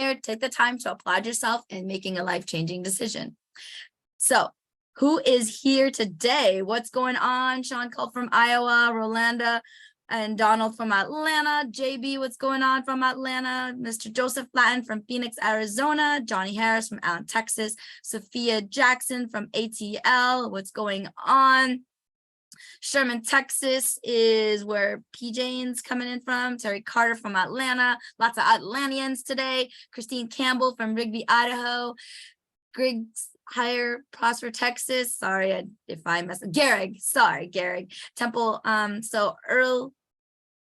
take the time to applaud yourself in making a life-changing decision. So who is here today? What's going on? Sean Cole from Iowa, Rolanda and Donald from Atlanta. JB, what's going on from Atlanta? Mr. Joseph Flatten from Phoenix, Arizona. Johnny Harris from Allen, Texas. Sophia Jackson from ATL. What's going on? Sherman, Texas is where PJ's coming in from. Terry Carter from Atlanta. Lots of Atlanteans today. Christine Campbell from Rigby, Idaho. Griggs Higher, Prosper, Texas. Sorry if I messed up. Garrig. Temple. So Earl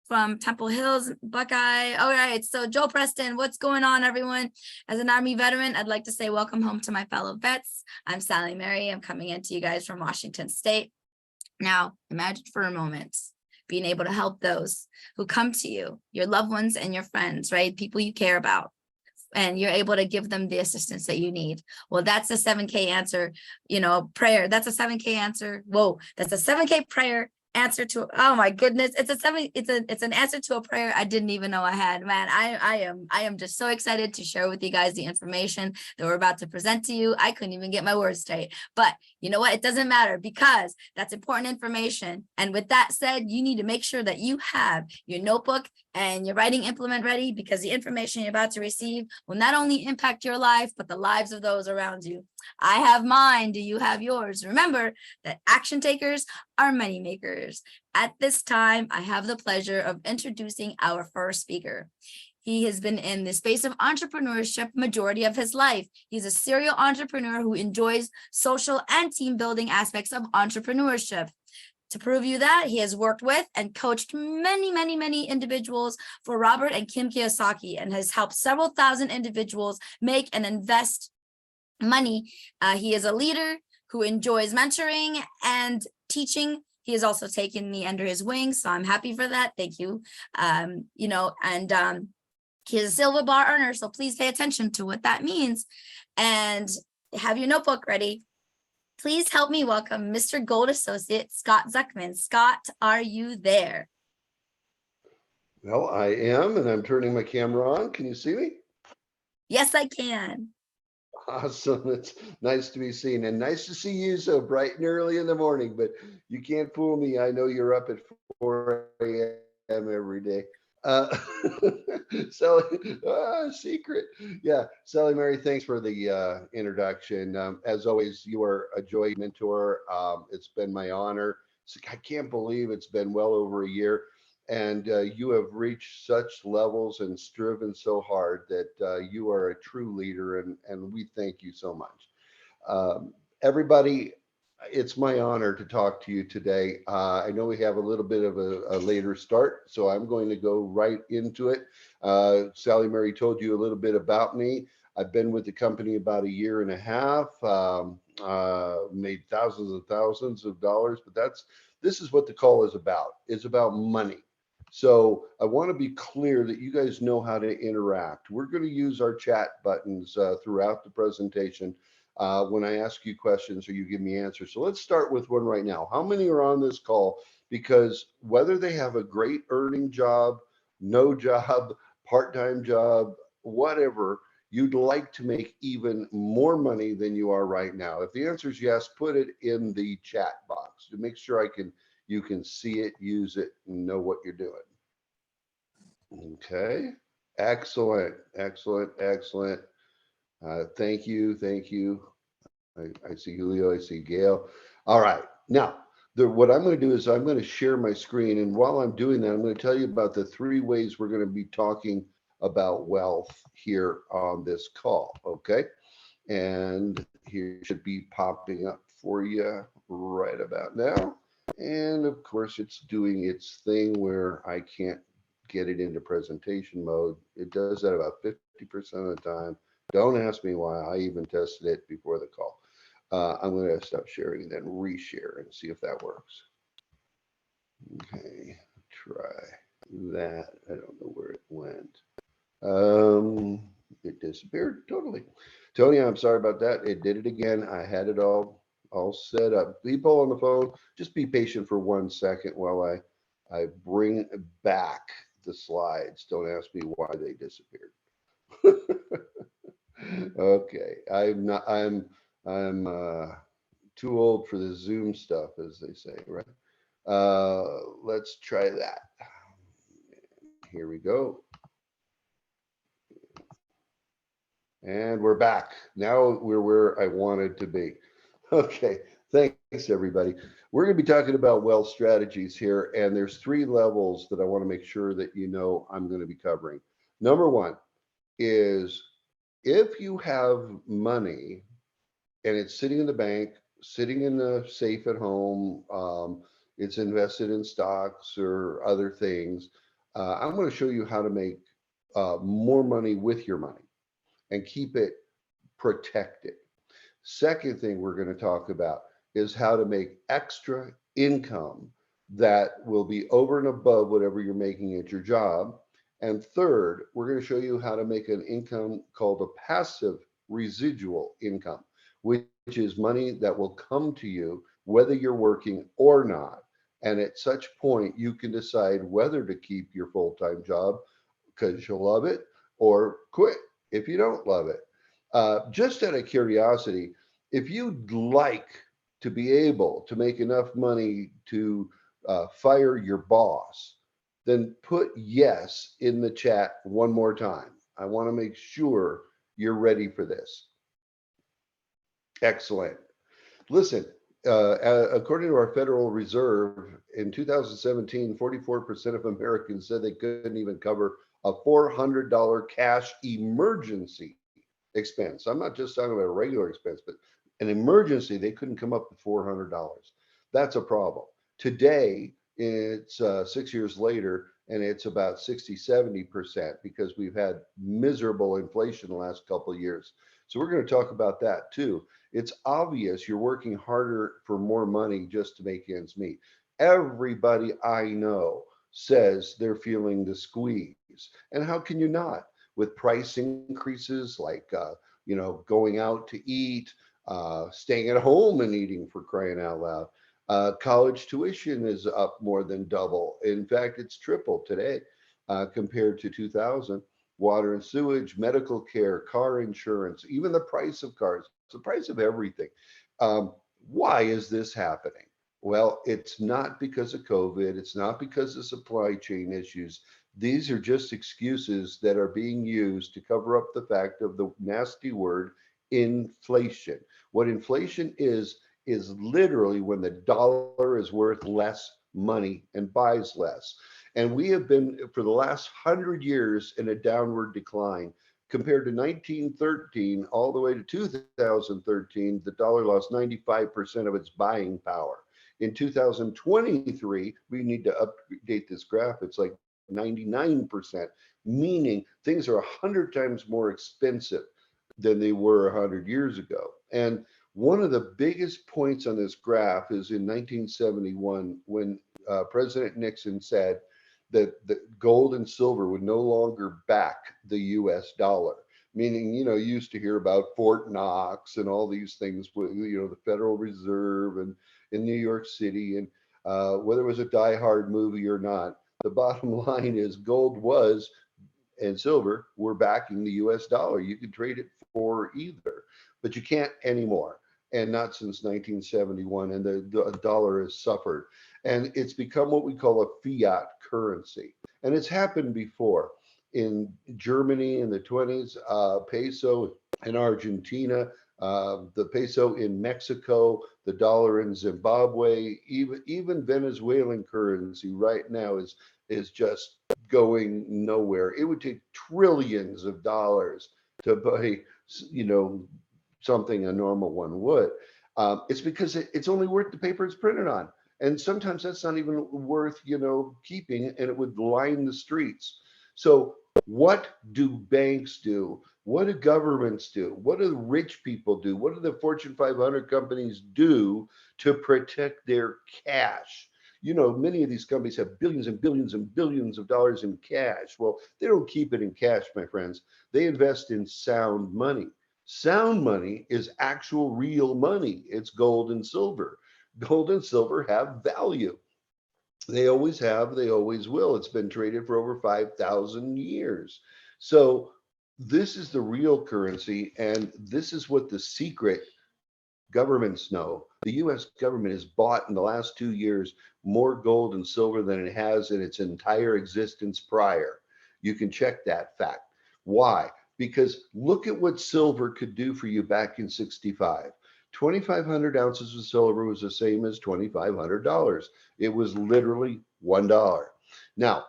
from Temple Hills, Buckeye. All right. So Joe Preston, what's going on, everyone? As an Army veteran, I'd like to say welcome home to my fellow vets. I'm Sally Mary. I'm coming in to you guys from Washington State. Now, imagine for a moment being able to help those who come to you, your loved ones and your friends, right? People you care about, and you're able to give them the assistance that you need. Well, that's a 7K answer, prayer. That's a 7K answer. Whoa, that's a 7K prayer answer to, oh my goodness, it's an answer to a prayer I didn't even know I had. Man, I am just so excited to share with you guys the information that we're about to present to you. I couldn't even get my words straight, but you know what, it doesn't matter, because that's important information. And with that said, you need to make sure that you have your notebook and your writing implement ready, because the information you're about to receive will not only impact your life, but the lives of those around you. I have mine. Do you have yours? Remember that action takers are money makers. At this time, I have the pleasure of introducing our first speaker. He has been in the space of entrepreneurship majority of his life. He's a serial entrepreneur who enjoys social and team building aspects of entrepreneurship. To prove you that, he has worked with and coached many individuals for Robert and Kim Kiyosaki, and has helped several thousand individuals make and invest money. He is a leader who enjoys mentoring and teaching. He has also taken me under his wing, so I'm happy for that. Thank you. He is a silver bar earner, so please pay attention to what that means. And have your notebook ready. Please help me welcome Mr. Gold Associate Scott Zuckman. Scott, are you there? Well, I am, and I'm turning my camera on. Can you see me? Yes, I can. Awesome. It's nice to be seen, and nice to see you so bright and early in the morning, but you can't fool me. I know you're up at 4 a.m. every day. Sally, secret. Yeah, Sally Mary, thanks for the introduction. As always, you are a joy mentor. It's been my honor. I can't believe it's been well over a year, and you have reached such levels and striven so hard that you are a true leader, and we thank you so much. Everybody, it's my honor to talk to you today. I know we have a little bit of a later start, so I'm going to go right into it. Sally Mary told you a little bit about me. I've been with the company about a year and a half, made thousands and thousands of dollars, but this is what the call is about. It's about money. So I want to be clear that you guys know how to interact. We're going to use our chat buttons throughout the presentation. When I ask you questions or you give me answers. So let's start with one right now. How many are on this call because whether they have a great earning job, no job, part-time job, whatever, you'd like to make even more money than you are right now? If the answer is yes, put it in the chat box to make sure you can see it, use it, and know what you're doing. Okay, excellent. Thank you. I see Julio, I see Gail. All right, now what I'm going to do is I'm going to share my screen, and while I'm doing that, I'm going to tell you about the 3 ways we're going to be talking about wealth here on this call. Okay, and here should be popping up for you right about now. And of course, it's doing its thing where I can't get it into presentation mode. It does that about 50% of the time. Don't ask me why. I even tested it before the call. I'm going to stop sharing and then reshare and see if that works. Okay, try that. I don't know where it went. It disappeared totally. Tony, I'm sorry about that. It did it again. I had it all set up. People on the phone, just be patient for 1 second while I bring back the slides. Don't ask me why they disappeared. Okay, I'm not. I'm too old for the Zoom stuff, as they say, right? Let's try that. Here we go, and we're back. Now we're where I wanted to be. Okay, thanks everybody. We're going to be talking about wealth strategies here, and there's three levels that I want to make sure that you know I'm going to be covering. Number one is if you have money and it's sitting in the bank, sitting in the safe at home, it's invested in stocks or other things. I'm going to show you how to make more money with your money and keep it protected. Second thing we're going to talk about is how to make extra income that will be over and above whatever you're making at your job. And third, we're going to show you how to make an income called a passive residual income, which is money that will come to you whether you're working or not. And at such point, you can decide whether to keep your full time job because you love it or quit if you don't love it. Just out of curiosity, if you'd like to be able to make enough money to fire your boss, then put yes in the chat one more time. I want to make sure you're ready for this. Excellent. Listen, according to our Federal Reserve, in 2017, 44% of Americans said they couldn't even cover a $400 cash emergency expense. I'm not just talking about a regular expense, but an emergency, they couldn't come up with $400. That's a problem. Today, it's 6 years later, and it's about 60, 70% because we've had miserable inflation the last couple of years. So we're going to talk about that too. It's obvious you're working harder for more money just to make ends meet. Everybody I know says they're feeling the squeeze. And how can you not? With price increases like, going out to eat, staying at home and eating for crying out loud. College tuition is up more than double. In fact, it's triple today compared to 2000. Water and sewage, medical care, car insurance, even the price of cars, the price of everything. Um, why is this happening? Well, it's not because of COVID. It's not because of supply chain issues. These are just excuses that are being used to cover up the fact of the nasty word inflation. What inflation is literally when the dollar is worth less money and buys less. And we have been for the last 100 years in a downward decline. Compared to 1913 all the way to 2013, the dollar lost 95% of its buying power. In 2023, we need to update this graph. It's like 99%, meaning things are 100 times more expensive than they were 100 years ago. And one of the biggest points on this graph is in 1971 when President Nixon said that the gold and silver would no longer back the US dollar. Meaning, you used to hear about Fort Knox and all these things with, the Federal Reserve and in New York City, and whether it was a Die Hard movie or not, the bottom line is gold was and silver were backing the US dollar. You could trade it for either, but you can't anymore. And not since 1971. And the dollar has suffered. And it's become what we call a fiat currency. And it's happened before in Germany in the 20s, peso in Argentina, the peso in Mexico, the dollar in Zimbabwe, even Venezuelan currency right now is just going nowhere. It would take trillions of dollars to buy, you know, something a normal one would. It's because it's only worth the paper it's printed on. And sometimes that's not even worth, keeping, and it would line the streets. So what do banks do? What do governments do? What do the rich people do? What do the Fortune 500 companies do to protect their cash? Many of these companies have billions and billions and billions of dollars in cash. Well, they don't keep it in cash, my friends. They invest in sound money. Sound money is actual real money. It's gold and silver. Gold and silver have value. They always have, they always will. It's been traded for over 5,000 years. So This is the real currency, and this is what the secret governments know. The US government has bought in the last 2 years more gold and silver than it has in its entire existence prior. You can check that fact. Why? Because look at what silver could do for you back in 65. 2,500 ounces of silver was the same as $2,500. It was literally $1. Now,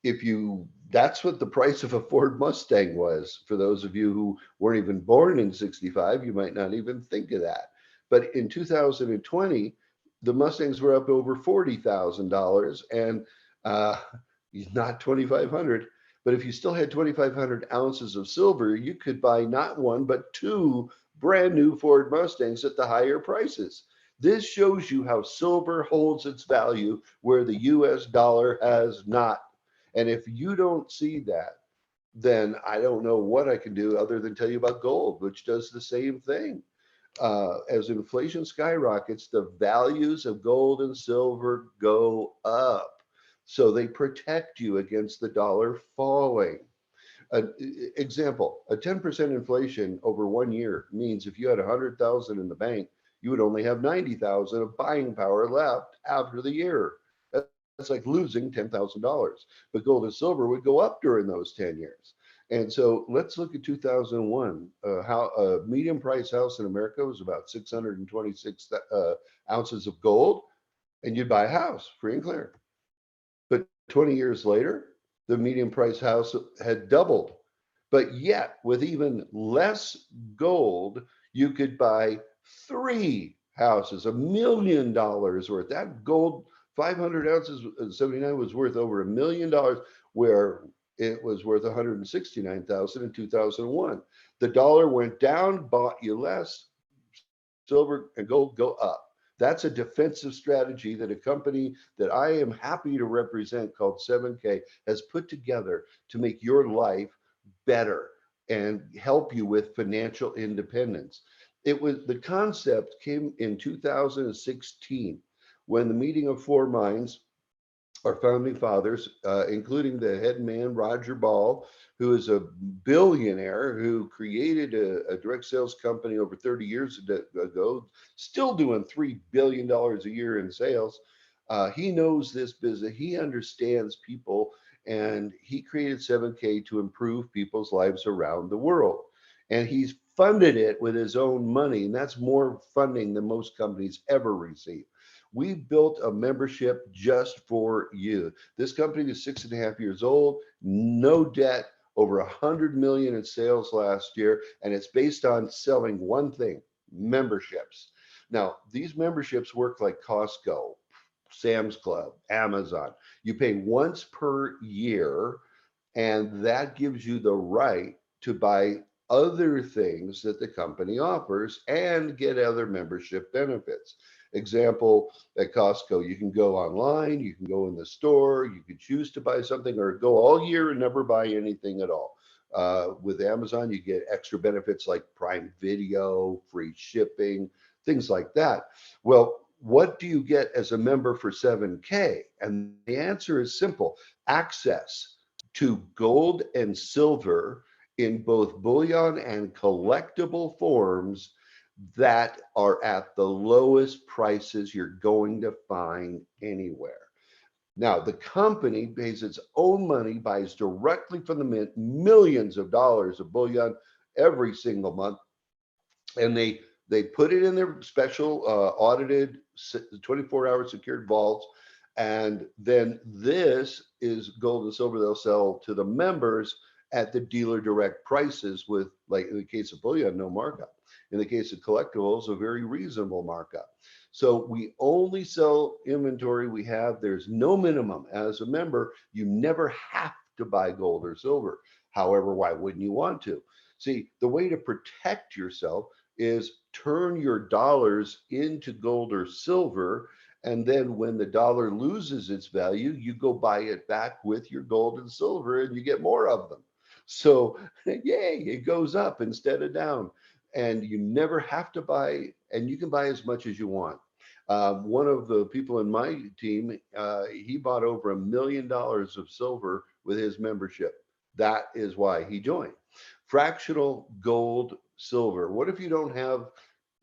if you that's what the price of a Ford Mustang was. For those of you who weren't even born in 65, you might not even think of that. But in 2020, the Mustangs were up over $40,000 and uh, not 2,500. But if you still had 2,500 ounces of silver, you could buy not one, but two brand new Ford Mustangs at the higher prices. This shows you how silver holds its value where the US dollar has not. And if you don't see that, then I don't know what I can do other than tell you about gold, which does the same thing. As inflation skyrockets, the values of gold and silver go up. So they protect you against the dollar falling. An example, a 10% inflation over 1 year means if you had 100,000 in the bank, you would only have 90,000 of buying power left after the year. That's like losing $10,000. But gold and silver would go up during those 10 years. And so let's look at 2001. How a medium price house in America was about 626 ounces of gold, and you'd buy a house free and clear. But 20 years later, the median price house had doubled. But yet, with even less gold, you could buy three houses, $1 million worth. That gold, 500 ounces, 79 was worth over $1 million, where it was worth 169,000 in 2001. The dollar went down, bought you less, silver and gold go up. That's a defensive strategy that a company that I am happy to represent called 7K has put together to make your life better and help you with financial independence. It was the concept came in 2016 when the meeting of four minds, our founding fathers, including the head man, Roger Ball, who is a billionaire who created a direct sales company over 30 years ago, still doing $3 billion a year in sales. He knows this business, he understands people, and he created 7K to improve people's lives around the world. And he's funded it with his own money, and that's more funding than most companies ever receive. We built a membership just for you. This company is 6.5 years old, no debt, over 100 million in sales last year, and it's based on selling one thing: memberships. Now, these memberships work like Costco, Sam's Club, Amazon. You pay once per year, and that gives you the right to buy other things that the company offers and get other membership benefits. Example, at Costco, you can go online, you can go in the store, you can choose to buy something or go all year and never buy anything at all. With Amazon, you get extra benefits like Prime Video, free shipping, things like that. Well, what do you get as a member for 7K? And the answer is simple: access to gold and silver in both bullion and collectible forms that are at the lowest prices you're going to find anywhere. Now, the company pays its own money, buys directly from the mint millions of dollars of bullion every single month, and they put it in their special audited 24-hour secured vaults. And then this is gold and silver they'll sell to the members at the dealer direct prices, with, like in the case of bullion, no markup. In the case of collectibles, a very reasonable markup. So we only sell inventory we have. There's no minimum. As a member, you never have to buy gold or silver. However, why wouldn't you want to? See, the way to protect yourself is turn your dollars into gold or silver. And then when the dollar loses its value, you go buy it back with your gold and silver and you get more of them. So, yay, it goes up instead of down. And you never have to buy, and you can buy as much as you want. One of the people in my team, he bought over $1 million of silver with his membership. That is why he joined. Fractional gold, silver. What if you don't have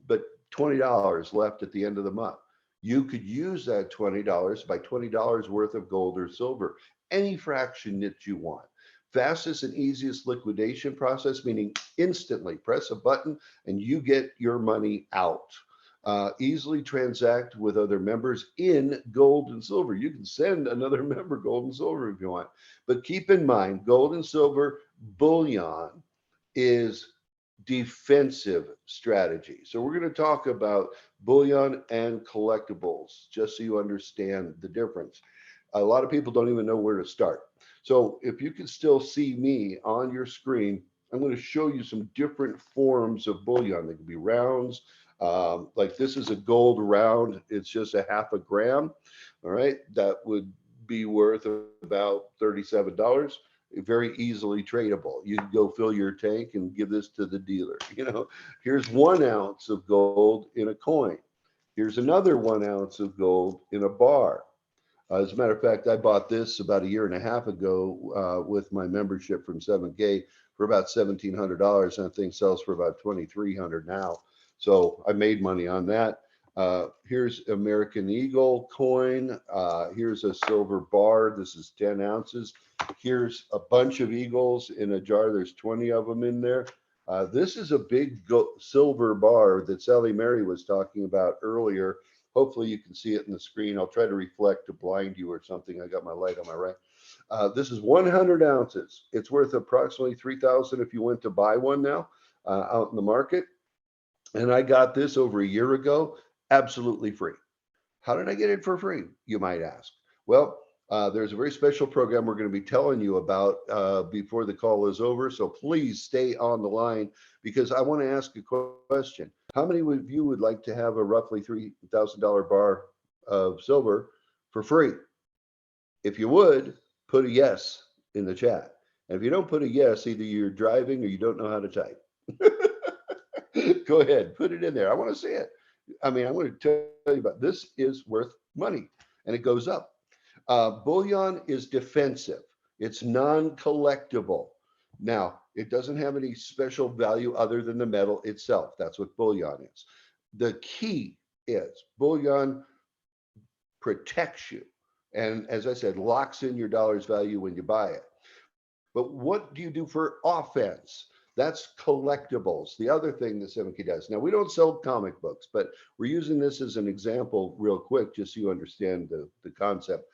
but $20 left at the end of the month? You could use that $20, buy $20 worth of gold or silver, any fraction that you want. Fastest and easiest liquidation process, meaning instantly press a button and you get your money out. Easily transact with other members in gold and silver. You can send another member gold and silver if you want. But keep in mind, gold and silver bullion is defensive strategy. So we're going to talk about bullion and collectibles, just so you understand the difference. A lot of people don't even know where to start. So if you can still see me on your screen, I'm going to show you some different forms of bullion. They can be rounds. Like this is a gold round. It's just a half a gram. All right. That would be worth about $37. Very easily tradable. You can go fill your tank and give this to the dealer. Here's 1 ounce of gold in a coin. Here's another 1 ounce of gold in a bar. As a matter of fact, I bought this about a year and a half ago with my membership from 7K for about $1,700, and I think sells for about $2,300 now. So I made money on that. Here's American Eagle coin. Here's a silver bar. This is 10 ounces. Here's a bunch of eagles in a jar. There's 20 of them in there. This is a big silver bar that Sally Mary was talking about earlier. Hopefully you can see it in the screen. I'll try to reflect to blind you or something. I got my light on my right. This is 100 ounces. It's worth approximately $3,000 if you went to buy one now out in the market. And I got this over a year ago, absolutely free. How did I get it for free, you might ask? Well, there's a very special program we're going to be telling you about before the call is over. So please stay on the line because I want to ask a question. How many of you would like to have a roughly $3,000 bar of silver for free? If you would, put a yes in the chat. And if you don't put a yes, either you're driving or you don't know how to type. Go ahead, put it in there. I want to see it. I mean, I want to tell you about this is worth money and it goes up. Bullion is defensive. It's non-collectible. Now, it doesn't have any special value other than the metal itself. That's what bullion is. The key is bullion protects you. And as I said, locks in your dollar's value when you buy it. But what do you do for offense? That's collectibles. The other thing that 7K does. Now, we don't sell comic books, but we're using this as an example real quick, just so you understand the concept.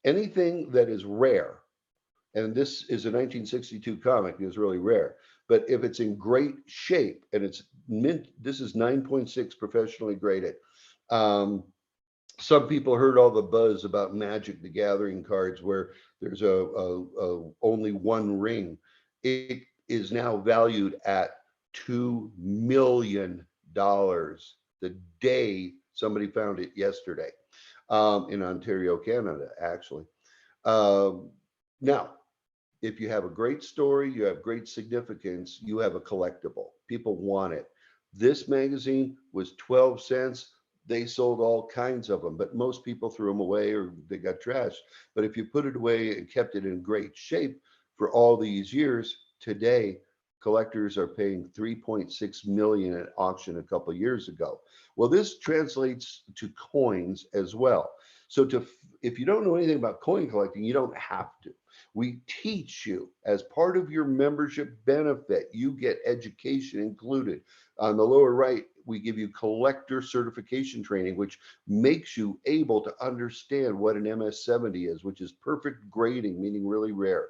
Anything that is rare, and this is a 1962 comic, is really rare, but if it's in great shape and it's mint, this is 9.6 professionally graded. Some people heard all the buzz about Magic the Gathering cards where there's only one ring. It is now valued at $2 million the day somebody found it yesterday in Ontario, Canada, actually. Now, if you have a great story, you have great significance, you have a collectible. People want it. This magazine was 12 cents. They sold all kinds of them, but most people threw them away or they got trashed. But if you put it away and kept it in great shape for all these years, today collectors are paying 3.6 million at auction a couple of years ago. Well, this translates to coins as well. So if you don't know anything about coin collecting, you don't have to. We teach you as part of your membership benefit, you get education included. On the lower right, we give you collector certification training, which makes you able to understand what an MS70 is, which is perfect grading, meaning really rare.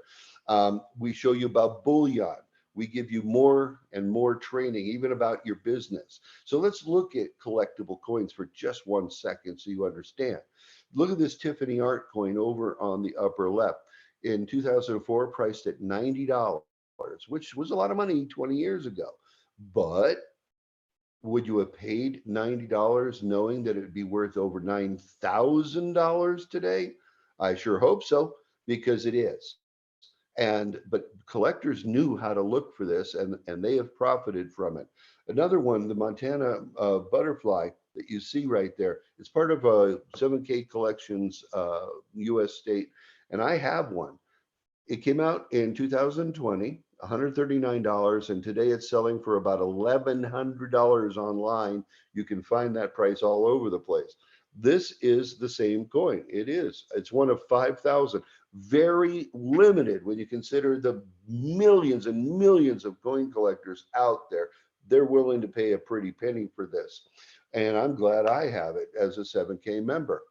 We show you about bullion. We give you more and more training, even about your business. So let's look at collectible coins for just 1 second so you understand. Look at this Tiffany art coin over on the upper left. In 2004, priced at $90, which was a lot of money 20 years ago. But would you have paid $90 knowing that it would be worth over $9,000 today? I sure hope so, because it is. But collectors knew how to look for this and they have profited from it. Another one, the Montana butterfly that you see right there, it's part of a 7K Collections US state, and I have one. It came out in 2020, $139, and today it's selling for about $1,100 online. You can find that price all over the place. This is the same coin. It is. It's one of 5,000. Very limited when you consider the millions and millions of coin collectors out there. They're willing to pay a pretty penny for this. And I'm glad I have it as a 7K member.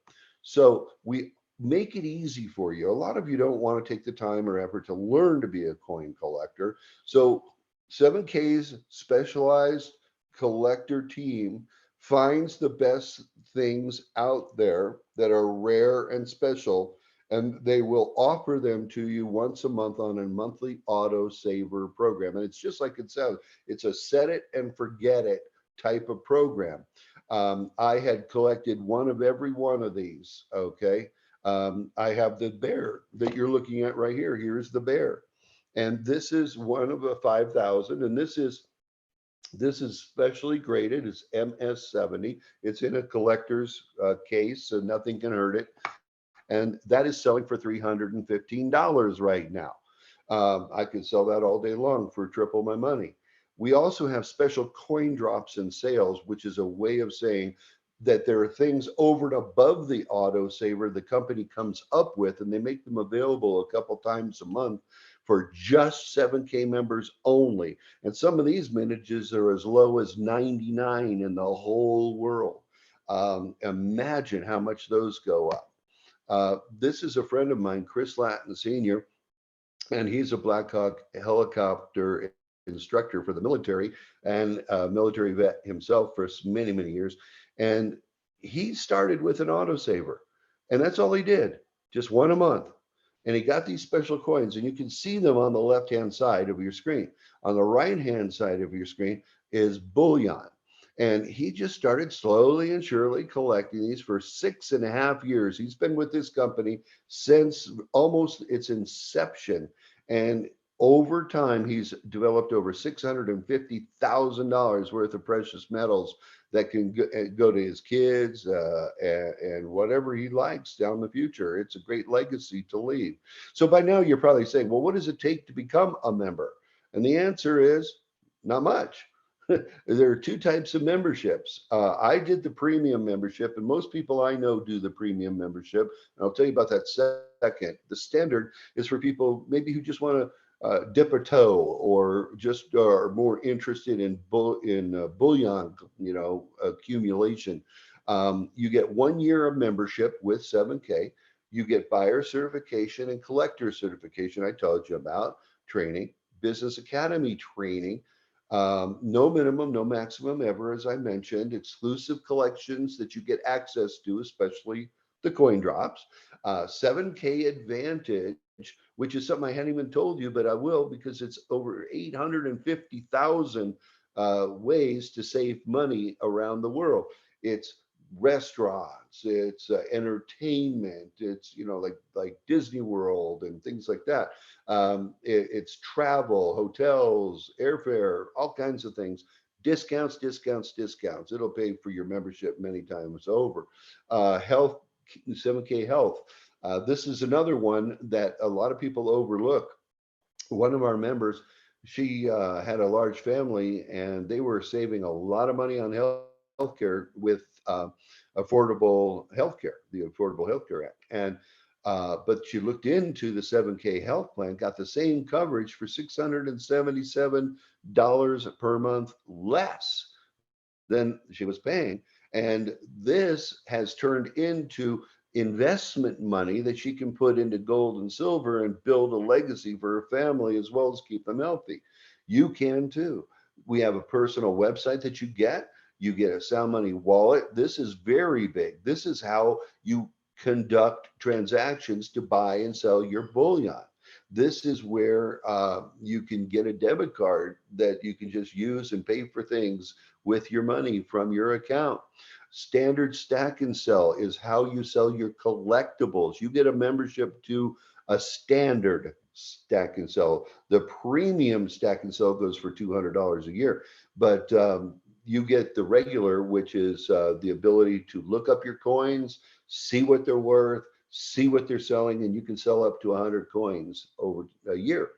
So we make it easy for you. A lot of you don't want to take the time or effort to learn to be a coin collector. So 7K's specialized collector team finds the best things out there that are rare and special, and they will offer them to you once a month on a monthly auto saver program. And it's just like it sounds, it's a set it and forget it type of program. I had collected one of every one of these. Okay. I have the bear that you're looking at right here. Here's the bear. And this is one of the 5,000. And this is specially graded. It's MS70. It's in a collector's case, so nothing can hurt it. And that is selling for $315 right now. I could sell that all day long for triple my money. We also have special coin drops and sales, which is a way of saying that there are things over and above the auto saver the company comes up with, and they make them available a couple times a month for just 7K members only. And some of these miniatures are as low as 99 in the whole world. Imagine how much those go up. This is a friend of mine, Chris Latin Sr., and he's a Black Hawk helicopter instructor for the military and a military vet himself for many, many years. And he started with an autosaver, and that's all he did, just one a month. And he got these special coins, and you can see them on the left-hand side of your screen. On the right-hand side of your screen is bullion. And he just started slowly and surely collecting these for 6.5 years. He's been with this company since almost its inception. And over time, he's developed over $650,000 worth of precious metals that can go to his kids and whatever he likes down the future. It's a great legacy to leave. So by now, you're probably saying, well, what does it take to become a member? And the answer is not much. There are two types of memberships. I did the premium membership, and most people I know do the premium membership. And I'll tell you about that second. The standard is for people maybe who just want to dip a toe or just are more interested in bullion, accumulation. You get 1 year of membership with 7K. You get buyer certification and collector certification. I told you about training, business academy training. No minimum, no maximum ever, as I mentioned, exclusive collections that you get access to, especially the coin drops, 7K Advantage, which is something I hadn't even told you, but I will because it's over 850,000 ways to save money around the world. It's restaurants, it's entertainment, it's like Disney World and things like that. It's travel, hotels, airfare, all kinds of things. Discounts, discounts, discounts. It'll pay for your membership many times over. Health, 7K Health. This is another one that a lot of people overlook. One of our members, she had a large family, and they were saving a lot of money on healthcare with affordable healthcare, the Affordable Healthcare Act. And but she looked into the 7K health plan, got the same coverage for $677 per month less than she was paying. And this has turned into investment money that she can put into gold and silver and build a legacy for her family as well as keep them healthy. You can too. We have a personal website that you get. You get a Sound Money wallet. This is very big. This is how you conduct transactions to buy and sell your bullion. This is where you can get a debit card that you can just use and pay for things with your money from your account. Standard stack and sell is how you sell your collectibles. You get a membership to a standard stack and sell. The premium stack and sell goes for $200 a year, but you get the regular, which is the ability to look up your coins, see what they're worth, see what they're selling, and you can sell up to 100 coins over a year.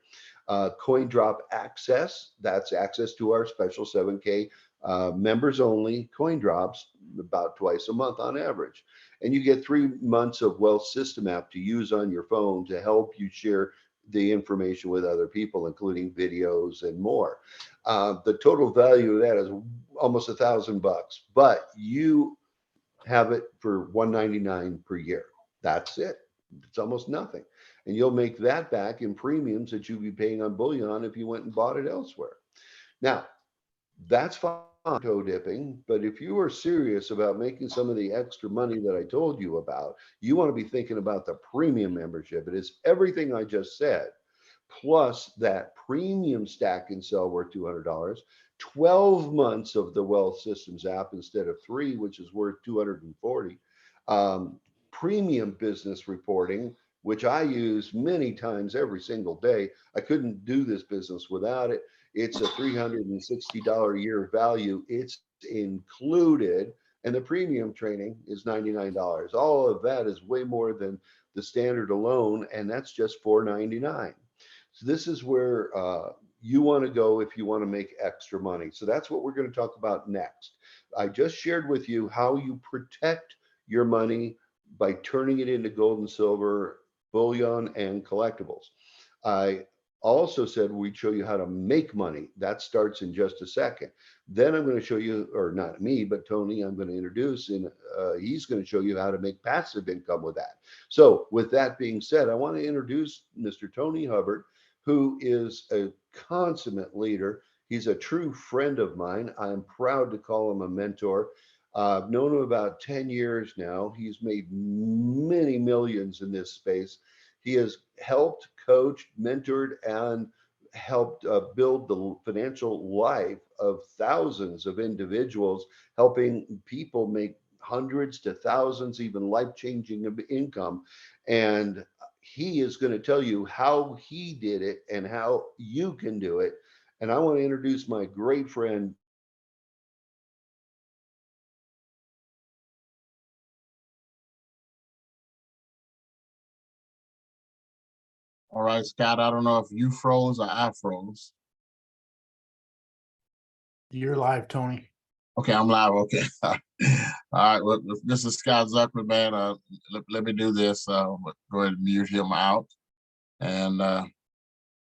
Coin drop access, that's access to our special 7K members only coin drops about twice a month on average. And you get 3 months of Wealth System app to use on your phone to help you share the information with other people, including videos and more. The total value of that is almost $1,000, but you have it for $199 per year. That's it. It's almost nothing. And you'll make that back in premiums that you'd be paying on bullion if you went and bought it elsewhere. Now, that's fine toe dipping, but if you are serious about making some of the extra money that I told you about, you want to be thinking about the premium membership. It is everything I just said, plus that premium stack and sell worth $200, 12 months of the Wealth Systems app instead of 3, which is worth $240. Premium business reporting, which I use many times every single day. I couldn't do this business without it. It's a $360 a year value. It's included. And the premium training is $99. All of that is way more than the standard alone. And that's just $499. So this is where you want to go if you want to make extra money. So that's what we're going to talk about next. I just shared with you how you protect your money by turning it into gold and silver, bullion, and collectibles. I also said we'd show you how to make money. That starts in just a second. Then I'm going to show you, or not me, but Tony, I'm going to introduce, and he's going to show you how to make passive income with that. So with that being said, I want to introduce Mr. Tony Hubbard, who is a consummate leader. He's a true friend of mine. I'm proud to call him a mentor. I've known him about 10 years now. He's made many millions in this space. He has helped, coached, mentored, and helped build the financial life of thousands of individuals, helping people make hundreds to thousands, even life-changing income. And he is going to tell you how he did it and how you can do it. And I want to introduce my great friend, All right, Scott, I don't know if you froze or I froze. You're live, Tony. Okay, I'm live. Okay. All right. Well, this is Scott Zuckerman, man. Let me do this. Go ahead and mute him out. And let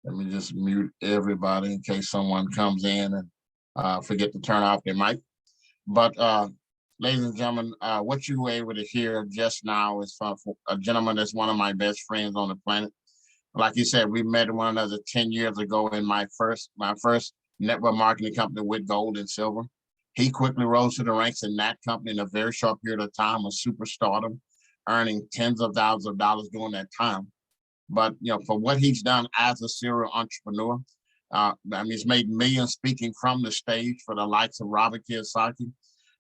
me just mute everybody in case someone comes in and forget to turn off their mic. But ladies and gentlemen, what you were able to hear just now is from a gentleman that's one of my best friends on the planet. Like you said, we met one another 10 years ago in my first network marketing company with gold and silver. He quickly rose to the ranks in that company in a very short period of time, a superstardom, earning tens of thousands of dollars during that time. But for what he's done as a serial entrepreneur, he's made millions speaking from the stage for the likes of Robert Kiyosaki.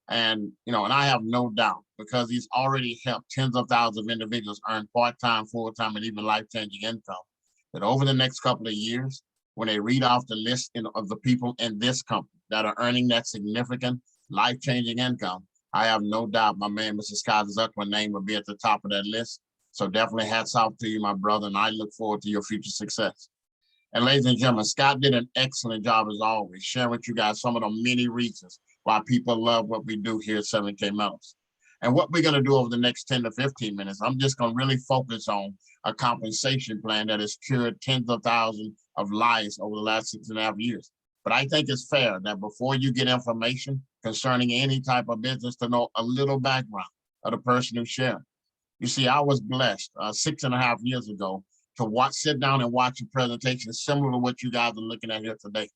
And and I have no doubt, because he's already helped tens of thousands of individuals earn part-time, full-time, and even life-changing income, that over the next couple of years, when they read off the list of the people in this company that are earning that significant life-changing income, I have no doubt my man, Mr. Scott Zuckerman's name will be at the top of that list. So definitely hats off to you, my brother, and I look forward to your future success. And ladies and gentlemen, Scott did an excellent job as always, sharing with you guys some of the many reasons why people love what we do here at 7K Metals. And what we're going to do over the next 10 to 15 minutes, I'm just going to really focus on a compensation plan that has cured tens of thousands of lives over the last 6.5 years. But I think it's fair that before you get information concerning any type of business, to know a little background of the person who's sharing. You see, I was blessed 6.5 years ago to sit down and watch a presentation similar to what you guys are looking at here today.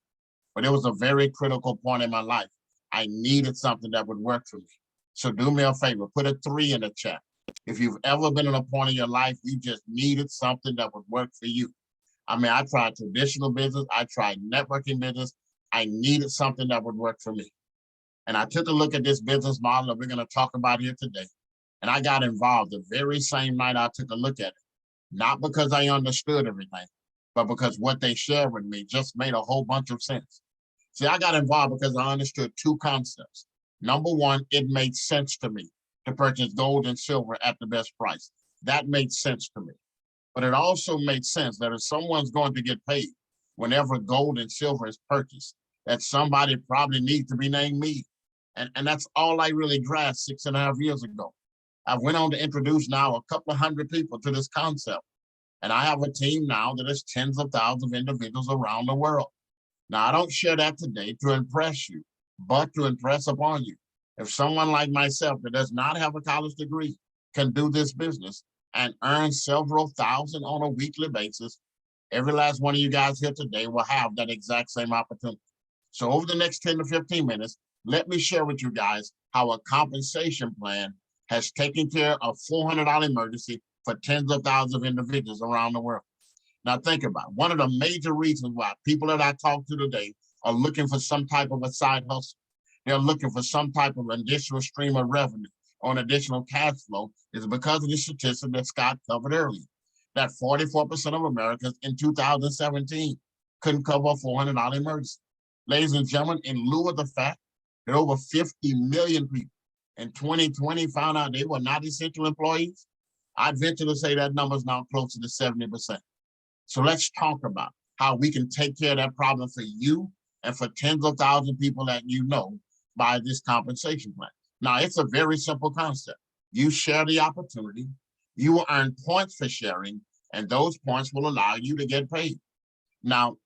But it was a very critical point in my life. I needed something that would work for me. So do me a favor, put a 3 in the chat. If you've ever been in a point in your life, you just needed something that would work for you. I mean, I tried traditional business. I tried networking business. I needed something that would work for me. And I took a look at this business model that we're going to talk about here today. And I got involved the very same night I took a look at it. Not because I understood everything, but because what they shared with me just made a whole bunch of sense. See, I got involved because I understood 2 concepts. Number one, it made sense to me to purchase gold and silver at the best price. That made sense to me. But it also made sense that if someone's going to get paid whenever gold and silver is purchased, that somebody probably needs to be named me. And that's all I really grasped 6.5 years ago. I went on to introduce now a couple of hundred people to this concept. And I have a team now that is tens of thousands of individuals around the world. Now, I don't share that today to impress you, but to impress upon you. If someone like myself that does not have a college degree can do this business and earn several thousand on a weekly basis, every last one of you guys here today will have that exact same opportunity. So over the next 10 to 15 minutes, let me share with you guys how a compensation plan has taken care of $400 emergency for tens of thousands of individuals around the world. Now think about it. One of the major reasons why people that I talk to today are looking for some type of a side hustle. They're looking for some type of additional stream of revenue or an additional cash flow is because of the statistic that Scott covered earlier, that 44% of Americans in 2017 couldn't cover a $400 emergency. Ladies and gentlemen, in lieu of the fact that over 50 million people in 2020 found out they were not essential employees, I'd venture to say that number is now closer to 70%. So let's talk about how we can take care of that problem for you and for tens of thousands of people that you know by this compensation plan. Now, it's a very simple concept. You share the opportunity, you will earn points for sharing, and those points will allow you to get paid. Now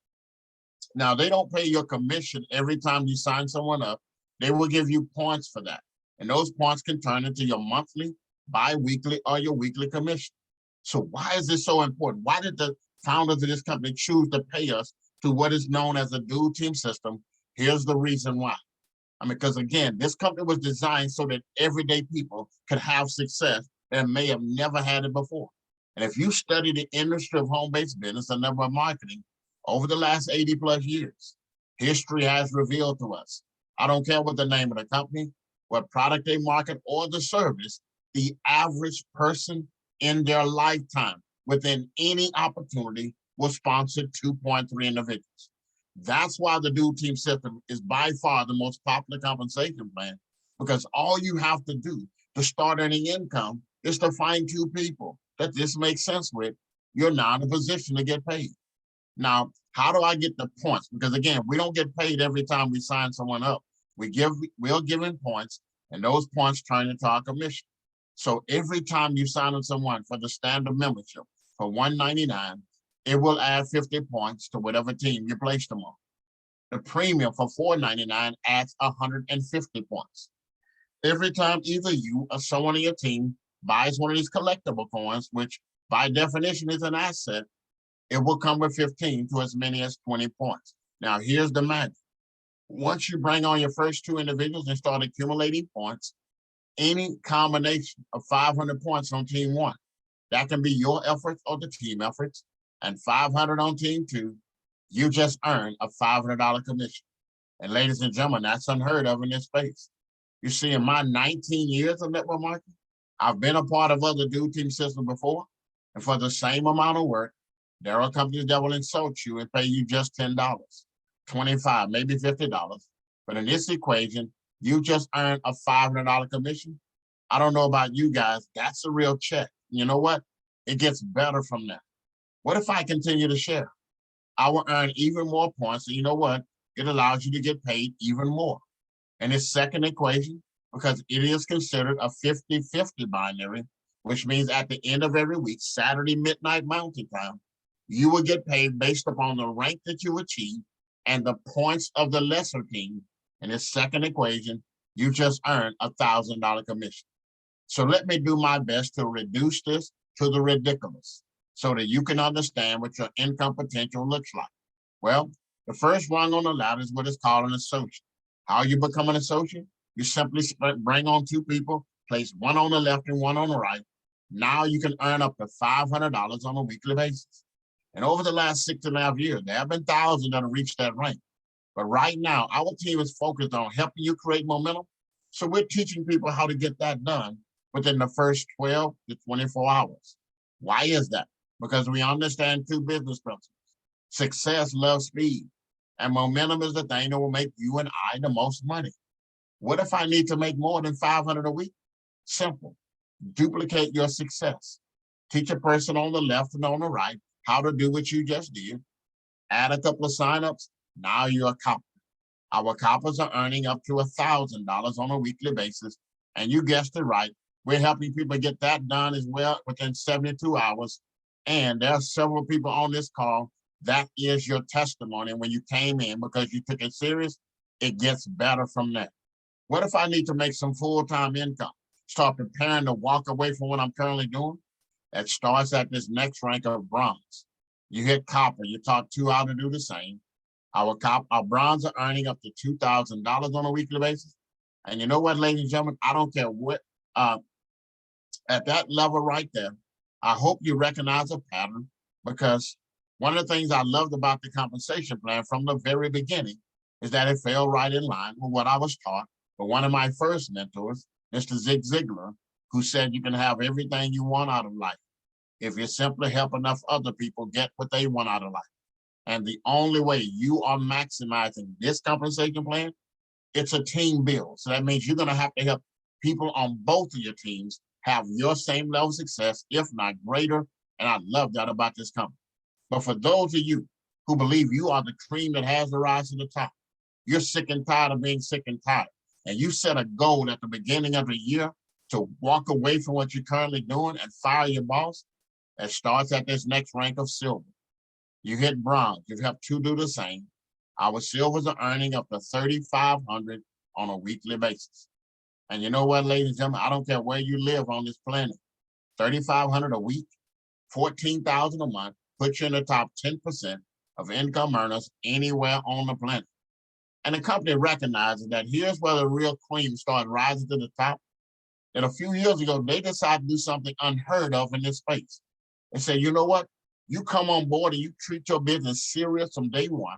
they don't pay your commission every time you sign someone up. They will give you points for that. And those points can turn into your monthly, bi-weekly, or your weekly commission. So why is this so important? Why did the founders of this company choose to pay us to what is known as a dual team system? Here's the reason why. Because again, this company was designed so that everyday people could have success that may have never had it before. And if you study the industry of home-based business and network marketing over the last 80 plus years, history has revealed to us, I don't care what the name of the company, what product they market, or the service, the average person in their lifetime within any opportunity will sponsor 2.3 individuals. That's why the dual team system is by far the most popular compensation plan, because all you have to do to start earning income is to find two people that this makes sense with. You're now in a position to get paid. Now, how do I get the points? Because again, we don't get paid every time we sign someone up. We're giving points, and those points turn into our commission. So every time you sign up someone for the standard membership for $199, it will add 50 points to whatever team you place them on. The premium for $499 adds 150 points. Every time either you or someone on your team buys one of these collectible coins, which by definition is an asset, it will come with 15 to as many as 20 points. Now, here's the magic. Once you bring on your first two individuals and start accumulating points, any combination of 500 points on team one, that can be your efforts or the team efforts, and 500 on team two, you just earned a $500 commission. And ladies and gentlemen, that's unheard of in this space. You see, in my 19 years of network marketing, I've been a part of other dual team systems before, and for the same amount of work, there are companies that will insult you and pay you just $10, $25, maybe $50. But in this equation, you just earned a $500 commission. I don't know about you guys, that's a real check. You know what? It gets better from that. What if I continue to share? I will earn even more points. And you know what? It allows you to get paid even more. And this second equation, because it is considered a 50-50 binary, which means at the end of every week, Saturday midnight Mountain Time, you will get paid based upon the rank that you achieve and the points of the lesser team. In this second equation, you just earned a $1,000 commission. So let me do my best to reduce this to the ridiculous so that you can understand what your income potential looks like. Well, the first rung on the ladder is what is called an associate. How you become an associate? You simply bring on two people, place one on the left and one on the right. Now you can earn up to $500 on a weekly basis. And over the last 6.5 years, there have been thousands that have reached that rank. But right now, our team is focused on helping you create momentum. So we're teaching people how to get that done within the first 12 to 24 hours. Why is that? Because we understand two business principles. Success loves speed, and momentum is the thing that will make you and I the most money. What if I need to make more than 500 a week? Simple. Duplicate your success. Teach a person on the left and on the right how to do what you just did. Add a couple of signups. Now you're a copper. Our coppers are earning up to $1,000 on a weekly basis. And you guessed it right. We're helping people get that done as well within 72 hours. And there are several people on this call. That is your testimony when you came in because you took it serious. It gets better from there. What if I need to make some full-time income? Start preparing to walk away from what I'm currently doing? That starts at this next rank of bronze. You hit copper, you taught 2 how to do the same. Our bronze are earning up to $2,000 on a weekly basis. And you know what, ladies and gentlemen, I don't care what, at that level right there, I hope you recognize a pattern, because one of the things I loved about the compensation plan from the very beginning is that it fell right in line with what I was taught by one of my first mentors, Mr. Zig Ziglar, who said you can have everything you want out of life if you simply help enough other people get what they want out of life. And the only way you are maximizing this compensation plan, it's a team build. So that means you're going to have to help people on both of your teams have your same level of success, if not greater. And I love that about this company. But for those of you who believe you are the cream that has to rise to the top, you're sick and tired of being sick and tired, and you set a goal at the beginning of the year to walk away from what you're currently doing and fire your boss, that starts at this next rank of silver. You hit bronze, you have to do the same. Our silvers are earning up to $3,500 on a weekly basis. And you know what, ladies and gentlemen, I don't care where you live on this planet, $3,500 a week, $14,000 a month, puts you in the top 10% of income earners anywhere on the planet. And the company recognizes that here's where the real cream starts rising to the top. That a few years ago, they decided to do something unheard of in this space. They said, you know what? You come on board and you treat your business serious from day one,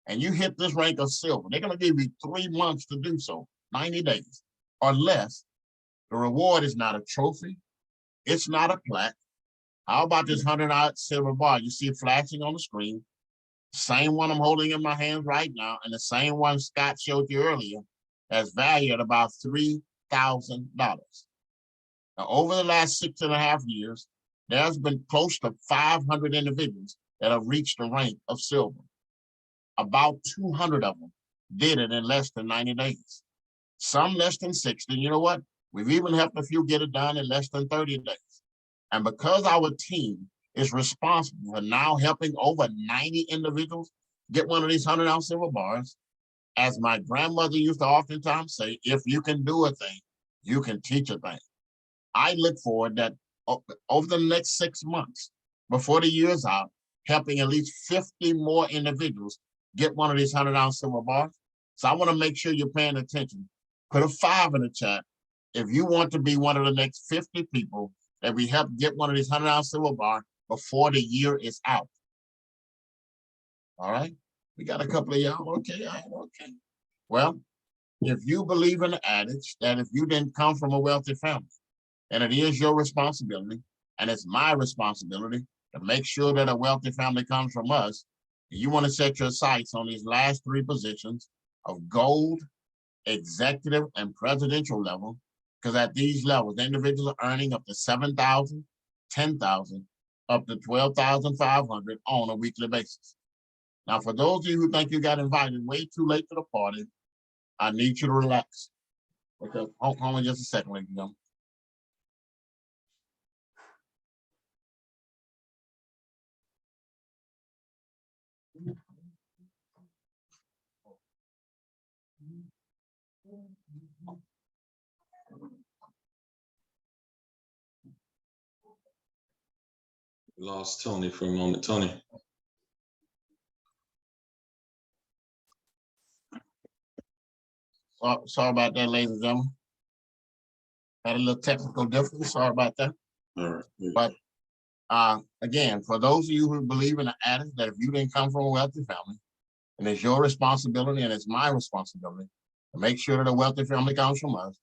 and you hit this rank of silver. They're going to give you 3 months to do so, 90 days or less. The reward is not a trophy. It's not a plaque. How about this $100 silver bar you see flashing on the screen? Same one I'm holding in my hands right now, and the same one Scott showed you earlier, that's valued at about $3,000. Now, over the last 6.5 years, there's been close to 500 individuals that have reached the rank of silver. About 200 of them did it in less than 90 days. Some less than 60. You know what? We've even helped a few get it done in less than 30 days. And because our team is responsible for now helping over 90 individuals get one of these 100-ounce silver bars, as my grandmother used to oftentimes say, if you can do a thing, you can teach a thing. I look forward that over the next 6 months, before the year is out, helping at least 50 more individuals get one of these 100-ounce silver bars. So I want to make sure you're paying attention. Put a 5 in the chat if you want to be one of the next 50 people that we help get one of these 100-ounce silver bars before the year is out. All right, we got a couple of y'all. Okay, all right, okay. Well, if you believe in the adage that if you didn't come from a wealthy family, and it is your responsibility, and it's my responsibility to make sure that a wealthy family comes from us, you want to set your sights on these last 3 positions of gold, executive, and presidential level, because at these levels, individuals are earning up to $7,000, $10,000, up to $12,500 on a weekly basis. Now, for those of you who think you got invited way too late to the party, I need you to relax. Okay, hold on just a second, ladies and gentlemen. Lost Tony for a moment. Tony. Sorry about that, ladies and gentlemen. Had a little technical difficulty. Sorry about that. All right. But again, for those of you who believe in the adage that if you didn't come from a wealthy family, and it's your responsibility and it's my responsibility to make sure that a wealthy family comes from us,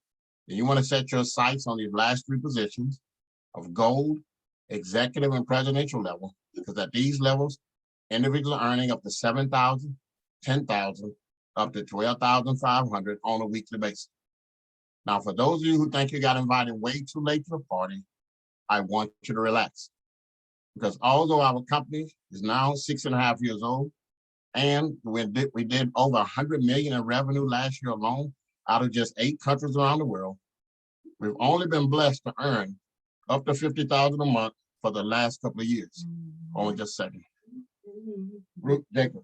then you want to set your sights on these last 3 positions of gold, executive, and presidential level, because at these levels, individuals are earning up to $7,000, $10,000, up to $12,500 on a weekly basis. Now, for those of you who think you got invited way too late to the party, I want you to relax. Because although our company is now 6.5 years old, and we did over 100 million in revenue last year alone out of just 8 countries around the world, we've only been blessed to earn up to 50,000 a month for the last couple of years. Hold on just a second. Ruth, Jacob.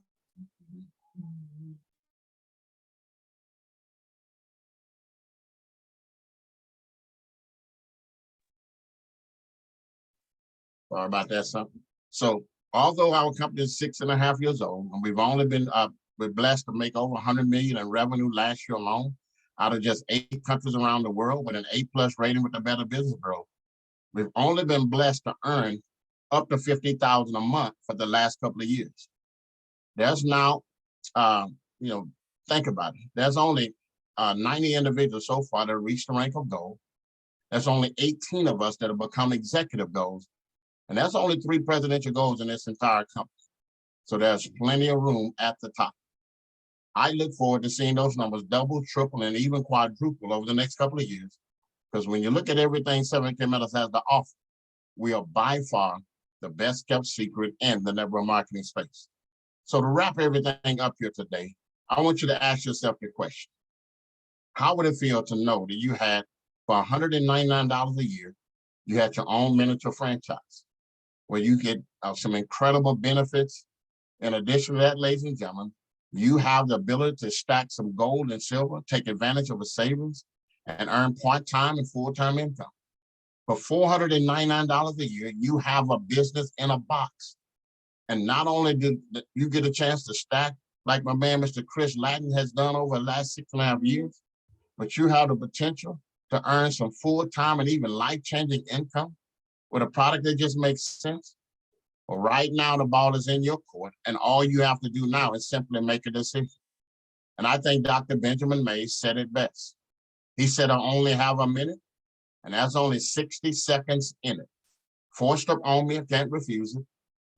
Sorry about that, son. So although our company is 6.5 years old, and we've only been we're blessed to make over 100 million in revenue last year alone, out of just 8 countries around the world with an A+ rating with the Better Business Bureau, we've only been blessed to earn up to 50,000 a month for the last couple of years. There's now, think about it. There's only 90 individuals so far that reached the rank of gold. There's only 18 of us that have become executive goals. And that's only 3 presidential goals in this entire company. So there's plenty of room at the top. I look forward to seeing those numbers double, triple, and even quadruple over the next couple of years. Because when you look at everything 7K Metals has to offer, we are by far the best kept secret in the network marketing space. So to wrap everything up here today, I want you to ask yourself the question. How would it feel to know that you had, for $199 a year, you had your own miniature franchise, where you get some incredible benefits? In addition to that, ladies and gentlemen, you have the ability to stack some gold and silver, take advantage of a savings, and earn part-time and full-time income. For $499 a year, you have a business in a box. And not only do you get a chance to stack like my man, Mr. Chris Lattin has done over the last 6.5 years, but you have the potential to earn some full-time and even life-changing income with a product that just makes sense. Well, right now, the ball is in your court, and all you have to do now is simply make a decision. And I think Dr. Benjamin Mays said it best. He said, I only have a minute, and that's only 60 seconds in it. Forced up on me, I can't refuse it.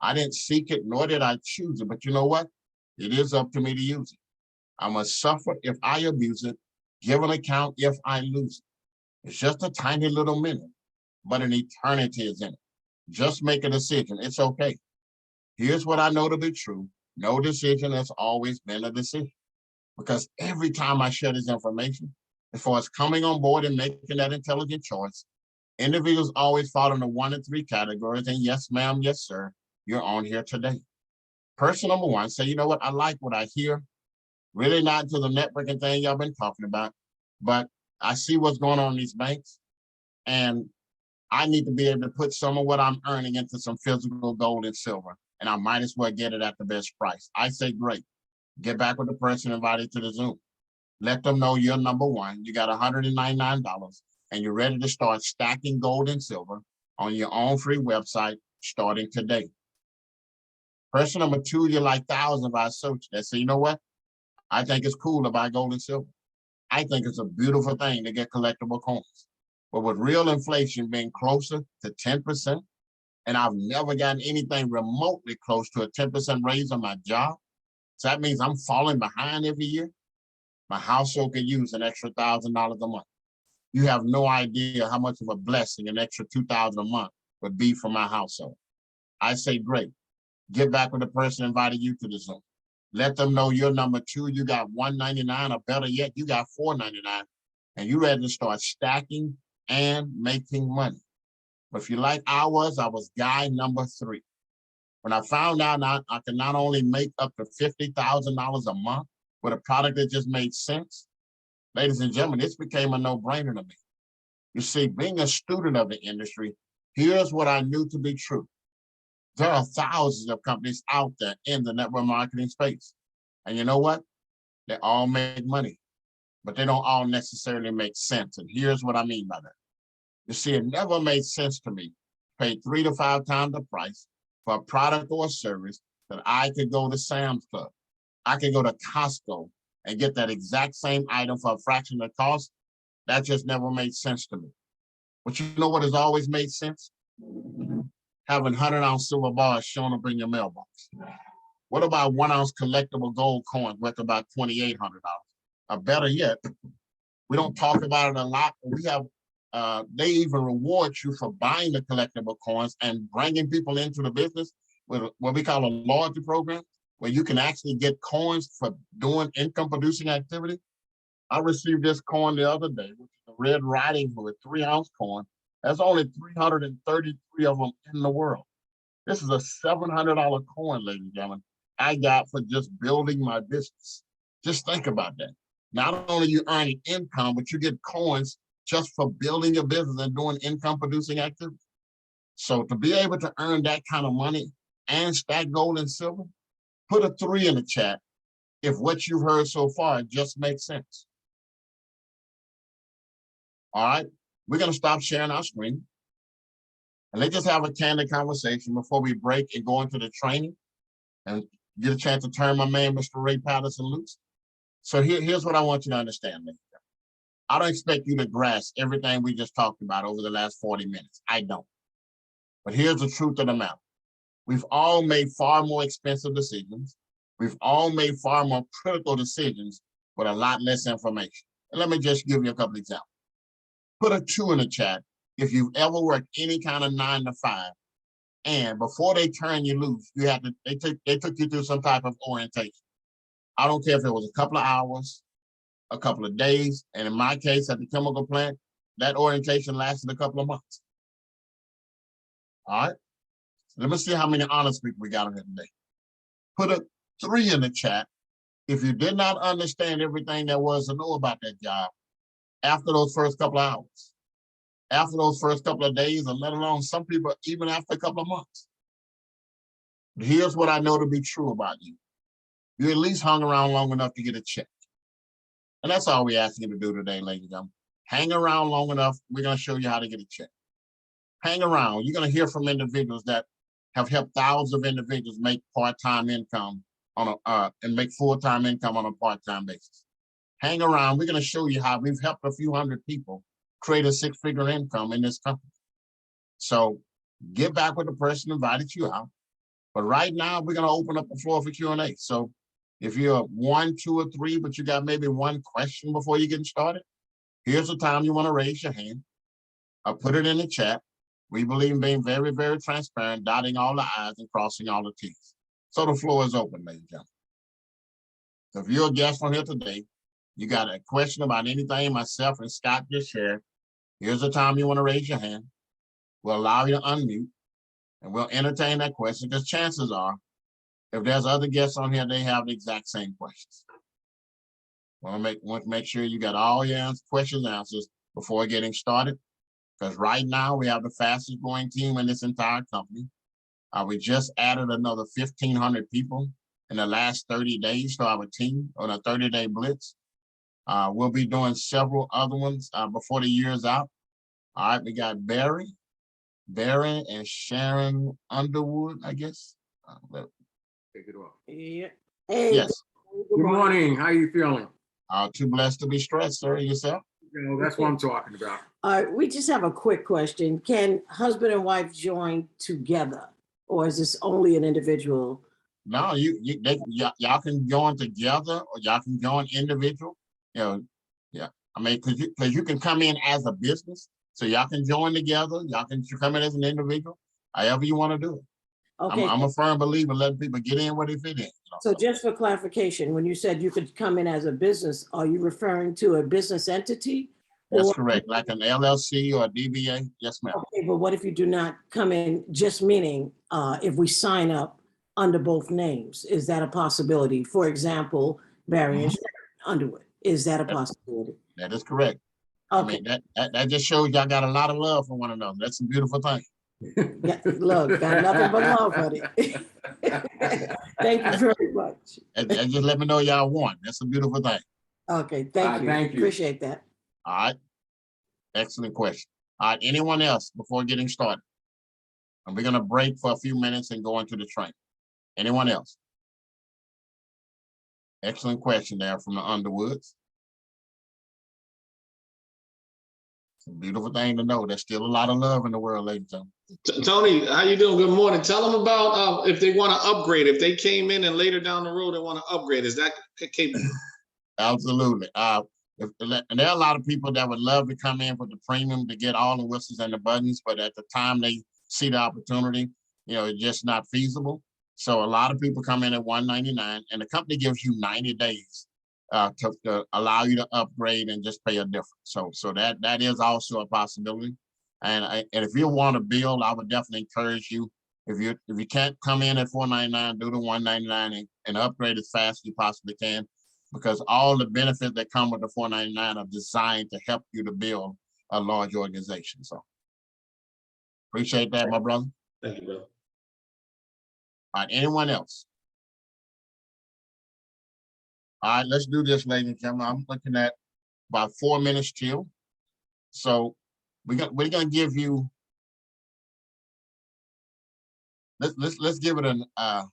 I didn't seek it, nor did I choose it, but you know what? It is up to me to use it. I must suffer if I abuse it, give an account if I lose it. It's just a tiny little minute, but an eternity is in it. Just make a decision. It's okay. Here's what I know to be true. No decision has always been a decision. Because every time I share this information, as far as coming on board and making that intelligent choice, individuals always fall into 1 of 3 categories. And yes, ma'am, yes, sir, you're on here today. Person number 1, say, you know what? I like what I hear. Really not into the networking thing y'all been talking about, but I see what's going on in these banks. And I need to be able to put some of what I'm earning into some physical gold and silver, and I might as well get it at the best price. I say, great. Get back with the person invited to the Zoom. Let them know you're number 1. You got $199, and you're ready to start stacking gold and silver on your own free website starting today. Person number 2, you're like thousands of our associates that say, you know what? I think it's cool to buy gold and silver. I think it's a beautiful thing to get collectible coins. But with real inflation being closer to 10%, and I've never gotten anything remotely close to a 10% raise on my job, so that means I'm falling behind every year. My household could use an extra $1,000 a month. You have no idea how much of a blessing an extra $2,000 a month would be for my household. I say, great. Get back with the person invited you to the Zoom. Let them know you're number 2. You got $199, or better yet, you got $499, and you're ready to start stacking and making money. But if you like ours, I was guy number 3. When I found out I could not only make up to $50,000 a month with a product that just made sense, ladies and gentlemen, this became a no-brainer to me. You see, being a student of the industry, here's what I knew to be true. There are thousands of companies out there in the network marketing space. And you know what? They all make money, but they don't all necessarily make sense. And here's what I mean by that. You see, it never made sense to me to pay 3 to 5 times the price for a product or a service that I could go to Sam's Club. I could go to Costco and get that exact same item for a fraction of the cost. That just never made sense to me. But you know what has always made sense? Having 100-ounce silver bars shown up in your mailbox. What about 1-ounce collectible gold coins worth about $2,800? Or better yet, we don't talk about it a lot, but we have they even reward you for buying the collectible coins and bringing people into the business with what we call a loyalty program, where you can actually get coins for doing income producing activity. I received this coin the other day, which is a Red Riding Hood 3-ounce coin. There's only 333 of them in the world. This is a $700 coin, ladies and gentlemen, I got for just building my business. Just think about that. Not only you earning income, but you get coins just for building your business and doing income producing activity. So to be able to earn that kind of money and stack gold and silver, put a 3 in the chat if what you've heard so far just makes sense. All right, we're gonna stop sharing our screen and let's just have a candid conversation before we break and go into the training and get a chance to turn my man, Mr. Ray Patterson, loose. So here's what I want you to understand, ladies. I don't expect you to grasp everything we just talked about over the last 40 minutes. I don't. But here's the truth of the matter. We've all made far more expensive decisions. We've all made far more critical decisions with a lot less information. And let me just give you a couple examples. Put a 2 in the chat if you've ever worked any kind of 9 to 5, and before they turn you loose, you had to, they took you through some type of orientation. I don't care if it was a couple of hours, a couple of days, and in my case at the chemical plant, that orientation lasted a couple of months. All right, let me see how many honest people we got on here today. Put a 3 in the chat if you did not understand everything there was to know about that job after those first couple of hours, after those first couple of days, and let alone some people even after a couple of months. But here's what I know to be true about you. You at least hung around long enough to get a check. And that's all we're asking you to do today, ladies and gentlemen. Hang around long enough, we're gonna show you how to get a check. Hang around, you're gonna hear from individuals that have helped thousands of individuals make part-time income on and make full-time income on a part-time basis. Hang around, we're gonna show you how we've helped a few hundred people create a 6-figure income in this company. So get back with the person who invited you out. But right now, we're gonna open up the floor for Q&A. So if you're 1, 2, or 3, but you got maybe one question before you get started, here's the time you wanna raise your hand. I'll put it in the chat. We believe in being very, very transparent, dotting all the I's and crossing all the T's. So the floor is open, ladies and gentlemen. So if you're a guest on here today, you got a question about anything myself and Scott just shared, here's the time you want to raise your hand. We'll allow you to unmute and we'll entertain that question, because chances are, if there's other guests on here, they have the exact same questions. Want to make sure you got all your questions answers before getting started, because right now we have the fastest growing team in this entire company. We just added another 1,500 people in the last 30 days to our team on a 30-day blitz. We'll be doing several other ones before the year is out. All right, we got Barry and Sharon Underwood, I guess. Take it off. Yeah. Hey, Yes. good morning. How you feeling? Too blessed to be stressed, sir. Yourself? You know, that's what I'm talking about. We just have a quick question. Can husband and wife join together, or is this only an individual? No, y'all can join together, or y'all can join individual. You know, yeah. I mean, because you can come in as a business, so y'all can join together. Y'all can come in as an individual, however you want to do it. Okay. I'm a firm believer in letting people get in where they fit in. You know? So just for clarification, when you said you could come in as a business, are you referring to a business entity? That's correct, like an LLC or a DBA. Yes, ma'am. Okay, but what if you do not come in, just meaning if we sign up under both names, is that a possibility? For example, Barry and Underwood, is that a possibility? That is correct. Okay. I mean, that just shows y'all got a lot of love for one another. That's a beautiful thing. Look, got nothing but love for it. Thank you very much. And just let me know y'all won. That's a beautiful thing. Okay, thank you. Thank you. Appreciate that. All right. Excellent question. All right, anyone else before getting started? And we're gonna break for a few minutes and go into the training. Anyone else? Excellent question there from the Underwoods. It's a beautiful thing to know. There's still a lot of love in the world, ladies and gentlemen. Tony, how you doing? Good morning. Tell them about if they want to upgrade. If they came in and later down the road they want to upgrade, is that capable? Absolutely. And there are a lot of people that would love to come in for the premium to get all the whistles and the buttons, but at the time they see the opportunity, it's just not feasible. So a lot of people come in at $199, and the company gives you 90 days to allow you to upgrade and just pay a difference. So that is also a possibility. And if you want to build, I would definitely encourage you. If you can't come in at $499, do the $199 and upgrade as fast as you possibly can, because all the benefits that come with the $499 are designed to help you to build a large organization. So appreciate that, my brother. Thank you, brother. All right, anyone else? All right, let's do this, ladies and gentlemen. I'm looking at about 4 minutes till. So we're gonna give you. Let's give it an. I'm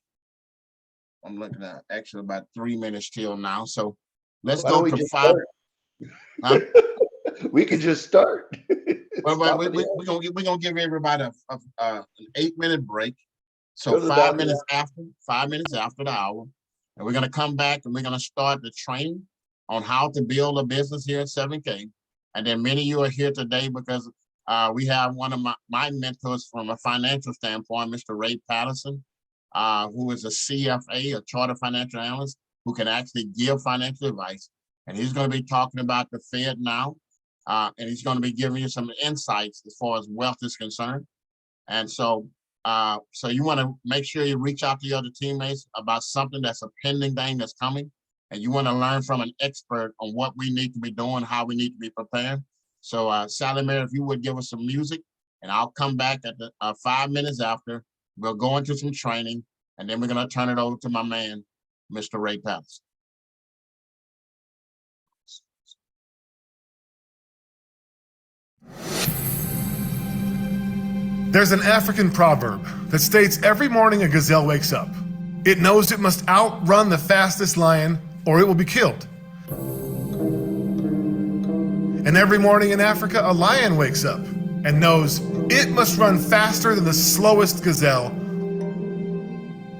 looking at actually about 3 minutes till now. So let's Why don't go we to just 5. Huh? We could just start. Well, Stop we're it. gonna give everybody an 8-minute break. So Go to the 5 bathroom. minutes after the hour, and we're gonna come back and we're gonna start the training on how to build a business here at 7K. And then many of you are here today because we have one of my mentors from a financial standpoint, Mr. Ray Patterson, who is a CFA, a Chartered Financial Analyst, who can actually give financial advice. And he's going to be talking about the Fed now, and he's going to be giving you some insights as far as wealth is concerned. And so you want to make sure you reach out to your other teammates about something that's a pending thing that's coming. And you want to learn from an expert on what we need to be doing, how we need to be prepared. So Sally Mary, if you would give us some music, and I'll come back at the 5 minutes after. We'll go into some training, and then we're going to turn it over to my man, Mr. Ray Patterson. There's an African proverb that states every morning a gazelle wakes up. It knows it must outrun the fastest lion or it will be killed. And every morning in Africa, a lion wakes up and knows it must run faster than the slowest gazelle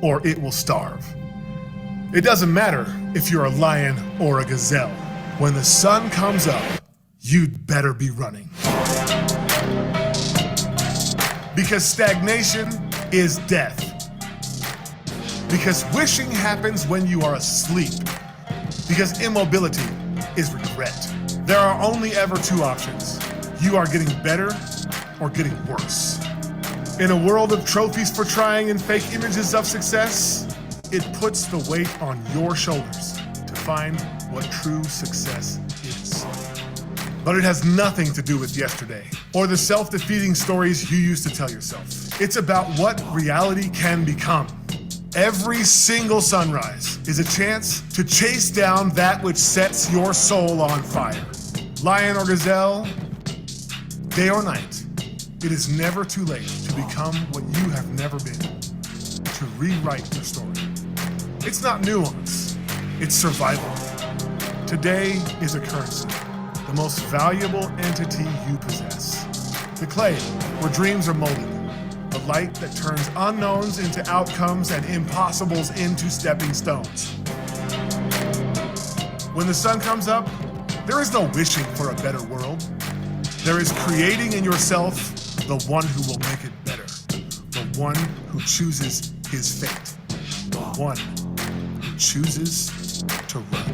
or it will starve. It doesn't matter if you're a lion or a gazelle. When the sun comes up, you'd better be running. Because stagnation is death. Because wishing happens when you are asleep. Because immobility is regret. There are only ever two options. You are getting better or getting worse. In a world of trophies for trying and fake images of success, it puts the weight on your shoulders to find what true success is. But it has nothing to do with yesterday or the self-defeating stories you used to tell yourself. It's about what reality can become. Every single sunrise is a chance to chase down that which sets your soul on fire. Lion or gazelle, day or night, it is never too late to become what you have never been, to rewrite your story. It's not nuance, it's survival. Today is a currency, the most valuable entity you possess. The clay where dreams are molded, the light that turns unknowns into outcomes and impossibles into stepping stones. When the sun comes up, there is no wishing for a better world. There is creating in yourself the one who will make it better, the one who chooses his fate, the one who chooses to run.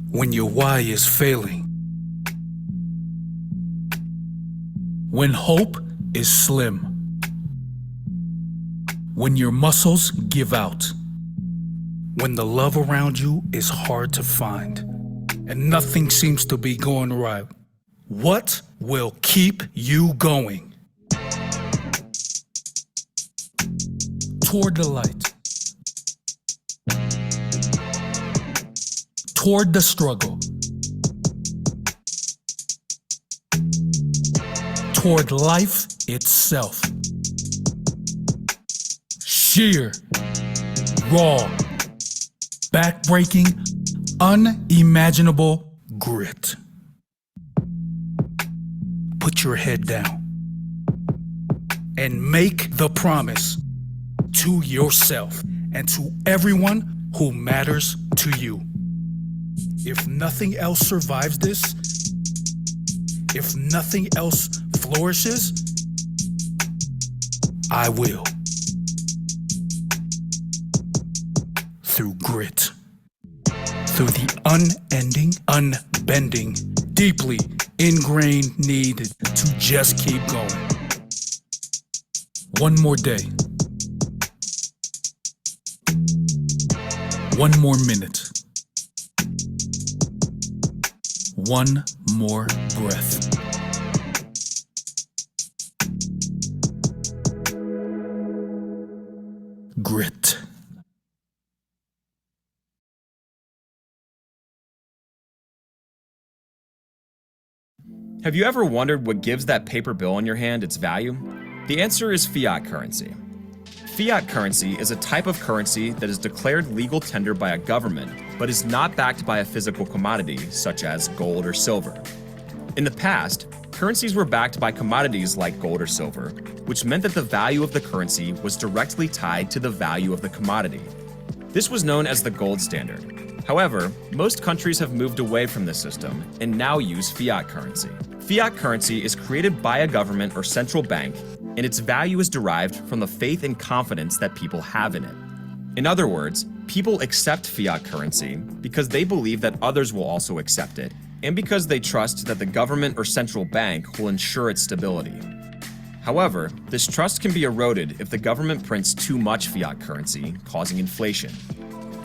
When your why is failing, when hope is slim, when your muscles give out, when the love around you is hard to find, and nothing seems to be going right, what will keep you going? Toward the light, toward the struggle, toward life itself. Sheer, raw, backbreaking, unimaginable grit. Put your head down and make the promise to yourself and to everyone who matters to you. If nothing else survives this, if nothing else flourishes, I will. Through grit. Through the unending, unbending, deeply ingrained need to just keep going. One more day. One more minute. One more breath. Grit. Have you ever wondered what gives that paper bill in your hand its value? The answer is fiat currency. Fiat currency is a type of currency that is declared legal tender by a government, but is not backed by a physical commodity such as gold or silver. In the past, currencies were backed by commodities like gold or silver, which meant that the value of the currency was directly tied to the value of the commodity. This was known as the gold standard. However, most countries have moved away from this system and now use fiat currency. Fiat currency is created by a government or central bank, and its value is derived from the faith and confidence that people have in it. In other words, people accept fiat currency because they believe that others will also accept it, and because they trust that the government or central bank will ensure its stability. However, this trust can be eroded if the government prints too much fiat currency, causing inflation.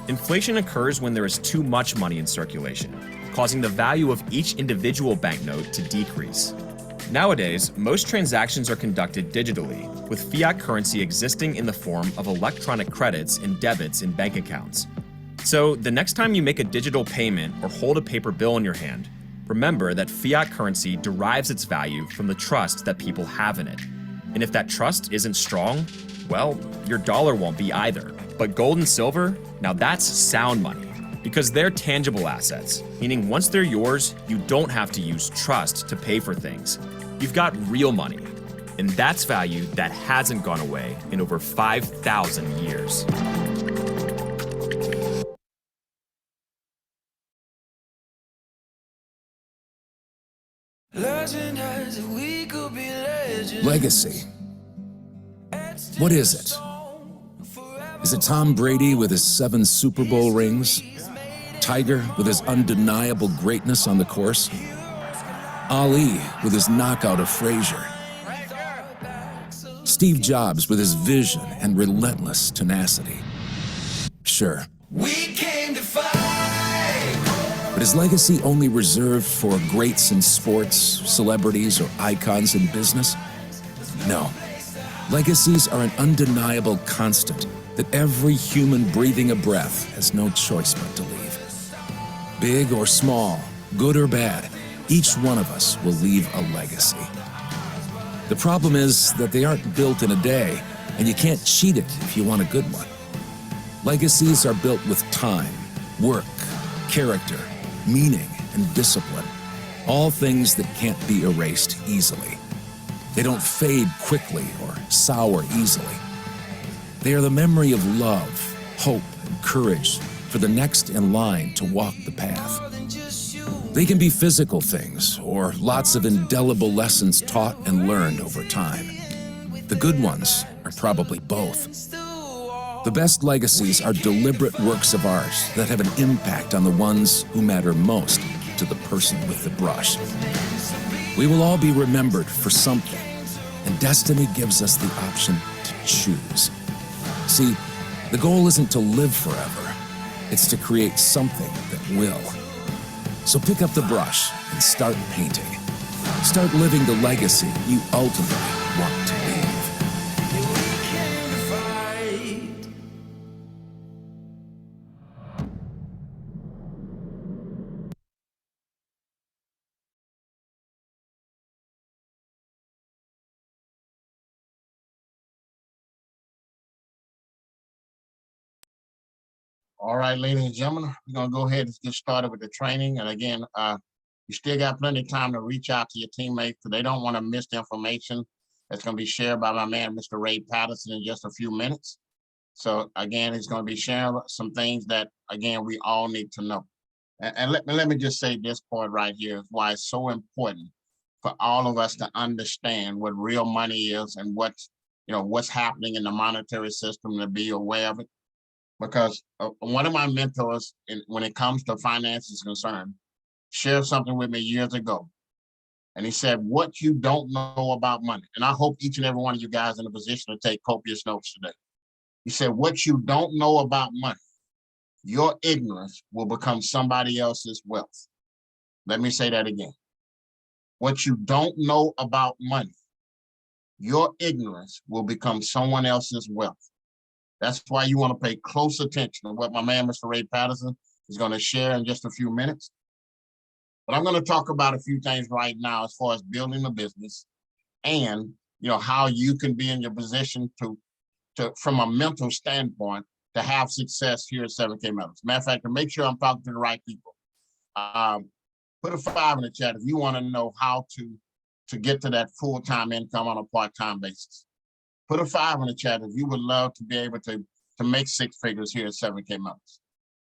Inflation occurs when there is too much money in circulation, causing the value of each individual banknote to decrease. Nowadays, most transactions are conducted digitally, with fiat currency existing in the form of electronic credits and debits in bank accounts. So, the next time you make a digital payment or hold a paper bill in your hand, remember that fiat currency derives its value from the trust that people have in it. And if that trust isn't strong, well, your dollar won't be either. But gold and silver, now that's sound money, because they're tangible assets, meaning once they're yours, you don't have to use trust to pay for things. You've got real money, and that's value that hasn't gone away in over 5,000 years. Legacy. What is it? Is it Tom Brady with his 7 Super Bowl rings? Tiger with his undeniable greatness on the course? Ali with his knockout of Frazier? Steve Jobs with his vision and relentless tenacity? Sure. But is legacy only reserved for greats in sports, celebrities, or icons in business? No. Legacies are an undeniable constant that every human breathing a breath has no choice but to leave. Big or small, good or bad, each one of us will leave a legacy. The problem is that they aren't built in a day, and you can't cheat it if you want a good one. Legacies are built with time, work, character, meaning, and discipline, all things that can't be erased easily. They don't fade quickly or sour easily. They are the memory of love, hope, and courage for the next in line to walk the path. They can be physical things or lots of indelible lessons taught and learned over time. The good ones are probably both. The best legacies are deliberate works of art that have an impact on the ones who matter most to the person with the brush. We will all be remembered for something, and destiny gives us the option to choose. See, the goal isn't to live forever, it's to create something that will. So pick up the brush and start painting. Start living the legacy you ultimately want to leave. All right, ladies and gentlemen, we're gonna go ahead and get started with the training. And again, you still got plenty of time to reach out to your teammates because they don't want to miss the information that's gonna be shared by my man, Mr. Ray Patterson, in just a few minutes. So again, he's gonna be sharing some things that, again, we all need to know. And let me just say this part right here is why it's so important for all of us to understand what real money is and what's happening in the monetary system, to be aware of it. Because one of my mentors, when it comes to finance is concerned, shared something with me years ago. And he said, what you don't know about money, and I hope each and every one of you guys in a position to take copious notes today. He said, what you don't know about money, your ignorance will become somebody else's wealth. Let me say that again. What you don't know about money, your ignorance will become someone else's wealth. That's why you want to pay close attention to what my man, Mr. Ray Patterson, is going to share in just a few minutes. But I'm going to talk about a few things right now as far as building a business and how you can be in your position to from a mental standpoint to have success here at 7K Metals. Matter of fact, to make sure I'm talking to the right people, put a 5 in the chat if you want to know how to get to that full-time income on a part-time basis. Put a 5 in the chat if you would love to be able to make 6 figures here at 7K Metals.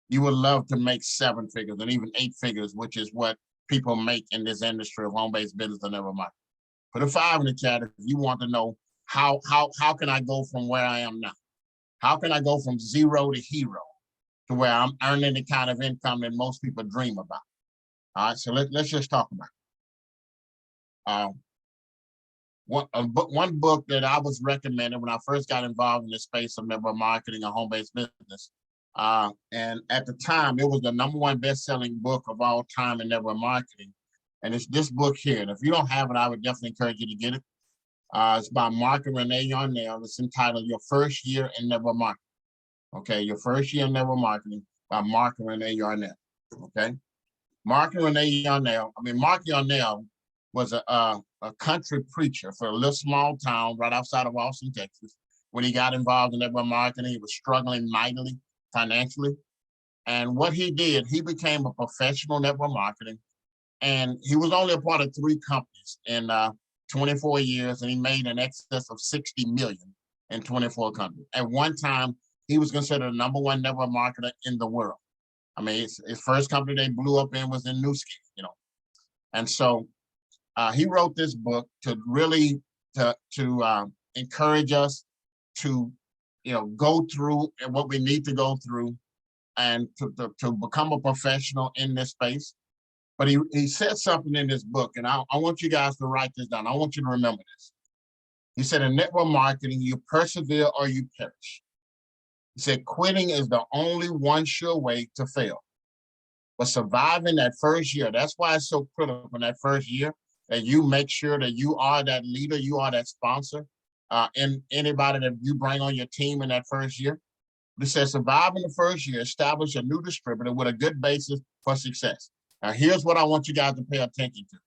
You would love to make 7 figures and even 8 figures, which is what people make in this industry of home-based business and never mind. Put a 5 in the chat if you want to know how can I go from where I am now? How can I go from zero to hero to where I'm earning the kind of income that most people dream about? All right, so let's just talk about it. One book that I was recommended when I first got involved in the space of network marketing and home-based business. And at the time, it was the #1 best-selling book of all time in network marketing. And it's this book here. And if you don't have it, I would definitely encourage you to get it. It's by Mark and Renee Yarnell. It's entitled Your First Year in Network Marketing. Okay, Your First Year in Network Marketing by Mark and Renee Yarnell. Okay, Mark Yarnell was a country preacher for a little small town right outside of Austin, Texas. When he got involved in network marketing, he was struggling mightily financially. And what he did, he became a professional network marketing. And he was only a part of 3 companies in 24 years, and he made in excess of 60 million in 24 countries. At one time, he was considered the #1 network marketer in the world. I mean, his first company they blew up in was in Newski, And so he wrote this book to really to encourage us to go through what we need to go through and to become a professional in this space. But he said something in this book, and I want you guys to write this down. I want you to remember this. He said, in network marketing, you persevere or you perish. He said, quitting is the only one sure way to fail. But surviving that first year, that's why it's so critical in that first year that you make sure that you are that leader, you are that sponsor, and anybody that you bring on your team in that first year. He says, survive in the first year, establish a new distributor with a good basis for success. Now, here's what I want you guys to pay attention to.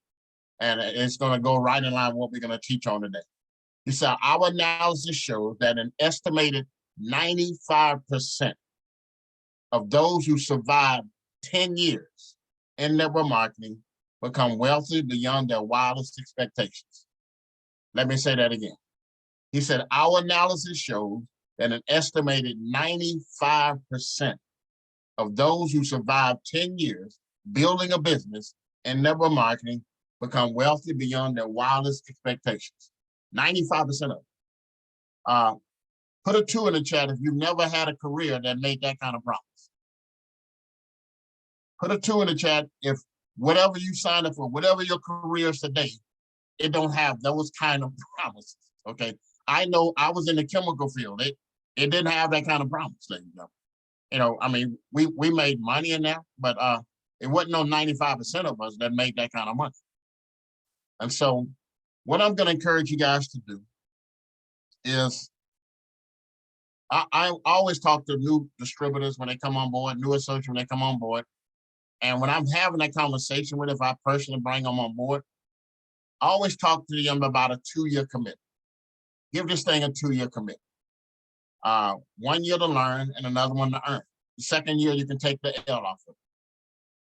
And it's going to go right in line with what we're going to teach on today. He said, our analysis shows that an estimated 95% of those who survive 10 years in network marketing become wealthy beyond their wildest expectations. Let me say that again. He said, our analysis shows that an estimated 95% of those who survive 10 years building a business in network marketing become wealthy beyond their wildest expectations. 95% of them. Put a 2 in the chat if you've never had a career that made that kind of promise. Put a 2 in the chat if whatever you signed up for, whatever your career is today, it don't have those kind of promises, okay? I know I was in the chemical field. It didn't have that kind of promise, ladies and gentlemen. I mean, we made money in there, but it wasn't no 95% of us that made that kind of money. And so what I'm going to encourage you guys to do is I always talk to new distributors when they come on board, new associates when they come on board. And when I'm having that conversation with, if I personally bring them on board, I always talk to them about a 2-year commitment. Give this thing a 2-year commitment. 1 year to learn and another one to earn. The second year, you can take the L off of it.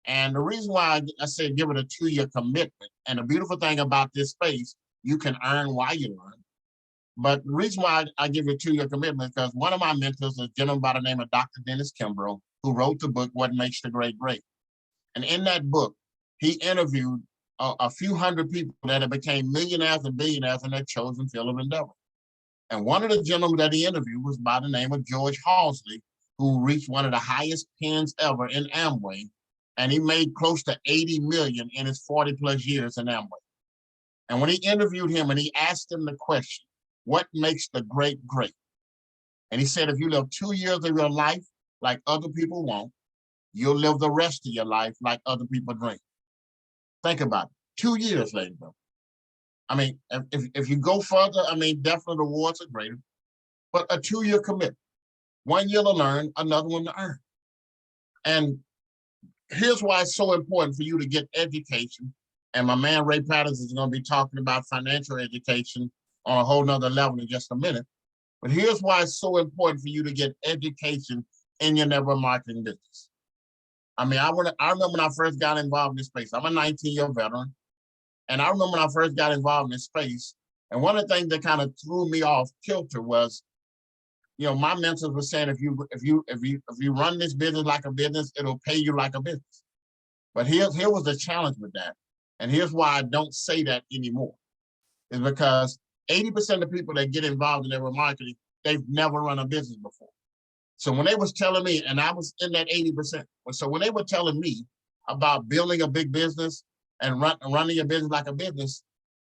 And the reason why I say give it a 2-year commitment, and the beautiful thing about this space, you can earn while you learn. But the reason why I give it a 2-year commitment is because one of my mentors is a gentleman by the name of Dr. Dennis Kimbrough, who wrote the book, What Makes the Great Great. And in that book, he interviewed a few hundred people that have became millionaires and billionaires in their chosen field of endeavor. And one of the gentlemen that he interviewed was by the name of George Halsey, who reached one of the highest pens ever in Amway. And he made close to 80 million in his 40 plus years in Amway. And when he interviewed him and he asked him the question, what makes the great great? And he said, if you live 2 years of your life like other people won't, you'll live the rest of your life like other people dream. Think about it. 2 years, ladies and gentlemen. I mean, if you go further, I mean, definitely the rewards are greater, but a 2-year commitment. 1 year to learn, another one to earn. And here's why it's so important for you to get education. And my man, Ray Patterson, is going to be talking about financial education on a whole nother level in just a minute. But here's why it's so important for you to get education in your network marketing business. I mean, I remember when I first got involved in this space. I'm a 19-year veteran. And I remember when I first got involved in this space. And one of the things that kind of threw me off kilter was, you know, my mentors were saying, if you run this business like a business, it'll pay you like a business. But here was the challenge with that. And here's why I don't say that anymore. Is because 80% of people that get involved in network marketing, they've never run a business before. So when they was telling me, and I was in that 80%, so when they were telling me about building a big business and running a business like a business,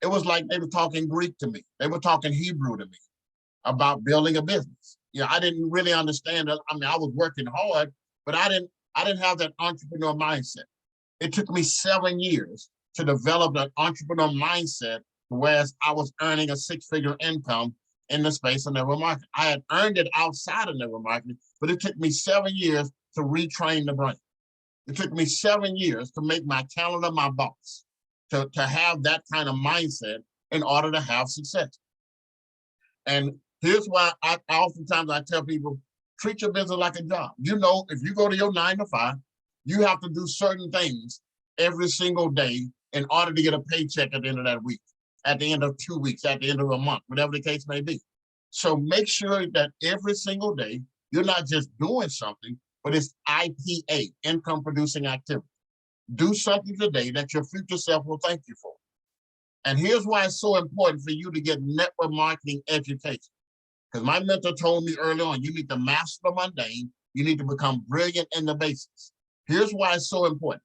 it was like they were talking Greek to me. They were talking Hebrew to me about building a business. You know, I didn't really understand it. I mean, I was working hard, but I didn't have that entrepreneur mindset. It took me 7 years to develop that entrepreneur mindset, whereas I was earning a 6-figure income in the space of network marketing. I had earned it outside of network marketing, but it took me 7 years to retrain the brain. It took me 7 years to make my calendar my boss, to have that kind of mindset in order to have success. And here's why oftentimes I tell people, treat your business like a job. You know, if you go to your 9 to 5, you have to do certain things every single day in order to get a paycheck at the end of that week, at the end of 2 weeks, at the end of a month, whatever the case may be. So make sure that every single day, you're not just doing something, but it's IPA, income producing activity. Do something today that your future self will thank you for. And here's why it's so important for you to get network marketing education. Because my mentor told me early on, you need to master the mundane. You need to become brilliant in the basics. Here's why it's so important.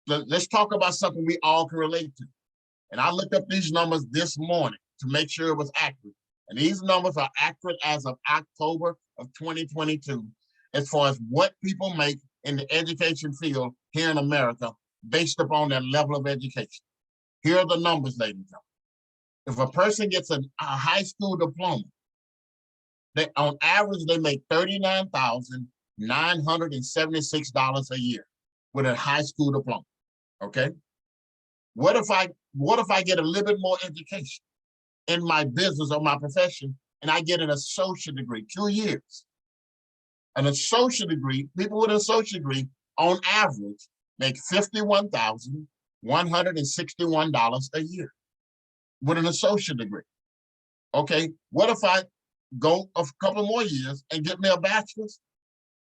Let's talk about something we all can relate to. And I looked up these numbers this morning to make sure it was accurate. And these numbers are accurate as of October of 2022, as far as what people make in the education field here in America based upon their level of education. Here are the numbers, ladies and gentlemen. If a person gets a high school diploma, on average, they make $39,976 a year with a high school diploma, okay? What if I get a little bit more education in my business or my profession, and I get an associate degree, 2 years? An associate degree, people with an associate degree, on average, make $51,161 a year with an associate degree. Okay, what if I go a couple more years and get me a bachelor's?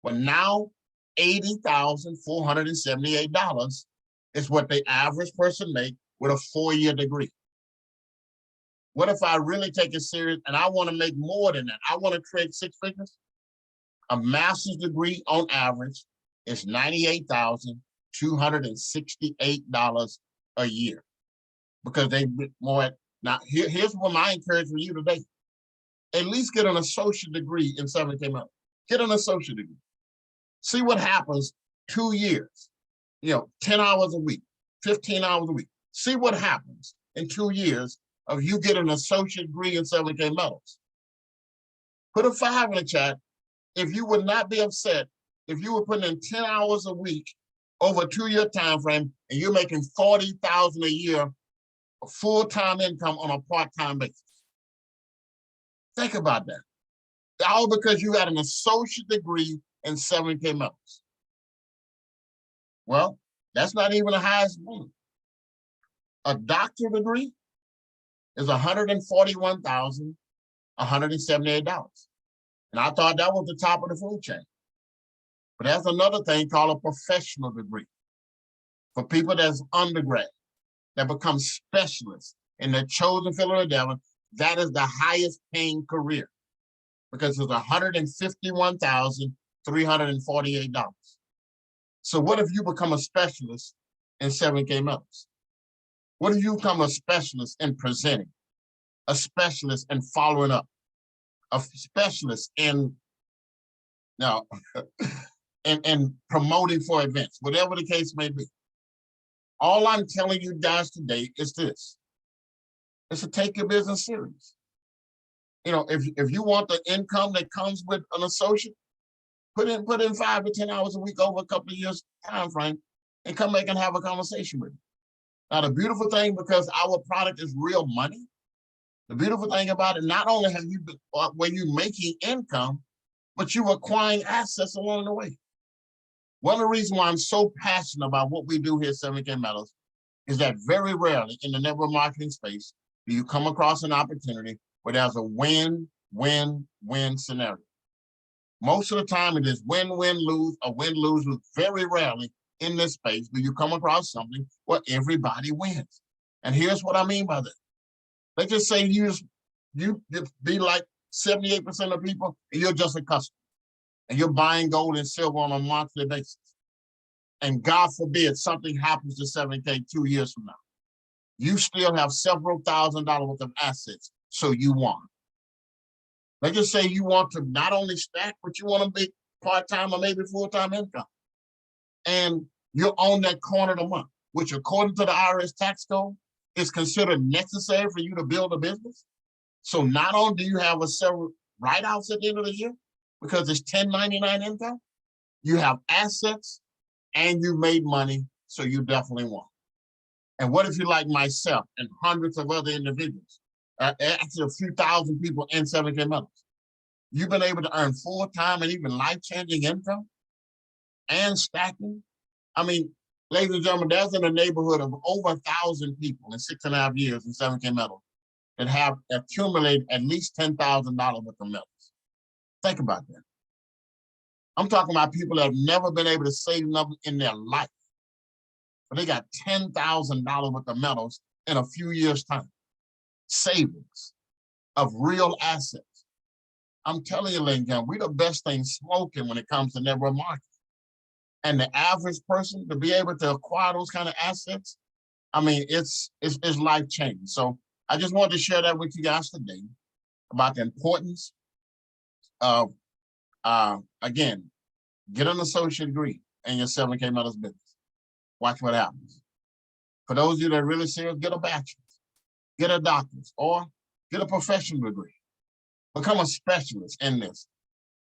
Well, now $80,478 is what the average person make with a 4-year degree. What if I really take it serious and I want to make more than that? I want to create 6 figures. A master's degree on average is $98,268 a year, because they more. Now, here's what my encouragement for you today. At least get an associate degree in something that came out. Get an associate degree. See what happens 2 years. 10 hours a week, 15 hours a week. See what happens in 2 years of you getting an associate degree in 7K metals. Put a 5 in the chat if you would not be upset if you were putting in 10 hours a week over a 2-year time frame and you're making $40,000 a year of full-time income on a part-time basis. Think about that. All because you got an associate degree in 7K metals. Well, that's not even the highest one. A doctorate degree is $141,178. And I thought that was the top of the food chain. But there's another thing called a professional degree for people that's undergrad, that become specialists in their chosen field of endeavor. That is the highest paying career because it's $151,348. So what if you become a specialist in 7K metals? What if you become a specialist in presenting, a specialist in following up, a specialist in and promoting for events, whatever the case may be? All I'm telling you guys today is this: is to take your business serious. If you want the income that comes with an associate, put in 5 to 10 hours a week over a couple of years time frame, and come back and have a conversation with me. Now, the beautiful thing, because our product is real money, the beautiful thing about it, not only have you when you making income, but you acquiring assets along the way. One of the reasons why I'm so passionate about what we do here at 7K Metals is that very rarely in the network marketing space do you come across an opportunity where there's a win-win-win scenario. Most of the time it is win-win-lose or win-lose-lose. Very rarely in this space do you come across something where everybody wins. And here's what I mean by that. Let's just say you be like 78% of people and you're just a customer and you're buying gold and silver on a monthly basis. And God forbid something happens to 7K 2 years from now. You still have several $1,000s worth of assets, so you won. Let's just say you want to not only stack, but you want to make part-time or maybe full-time income. And you're on that corner of the month, which according to the IRS tax code is considered necessary for you to build a business. So not only do you have several write-offs at the end of the year, because it's 1099 income, you have assets and you made money, so you definitely won. And what if you like myself and hundreds of other individuals, actually a few thousand people in 7K metals, you've been able to earn full-time and even life-changing income and stacking? I mean, ladies and gentlemen, there's in a neighborhood of over 1,000 people in 6.5 years in 7K metals that have accumulated at least $10,000 worth of metals. Think about that. I'm talking about people that have never been able to save nothing in their life, but they got $10,000 worth of metals in a few years' time. Savings of real assets. I'm telling you, ladies and gentlemen, we're the best thing smoking when it comes to network marketing. And the average person to be able to acquire those kind of assets, I mean, it's life-changing. So I just wanted to share that with you guys today about the importance of, again, get an associate degree in your 7K metals business. Watch what happens. For those of you that are really serious, get a bachelor's, get a doctorate, or get a professional degree. Become a specialist in this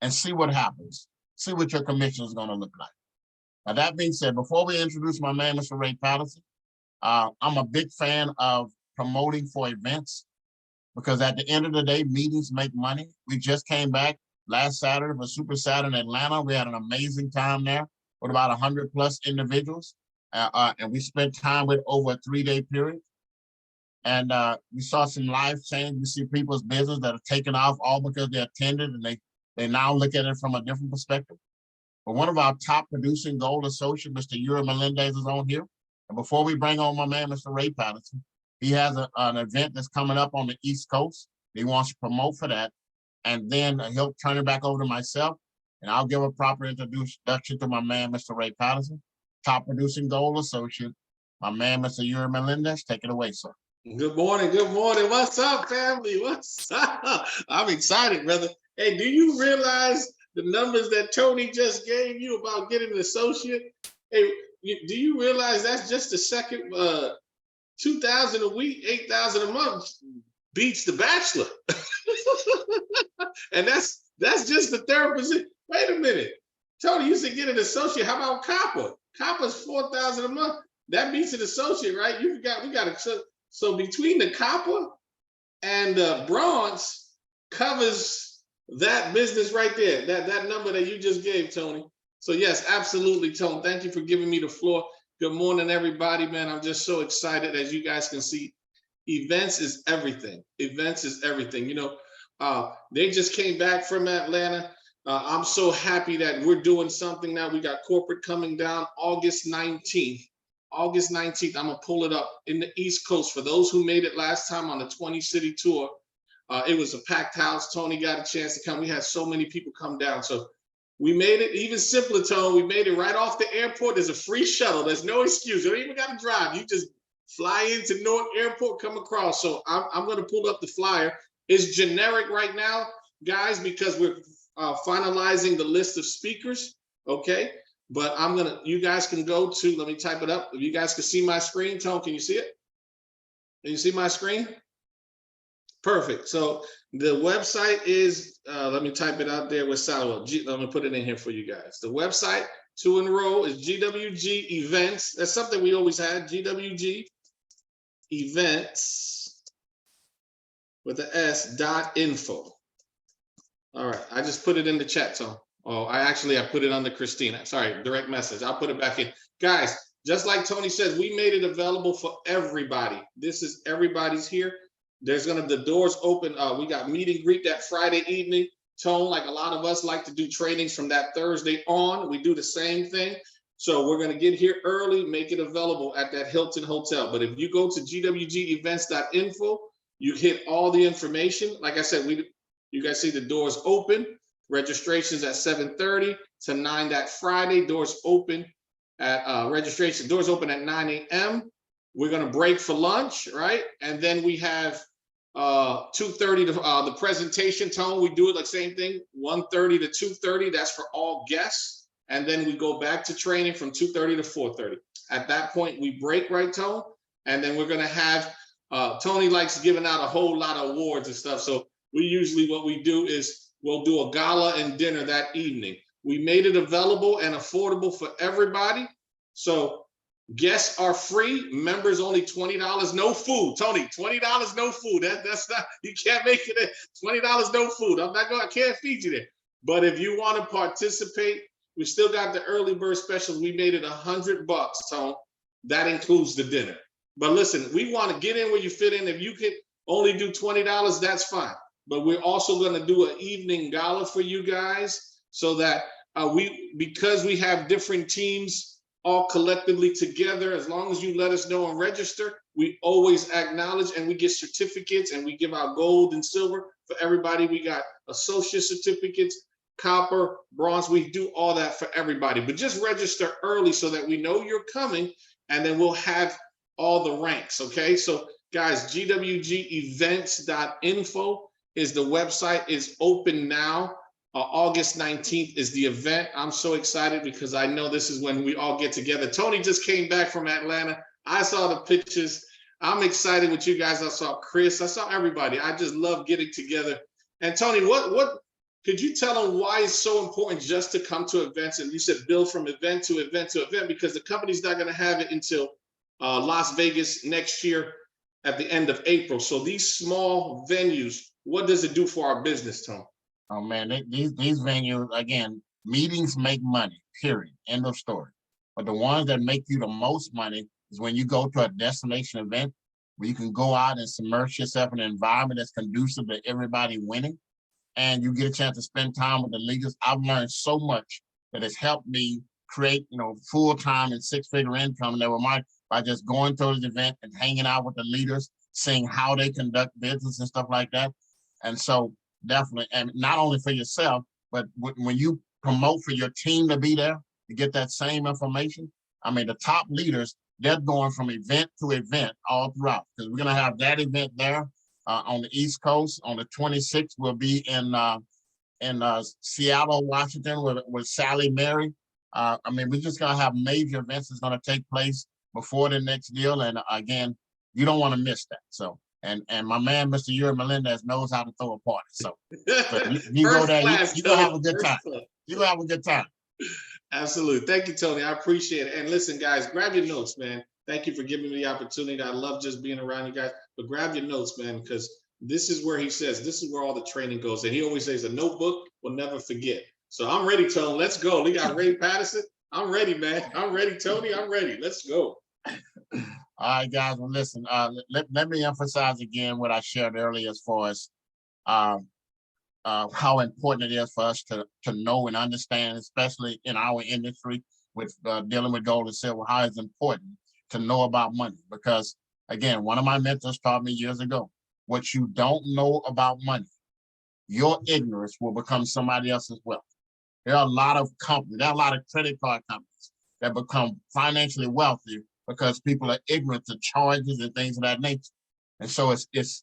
and see what happens. See what your commission is going to look like. Now, that being said, before we introduce my man, Mr. Ray Patterson, I'm a big fan of promoting for events because at the end of the day, meetings make money. We just came back last Saturday for Super Saturday in Atlanta. We had an amazing time there with about 100+ individuals. And we spent time with over a 3-day period. And we saw some life change. We see people's business that are taking off all because they attended and they now look at it from a different perspective. But one of our top producing gold associates, Mr. Yuri Melendez, is on here. And before we bring on my man, Mr. Ray Patterson, he has an event that's coming up on the East Coast. He wants to promote for that. And then he'll turn it back over to myself, and I'll give a proper introduction to my man, Mr. Ray Patterson, top producing gold associate. My man, Mr. Yuri Melendez, take it away, sir. Good morning. Good morning. What's up, family? What's up? I'm excited, brother. Hey, do you realize the numbers that Tony just gave you about getting an associate? Hey, do you realize that's just the second, 2,000 a week, 8,000 a month beats the bachelor? And that's just the third position. Wait a minute. Tony, you said get an associate. How about copper? Copper's 4,000 a month. That beats an associate, right? We got it. So between the copper and the bronze covers that business right there, that number that you just gave, Tony. So yes, absolutely, Tony. Thank you for giving me the floor. Good morning, everybody, man. I'm just so excited. As you guys can see, events is everything. Events is everything. You know, they just came back from Atlanta. I'm so happy that we're doing something now. We got corporate coming down August 19th. August 19th, I'm gonna pull it up in the East Coast. For those who made it last time on the 20-city tour, it was a packed house. Tony got a chance to come. We had so many people come down. So we made it even simpler, Tony. We made it right off the airport. There's a free shuttle. There's no excuse. You don't even got to drive. You just fly into Newark Airport, come across. So I'm going to pull up the flyer. It's generic right now, guys, because we're finalizing the list of speakers. Okay. But you guys can go to, let me type it up. If you guys can see my screen, Tony, can you see it? Can you see my screen? Perfect. So the website is, let me type it out there with Salwa. Let me put it in here for you guys. The website to enroll is GWG Events. That's something we always had, GWG Events with the S.info. All right, I just put it in the chat, Tom. Oh, I put it under Christina. Sorry, direct message. I'll put it back in. Guys, just like Tony says, we made it available for everybody. This is everybody's here. There's the doors open. We got meet and greet that Friday evening. Tone, like a lot of us like to do trainings from that Thursday on. We do the same thing. So we're gonna get here early, make it available at that Hilton Hotel. But if you go to gwgevents.info, you hit all the information. Like I said, you guys see the doors open. Registration's at 7:30 to 9 that Friday. Doors open at registration. Doors open at 9 a.m. We're gonna break for lunch, right? And then we have 2:30 to the presentation. Tone, we do it like same thing, 1:30 to 2:30. That's for all guests. And then we go back to training from 2:30 to 4:30. At that point, we break, right, Tone? And then we're gonna have Tony likes giving out a whole lot of awards and stuff. So we usually, what we do is we'll do a gala and dinner that evening. We made it available and affordable for everybody. So guests are free, members only $20, no food. Tony, $20, no food. That's not, you can't make it $20, no food. I can't feed you there. But if you want to participate, we still got the early bird specials. We made it $100, Tony. That includes the dinner. But listen, we want to get in where you fit in. If you could only do $20, that's fine. But we're also going to do an evening gala for you guys so that because we have different teams all collectively together, as long as you let us know and register, we always acknowledge and we get certificates and we give out gold and silver for everybody. We got associate certificates, copper, bronze. We do all that for everybody, but just register early so that we know you're coming, and then we'll have all the ranks. Okay. So guys, gwgevents.info is the website. Is open now. August 19th is the event. I'm so excited because I know this is when we all get together. Tony just came back from Atlanta. I saw the pictures. I'm excited with you guys. I saw Chris. I saw everybody. I just love getting together. And Tony, what could you tell them why it's so important just to come to events? And you said build from event to event to event, because the company's not going to have it until Las Vegas next year at the end of April. So these small venues, what does it do for our business, Tony? Oh man, these venues, again, meetings make money, period, end of story. But the ones that make you the most money is when you go to a destination event where you can go out and submerge yourself in an environment that's conducive to everybody winning, and you get a chance to spend time with the leaders. I've learned so much that has helped me create, full-time and six-figure income by just going to this event and hanging out with the leaders, seeing how they conduct business and stuff like that. And so definitely, and not only for yourself, but when you promote for your team to be there, to get that same information. I mean, the top leaders, they're going from event to event all throughout, because we're gonna have that event there on the East Coast. On the 26th, we'll be in Seattle, Washington with Sally Mary. I mean, we're just gonna have major events that's gonna take place before the next deal. And again, you don't wanna miss that. So. And my man, Mr. Yuri Melendez, knows how to throw a party. So you go there, you're gonna have a good time. You're gonna have a good time. Absolutely. Thank you, Tony. I appreciate it. And listen, guys, grab your notes, man. Thank you for giving me the opportunity. I love just being around you guys, but grab your notes, man, because this is where he says, this is where all the training goes. And he always says, a notebook will never forget. So I'm ready, Tony. Let's go. We got Ray Patterson. I'm ready, man. I'm ready, Tony. I'm ready. Let's go. All right, guys. Well, listen, let me emphasize again what I shared earlier as far as how important it is for us to know and understand, especially in our industry with dealing with gold and silver, how it's important to know about money. Because again, one of my mentors taught me years ago, what you don't know about money, your ignorance will become somebody else's wealth. There are a lot of companies, there are a lot of credit card companies that become financially wealthy because people are ignorant to charges and things of that nature. And so it's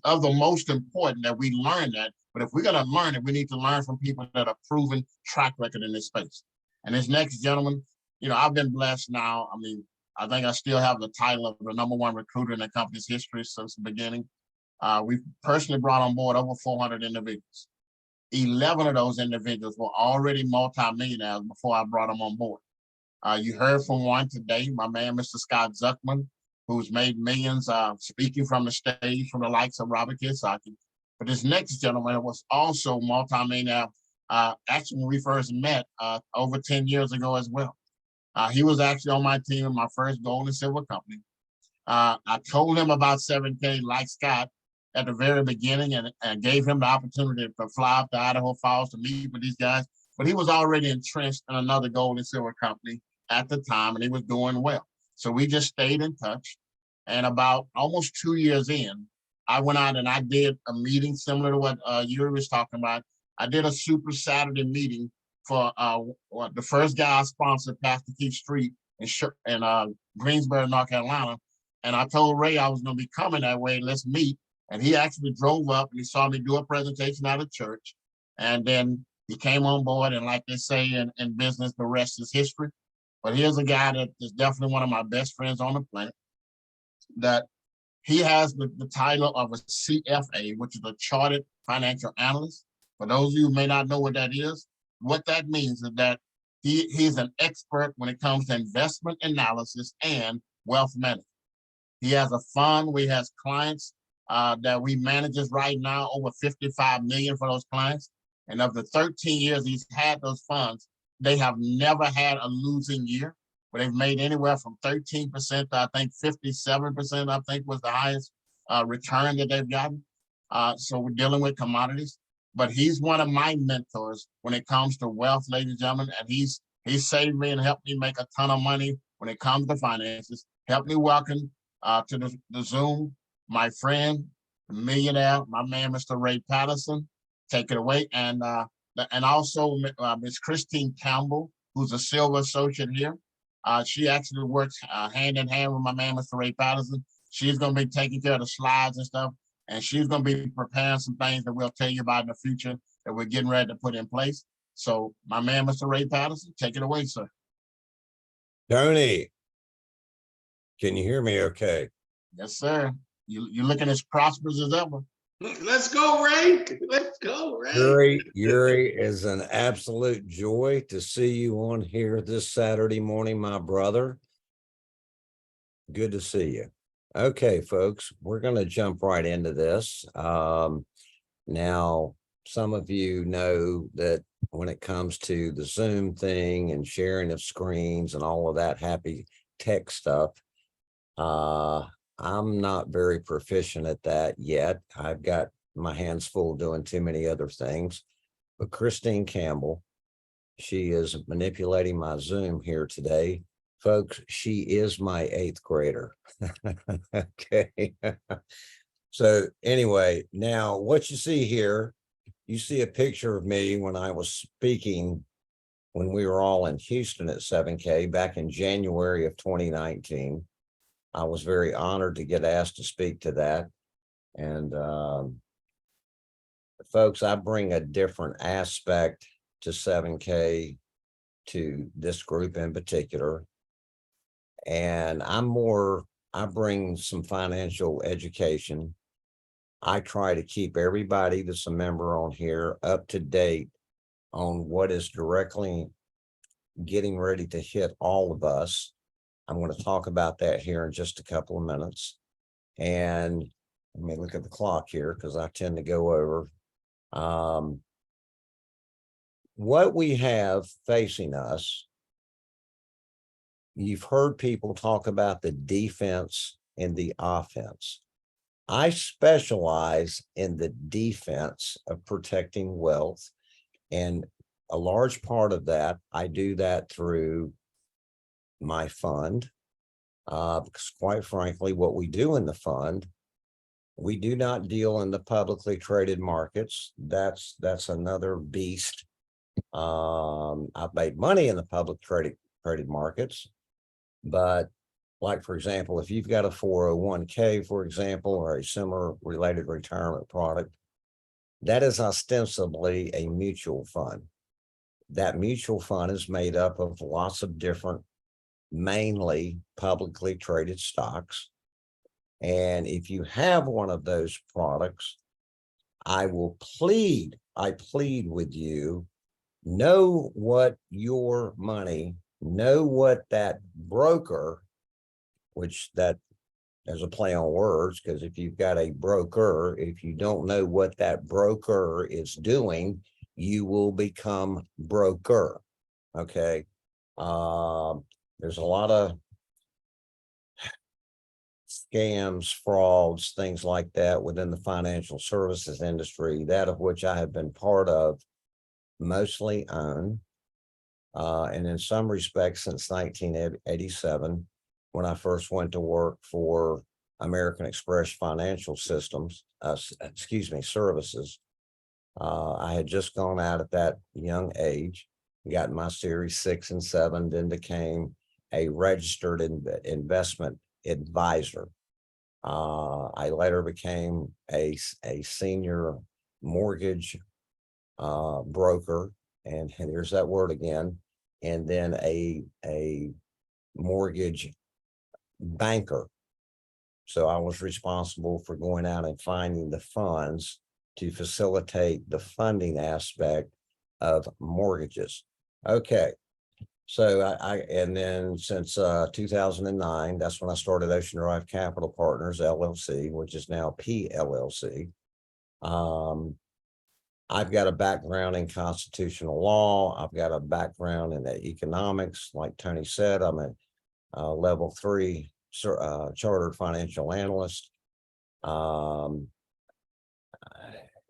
of the most important that we learn that. But if we're going to learn it, we need to learn from people that are proven track record in this space. And this next gentleman, you know, I've been blessed now. I mean, I think I still have the title of the #1 recruiter in the company's history since the beginning. We've personally brought on board over 400 individuals. 11 of those individuals were already multimillionaires before I brought them on board. You heard from one today, my man, Mr. Scott Zuckman, who's made millions speaking from the stage from the likes of Robert Kiyosaki. But this next gentleman was also multimillionaire. Actually, when we first met over 10 years ago as well. He was actually on my team in my first gold and silver company. I told him about 7K like Scott at the very beginning and gave him the opportunity to fly up to Idaho Falls to meet with these guys. But he was already entrenched in another gold and silver company at the time, and he was doing well. So we just stayed in touch. And about almost 2 years in, I went out and I did a meeting similar to what Yuri was talking about. I did a Super Saturday meeting for the first guy I sponsored, Pastor Keith Street in Greensboro, North Carolina. And I told Ray I was going to be coming that way. Let's meet. And he actually drove up and he saw me do a presentation at a church. And then he came on board. And like they say in business, the rest is history. But here's a guy that is definitely one of my best friends on the planet, that he has the title of a CFA, which is a Chartered Financial Analyst. For those of you who may not know what that is, what that means is that he's an expert when it comes to investment analysis and wealth management. He has a fund where he has clients that we manages right now, over 55 million for those clients. And of the 13 years he's had those funds, they have never had a losing year, but they've made anywhere from 13% to I think 57%, I think was the highest return that they've gotten. So we're dealing with commodities, but he's one of my mentors when it comes to wealth, ladies and gentlemen, and he's saved me and helped me make a ton of money when it comes to finances. Help me welcome to the Zoom my friend, the millionaire, my man, Mr. Ray Patterson. Take it away. And also Ms. Christine Campbell, who's a silver associate here. She actually works hand in hand with my man, Mr. Ray Patterson. She's going to be taking care of the slides and stuff. And she's going to be preparing some things that we'll tell you about in the future that we're getting ready to put in place. So my man, Mr. Ray Patterson, take it away, sir. Tony, can you hear me okay? Yes, sir. You're looking as prosperous as ever. Let's go, Ray. Let's go, Ray. Yuri, is an absolute joy to see you on here this Saturday morning, my brother. Good to see you. Okay, folks, we're going to jump right into this. Now, some of you know that when it comes to the Zoom thing and sharing of screens and all of that happy tech stuff, I'm not very proficient at that yet. I've got my hands full doing too many other things. But Christine Campbell, she is manipulating my Zoom here today. Folks, she is my 8th grader. Okay. So anyway, now what you see here, you see a picture of me when I was speaking when we were all in Houston at 7K back in January of 2019. I was very honored to get asked to speak to that. And folks, I bring a different aspect to 7K, to this group in particular. And I bring some financial education. I try to keep everybody that's a member on here up to date on what is directly getting ready to hit all of us. I'm going to talk about that here in just a couple of minutes. And let me look at the clock here because I tend to go over. What we have facing us, you've heard people talk about the defense and the offense. I specialize in the defense of protecting wealth. And a large part of that, I do that through my fund. Because quite frankly, what we do in the fund, we do not deal in the publicly traded markets. That's another beast. I've made money in the public traded markets, but like, for example, if you've got a 401k, for example, or a similar related retirement product, that is ostensibly a mutual fund. That mutual fund is made up of lots of different, mainly publicly traded stocks. And if you have one of those products, I plead with you, know what your money, know what that broker, which that there's a play on words, because if you've got a broker, if you don't know what that broker is doing, you will become broker. Okay. There's a lot of scams, frauds, things like that within the financial services industry, that of which I have been part of, mostly own. And in some respects, since 1987, when I first went to work for American Express Financial Systems, Services. I had just gone out at that young age, got my Series 6 and 7, then became a registered investment advisor. I later became a senior mortgage broker, and here's that word again, and then a mortgage banker. So I was responsible for going out and finding the funds to facilitate the funding aspect of mortgages. Okay. So and then since 2009, that's when I started Ocean Drive Capital Partners, LLC, which is now PLLC. I've got a background in constitutional law. I've got a background in economics. Like Tony said, I'm a level 3 chartered financial analyst.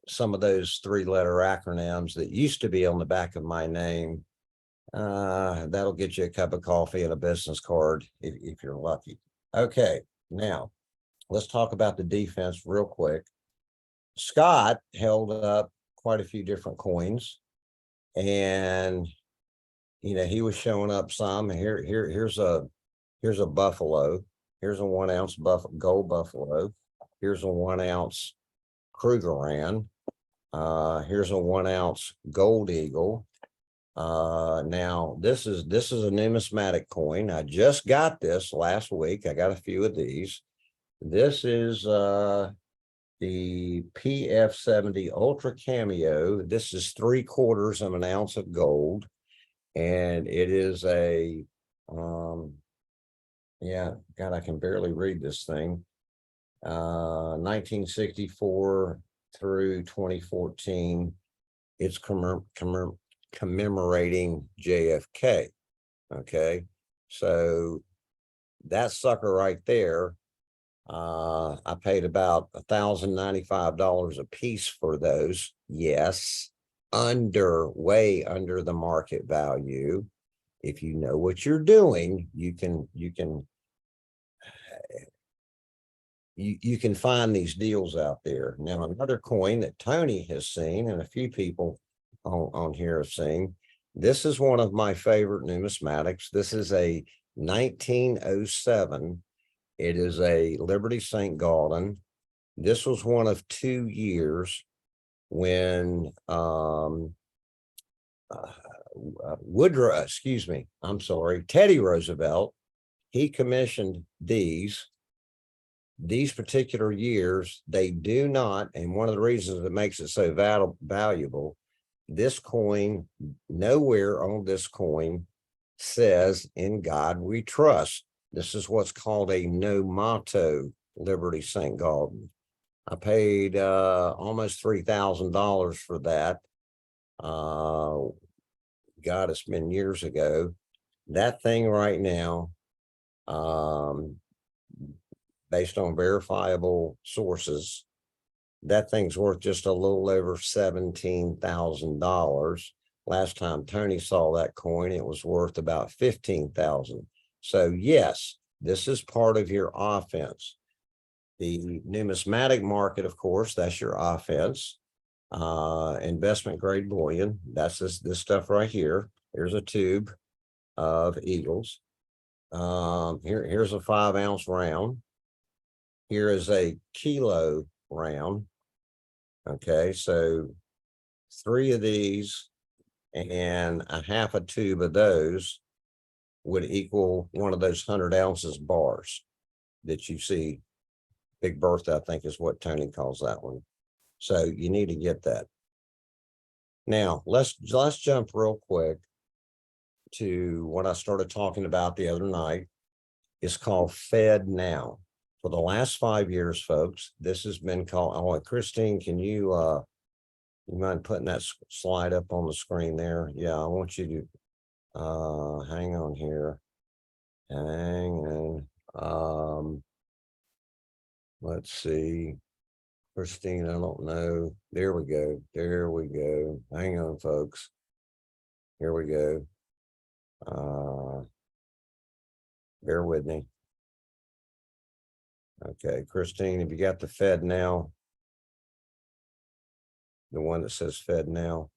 Some of those 3-letter acronyms that used to be on the back of my name, that'll get you a cup of coffee and a business card if you're lucky. Okay, now let's talk about the defense real quick. Scott held up quite a few different coins, and he was showing up some. Here's a buffalo. Here's a 1 ounce gold buffalo. Here's a 1 ounce Krugerrand. Here's a 1 ounce gold eagle. Now this is a numismatic coin. I just got this last week. I got a few of these. This is the PF70 Ultra Cameo. This is 3/4 of an ounce of gold, and it is a yeah, God, I can barely read this thing. 1964 through 2014. It's commemorating JFK. Okay, so that sucker right there, I paid about $1,095 a piece for those. Yes, way under the market value. If you know what you're doing, you can find these deals out there. Now, another coin that Tony has seen and a few people on here have seen, this is one of my favorite numismatics. This is a 1907. It is a Liberty St. Gallen. This was one of 2 years when Teddy Roosevelt, he commissioned these particular years. They do not, and one of the reasons that makes it so valuable, this coin, nowhere on this coin says "In God We Trust." This is what's called a no motto Liberty St. Gallen. I paid almost $3,000 for that. God, it's been years ago. That thing right now, based on verifiable sources, that thing's worth just a little over $17,000. Last time Tony saw that coin, it was worth about 15,000. So yes, this is part of your offense. The numismatic market, of course, that's your offense. Investment grade bullion, that's this stuff right here. Here's a tube of Eagles. Here's a 5 ounce round. Here is a kilo round. Okay, so 3 of these and a half a tube of those would equal one of those 100 ounces bars that you see. Big Bertha, I think, is what Tony calls that one. So you need to get that. Now let's jump real quick to what I started talking about the other night. It's called Fed Now. For the last 5 years, folks, this has been called. Oh, Christine, can you mind putting that slide up on the screen there? Yeah, I want you to hang on here. Hang on. Let's see. Christine, I don't know. There we go. There we go. Hang on, folks. Here we go. Bear with me. Okay, Christine, have you got the Fed Now? The one that says Fed Now?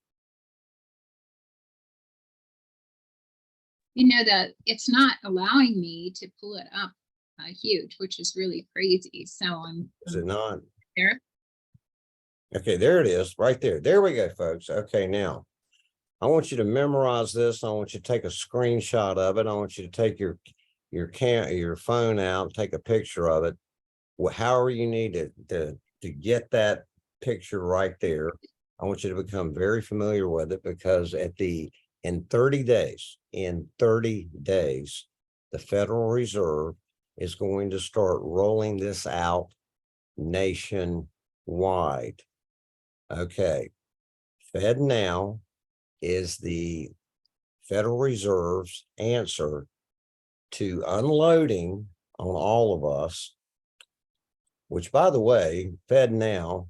You know that it's not allowing me to pull it up huge, which is really crazy. So I'm. Is it not? There. Okay, there it is, right there. There we go, folks. Okay, now I want you to memorize this. I want you to take a screenshot of it. I want you to take your phone out, take a picture of it. However you need to get that picture right there. I want you to become very familiar with it, because in 30 days, the Federal Reserve is going to start rolling this out nationwide. Okay. Fed Now is the Federal Reserve's answer to unloading on all of us, which, by the way, Fed Now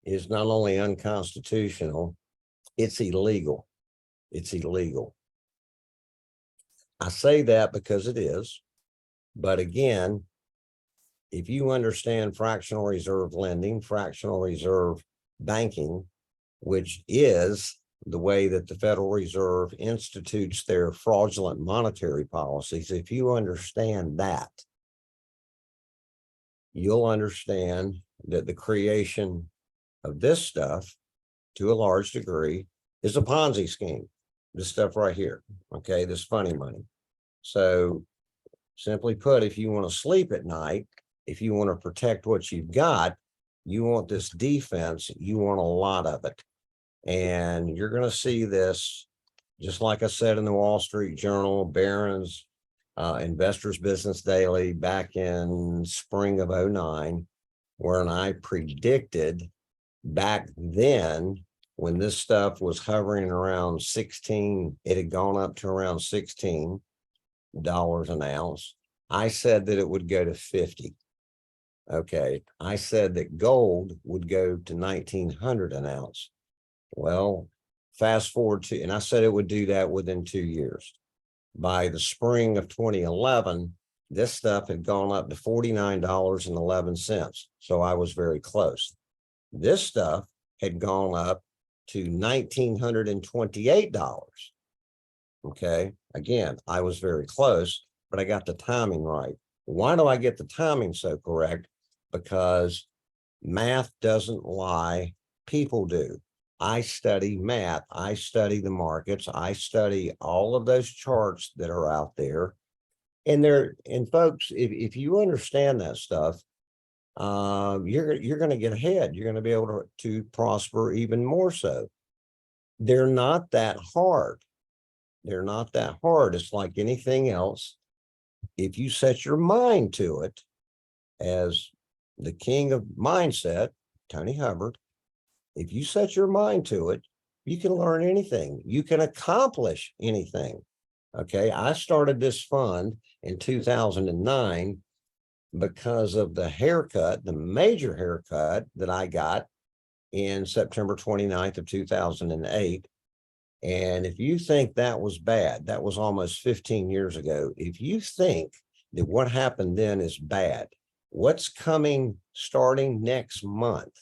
is not only unconstitutional, it's illegal. It's illegal. I say that because it is. But again, if you understand fractional reserve lending, fractional reserve banking, which is the way that the Federal Reserve institutes their fraudulent monetary policies, if you understand that, you'll understand that the creation of this stuff, to a large degree, is a Ponzi scheme. This stuff right here, okay, this funny money. So simply put, if you want to sleep at night, if you want to protect what you've got, you want this defense, you want a lot of it. And you're going to see this, just like I said in the Wall Street Journal, Barron's, Investors Business Daily back in spring of 2009, where I predicted back then, when this stuff was hovering around 16, it had gone up to around $16 an ounce. I said that it would go to 50. Okay. I said that gold would go to 1900 an ounce. Well, fast forward to, and I said it would do that within 2 years. By the spring of 2011, this stuff had gone up to $49.11. So I was very close. This stuff had gone up to $1,928. Okay. Again, I was very close, but I got the timing right. Why do I get the timing so correct? Because math doesn't lie, people do. I study math, I study the markets, I study all of those charts that are out there. And folks, if you understand that stuff, you're going to get ahead. You're going to be able to prosper even more so. They're not that hard. They're not that hard. It's like anything else. If you set your mind to it, as the king of mindset, Tony Hubbard, if you set your mind to it, you can learn anything. You can accomplish anything. Okay. I started this fund in 2009 because of the haircut, the major haircut that I got in September 29th of 2008. And if you think that was bad, that was almost 15 years ago. If you think that what happened then is bad, what's coming starting next month?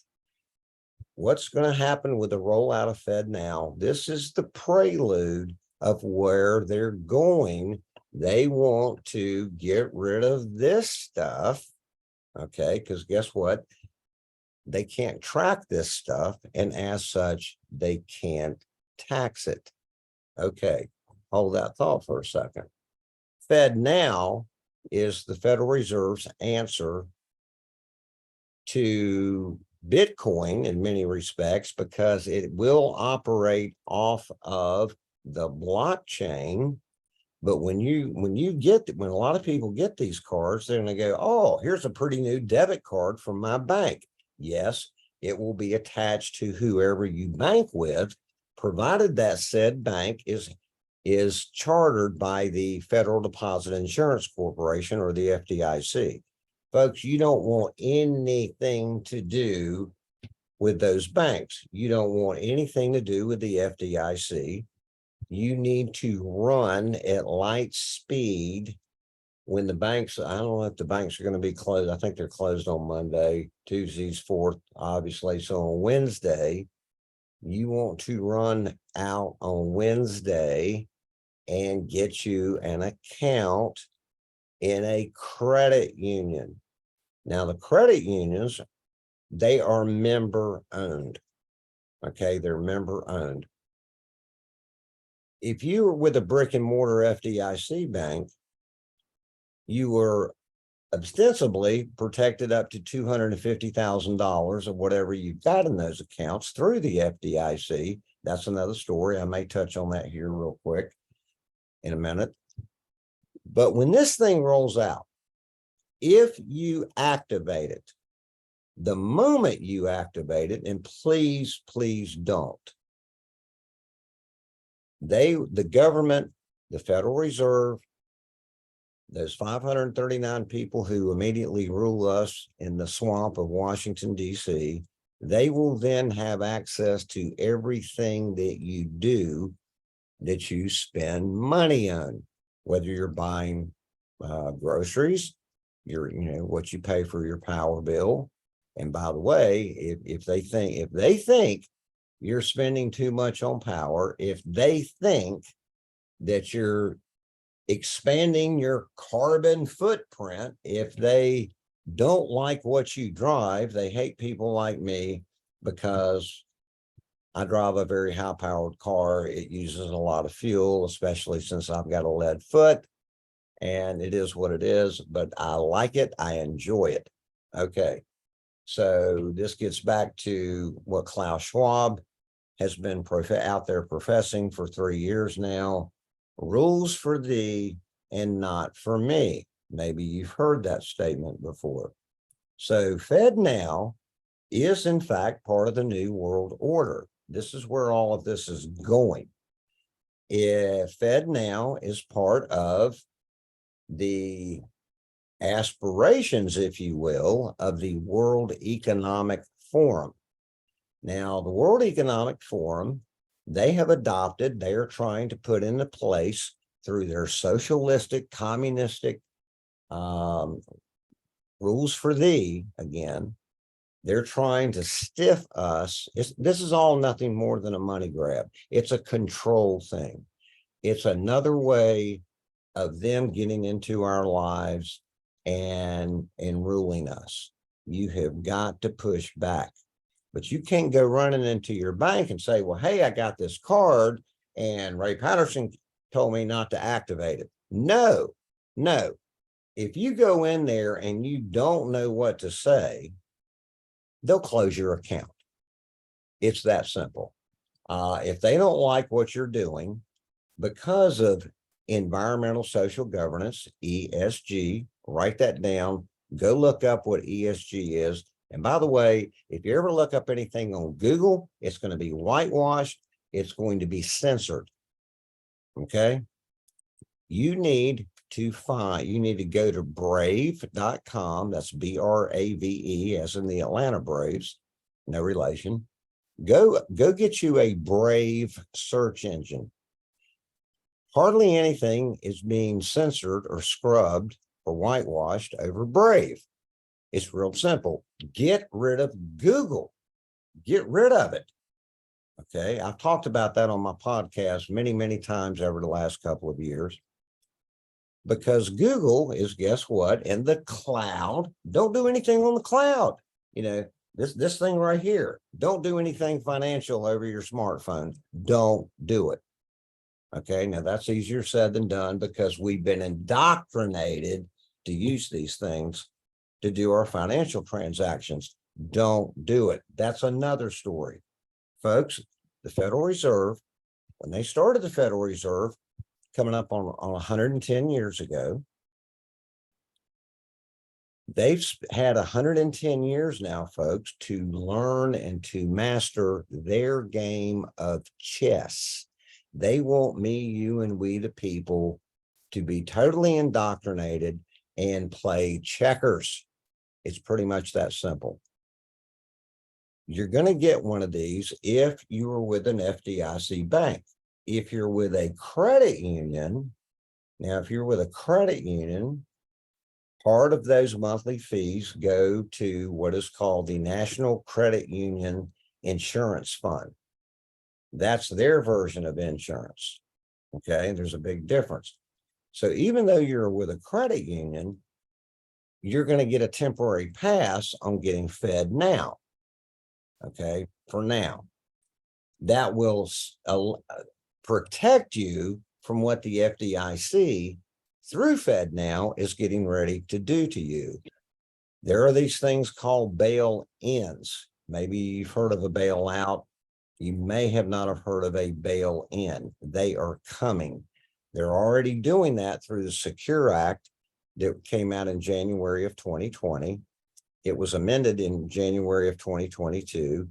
What's going to happen with the rollout of Fed now? This is the prelude of where they're going. They want to get rid of this stuff. Okay, because guess what? They can't track this stuff, and as such, they can't tax it. Okay, hold that thought for a second. Fed now is the Federal Reserve's answer to Bitcoin in many respects, because it will operate off of the blockchain. But when a lot of people get these cards, they're going to go, oh, here's a pretty new debit card from my bank. Yes, it will be attached to whoever you bank with, provided that said bank is chartered by the Federal Deposit Insurance Corporation, or the FDIC. Folks, you don't want anything to do with those banks. You don't want anything to do with the FDIC. You need to run at light speed when the banks, I don't know if the banks are going to be closed. I think they're closed on Monday. Tuesday's 4th, obviously. So on Wednesday, you want to run out on Wednesday and get you an account in a credit union. Now, the credit unions, they are member owned. Okay, they're member owned. If you were with a brick and mortar FDIC bank, you were ostensibly protected up to $250,000 of whatever you've got in those accounts through the FDIC. That's another story. I may touch on that here real quick in a minute. But when this thing rolls out, if you activate it, the moment you activate it, and please, please don't, the government, the Federal Reserve, those 539 people who immediately rule us in the swamp of Washington, D.C., they will then have access to everything that you do, that you spend money on, whether you're buying groceries, what you pay for your power bill. And by the way, if they think you're spending too much on power, if they think that you're expanding your carbon footprint, if they don't like what you drive, they hate people like me because I drive a very high powered car. It uses a lot of fuel, especially since I've got a lead foot, and it is what it is, but I like it. I enjoy it. Okay. So this gets back to what Klaus Schwab has been out there professing for 3 years now. Rules for thee and not for me. Maybe you've heard that statement before. So Fed now is in fact part of the new world order. This is where all of this is going. If Fed now is part of the aspirations, if you will, of the World Economic Forum. Now, the World Economic Forum, they are trying to put into place through their socialistic, communistic rules for thee, again, they're trying to stiff us. This is all nothing more than a money grab. It's a control thing. It's another way of them getting into our lives and ruling us. You have got to push back. But you can't go running into your bank and say, well, hey, I got this card and Ray Patterson told me not to activate it. No. If you go in there and you don't know what to say, they'll close your account. It's that simple. If they don't like what you're doing because of environmental social governance, ESG, write that down. Go look up what ESG is. And by the way, if you ever look up anything on Google, it's going to be whitewashed. It's going to be censored. Okay. You need to go to brave.com. That's BRAVE, as in the Atlanta Braves. No relation. Go get you a Brave search engine. Hardly anything is being censored or scrubbed or whitewashed over Brave. It's real simple. Get rid of Google. Get rid of it. Okay. I've talked about that on my podcast many, many times over the last couple of years. Because Google is, guess what, in the cloud. Don't do anything on the cloud. You know, this thing right here. Don't do anything financial over your smartphone. Don't do it. Okay, now that's easier said than done because we've been indoctrinated to use these things to do our financial transactions. Don't do it. That's another story. Folks, the Federal Reserve, when they started the Federal Reserve, coming up on 110 years ago, they've had 110 years now, folks, to learn and to master their game of chess. They want me, you, and we, the people, to be totally indoctrinated and play checkers. It's pretty much that simple. You're going to get one of these if you are with an FDIC bank. If you're with a credit union, now, if you're with a credit union, part of those monthly fees go to what is called the National Credit Union Insurance Fund. That's their version of insurance. Okay, there's a big difference. So even though you're with a credit union, you're going to get a temporary pass on getting fed now. Okay, for now. That will protect you from what the FDIC through FedNow is getting ready to do to you. There are these things called bail-ins. Maybe you've heard of a bailout. You may have not have heard of a bail-in. They are coming. They're already doing that through the Secure Act that came out in January of 2020. It was amended in January of 2022.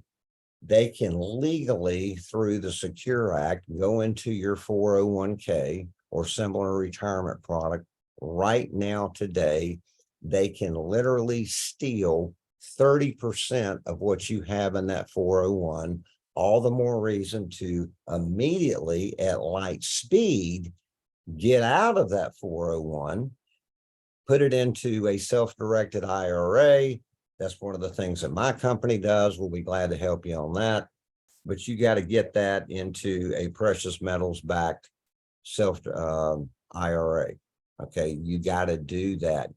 They can legally, through the Secure Act, go into your 401k or similar retirement product right now today. They can literally steal 30% of what you have in that 401. All the more reason to immediately, at light speed, get out of that 401, put it into a self-directed IRA. That's one of the things that my company does. We'll be glad to help you on that. But you got to get that into a precious metals backed self IRA. Okay, you got to do that.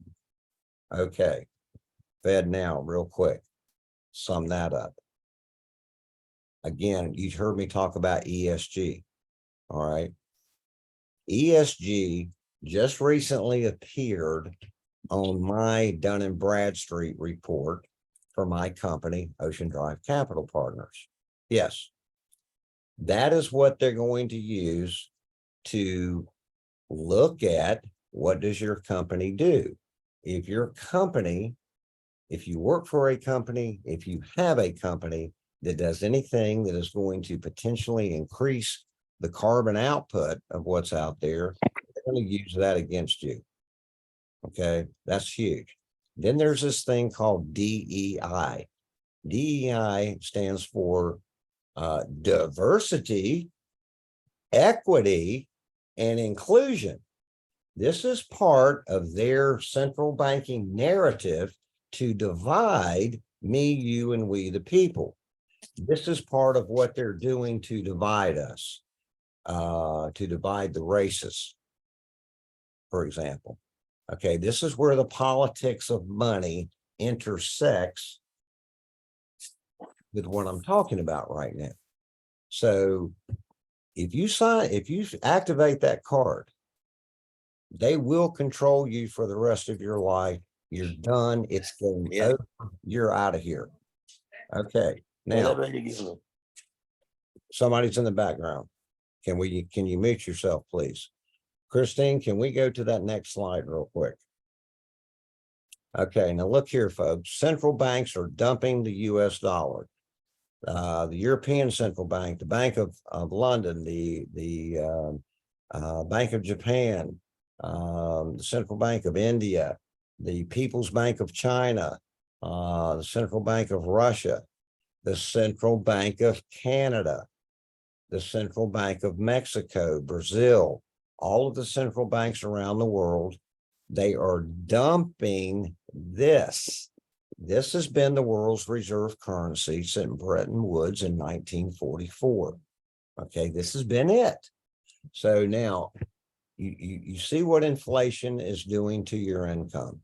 Okay, Fed now, real quick. Sum that up. Again, you heard me talk about ESG. All right. ESG just recently appeared on my Dun & Bradstreet report for my company, Ocean Drive Capital Partners. Yes, that is what they're going to use to look at what does your company do. If your company, if you work for a company, if you have a company that does anything that is going to potentially increase the carbon output of what's out there, they're going to use that against you. Okay, that's huge. Then there's this thing called DEI. DEI stands for diversity, equity, and inclusion. This is part of their central banking narrative to divide me, you, and we, the people. This is part of what they're doing to divide us, to divide the races, for example. Okay, this is where the politics of money intersects with what I'm talking about right now. So if you activate that card, they will control you for the rest of your life. You're done. It's game over. You're out of here. Okay. Now, somebody's in the background. Can you mute yourself, please? Christine, can we go to that next slide real quick? Okay, now look here, folks. Central banks are dumping the US dollar. The European Central Bank, the Bank of London, the Bank of Japan, the Central Bank of India, the People's Bank of China, the Central Bank of Russia, the Central Bank of Canada, the Central Bank of Mexico, Brazil, all of the central banks around the world, they are dumping this. This has been the world's reserve currency since Bretton Woods in 1944. Okay, this has been it. So now you see what inflation is doing to your income.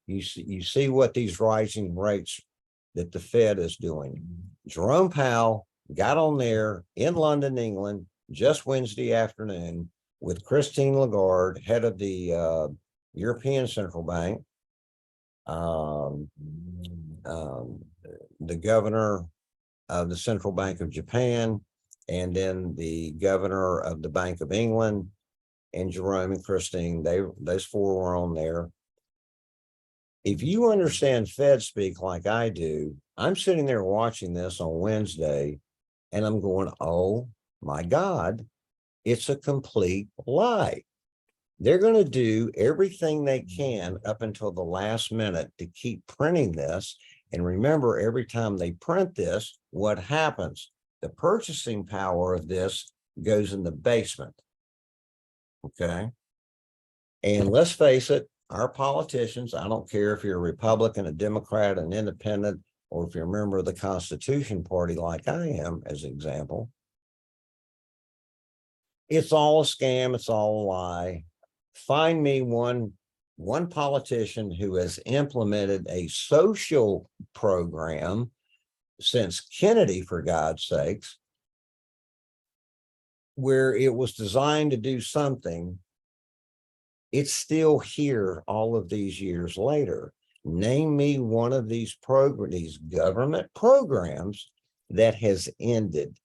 You see what these rising rates that the Fed is doing. Jerome Powell got on there in London, England, just Wednesday afternoon with Christine Lagarde, head of the European Central Bank, the governor of the Central Bank of Japan, and then the governor of the Bank of England, and Jerome and Christine. Those four were on there. If you understand Fed speak like I do, I'm sitting there watching this on Wednesday, and I'm going, oh my God, it's a complete lie. They're going to do everything they can up until the last minute to keep printing this. And remember, every time they print this, what happens? The purchasing power of this goes in the basement. Okay. And let's face it, our politicians, I don't care if you're a Republican, a Democrat, an independent, or if you're a member of the Constitution Party like I am, as an example, it's all a scam, it's all a lie. Find me one politician who has implemented a social program since Kennedy, for God's sakes, where it was designed to do something. It's still here all of these years later. Name me one of these government programs that has ended.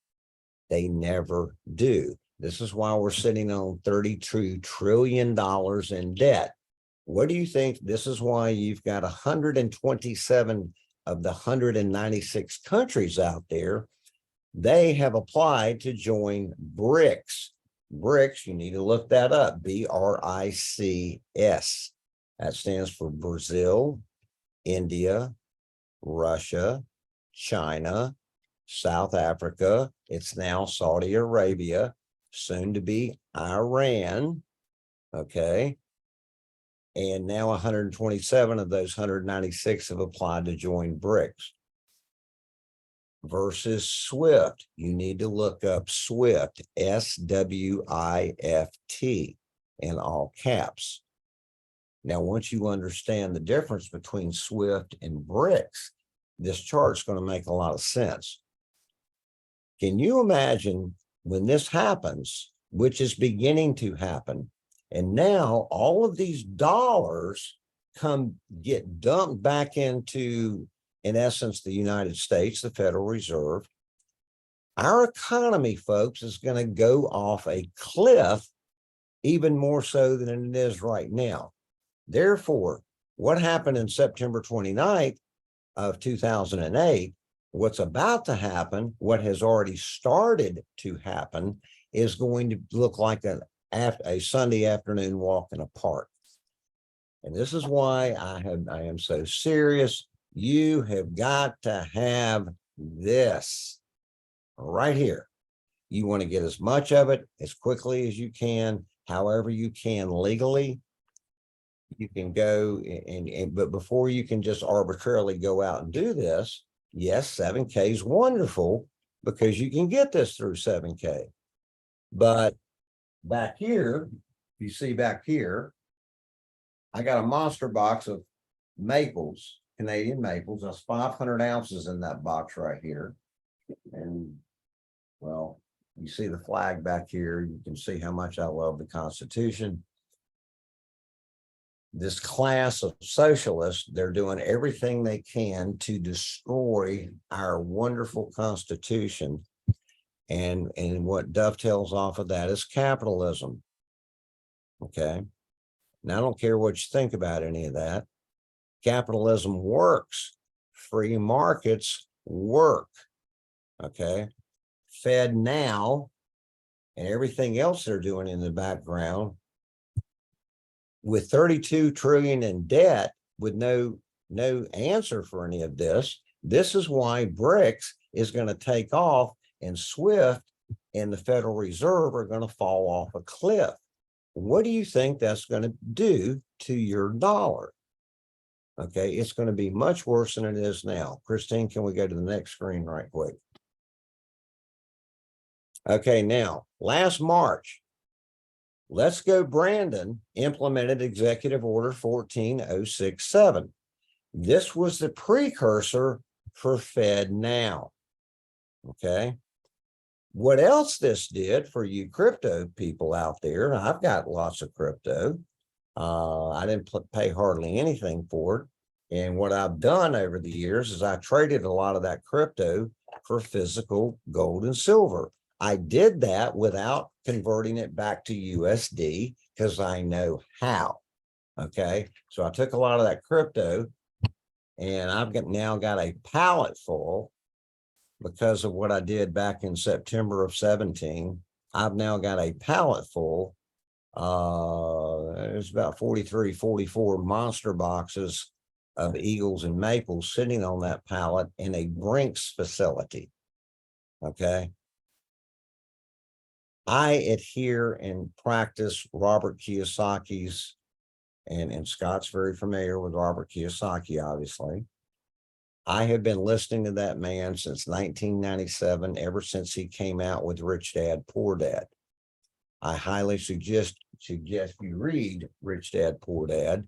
They never do. This is why we're sitting on $32 trillion in debt. What do you think? This is why you've got 127 of the 196 countries out there. They have applied to join BRICS. BRICS, you need to look that up, BRICS. That stands for Brazil, India, Russia, China, South Africa. It's now Saudi Arabia, soon to be Iran. Okay. And now 127 of those 196 have applied to join BRICS. Versus SWIFT. You need to look up SWIFT, SWIFT, in all caps. Now, once you understand the difference between SWIFT and BRICS, this chart's going to make a lot of sense. Can you imagine when this happens, which is beginning to happen, and now all of these dollars get dumped back into, in essence, the United States, the Federal Reserve. Our economy, folks, is going to go off a cliff even more so than it is right now. Therefore, what happened in September 29th of 2008, what's about to happen, what has already started to happen, is going to look like a Sunday afternoon walk in a park. And this is why I am so serious. You have got to have this right here. You want to get as much of it as quickly as you can, however you can legally. You can go but before you can just arbitrarily go out and do this, yes, 7K is wonderful because you can get this through 7K. But back here, you see back here, I got a monster box of maples, Canadian maples. That's 500 ounces in that box right here. And well, you see the flag back here. You can see how much I love the Constitution. This class of socialists, they're doing everything they can to destroy our wonderful Constitution. And what dovetails off of that is capitalism. Okay. Now, I don't care what you think about any of that. Capitalism works. Free markets work. Okay. Fed now and everything else they're doing in the background with 32 trillion in debt with no answer for any of this. This is why BRICS is going to take off and SWIFT and the Federal Reserve are going to fall off a cliff. What do you think that's going to do to your dollar? Okay, it's going to be much worse than it is now. Christine, can we go to the next screen right quick? Okay, now, last March, Let's Go Brandon implemented Executive Order 14067. This was the precursor for Fed Now. Okay. What else this did for you crypto people out there, and I've got lots of crypto. I didn't pay hardly anything for it. And what I've done over the years is I traded a lot of that crypto for physical gold and silver. I did that without converting it back to USD because I know how. Okay. So I took a lot of that crypto and I've now got a pallet full because of what I did back in September of 17. I've now got a pallet full. There's about 43, 44 monster boxes of Eagles and Maples sitting on that pallet in a Brinks facility. Okay. I adhere and practice Robert Kiyosaki's, and Scott's very familiar with Robert Kiyosaki, obviously. I have been listening to that man since 1997, ever since he came out with Rich Dad, Poor Dad. I highly suggest you read Rich Dad, Poor Dad,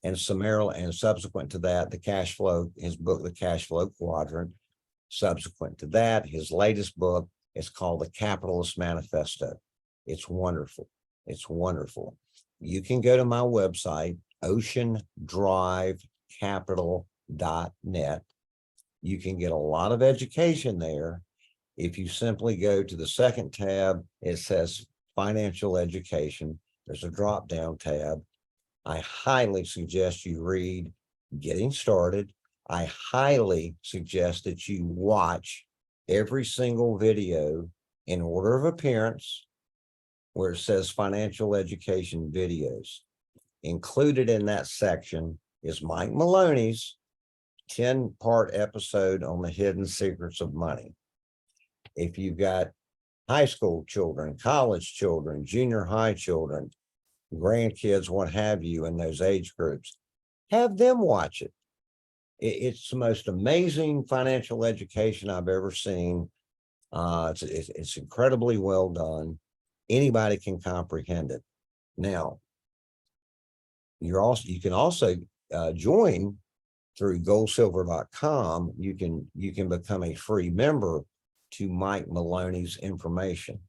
and summarily, and subsequent to that, the cash flow, his book, The Cash Flow Quadrant. Subsequent to that, his latest book is called The Capitalist Manifesto. It's wonderful. It's wonderful. You can go to my website, oceandrivecapital.net. You can get a lot of education there. If you simply go to the second tab, it says financial education. There's a drop down tab. I highly suggest you read Getting Started. I highly suggest that you watch every single video in order of appearance where it says financial education videos. Included in that section is Mike Maloney's 10-part episode on the hidden secrets of money. If you've got high school children, college children, junior high children, grandkids, what have you, in those age groups, have them watch it. It's the most amazing financial education I've ever seen. It's incredibly well done. Anybody can comprehend it. Now, you can also join through goldsilver.com. You can become a free member to Mike Maloney's information.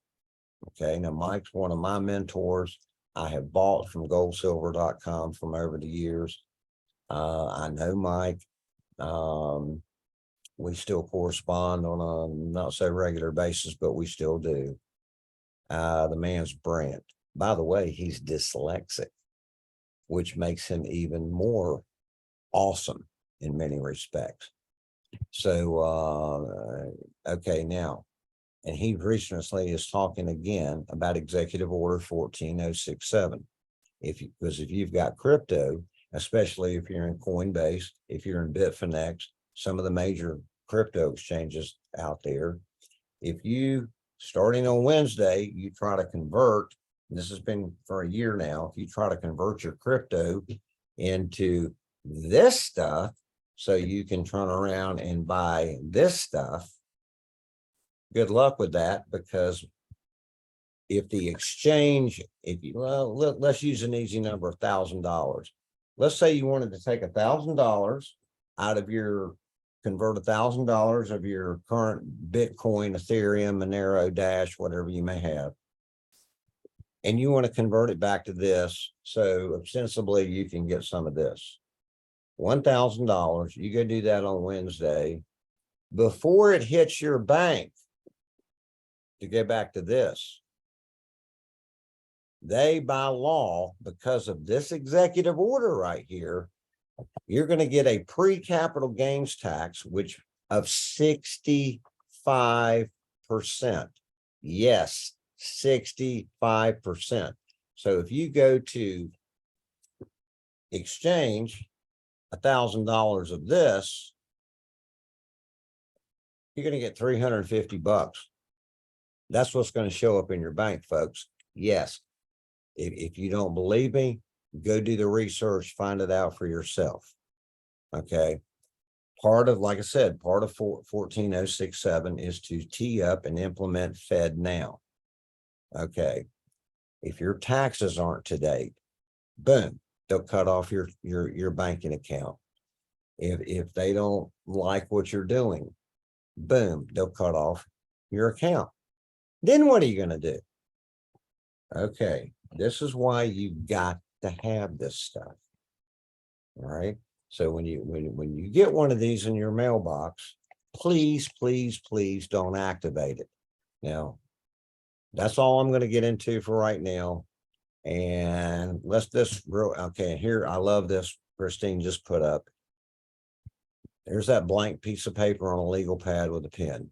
Okay, now Mike's one of my mentors. I have bought from goldsilver.com from over the years. I know Mike. We still correspond on a not so regular basis, but we still do. The man's brilliant. By the way, he's dyslexic, which makes him even more awesome in many respects. So, okay, now, and he recently is talking again about Executive Order 14067. Because if you've got crypto, especially if you're in Coinbase, if you're in Bitfinex, some of the major crypto exchanges out there, if you, starting on Wednesday, you try to convert, and this has been for a year now, if you try to convert your crypto into this stuff, so you can turn around and buy this stuff, good luck with that, because if the exchange, let's use an easy number, $1,000. Let's say you wanted to take $1,000 out of your, convert $1,000 of your current Bitcoin, Ethereum, Monero, Dash, whatever you may have, and you want to convert it back to this, so ostensibly you can get some of this. $1,000, you go do that on Wednesday. Before it hits your bank to go back to this, they, by law, because of this executive order right here, you're going to get a pre-capital gains tax, which of 65%. Yes, 65%. So if you go to exchange $1,000 of this, you're going to get $350. That's what's going to show up in your bank, folks. Yes. If you don't believe me, go do the research, find it out for yourself. Okay. Part of, like I said, part of 14067 is to tee up and implement Fed now. Okay. If your taxes aren't to date, boom, they'll cut off your banking account. If they don't like what you're doing, boom, they'll cut off your account. Then what are you going to do? Okay, this is why you've got to have this stuff. All right. So when you get one of these in your mailbox, please, please, please don't activate it. Now, that's all I'm going to get into for right now. And let's just okay, here, I love this. Christine just put up. There's that blank piece of paper on a legal pad with a pen.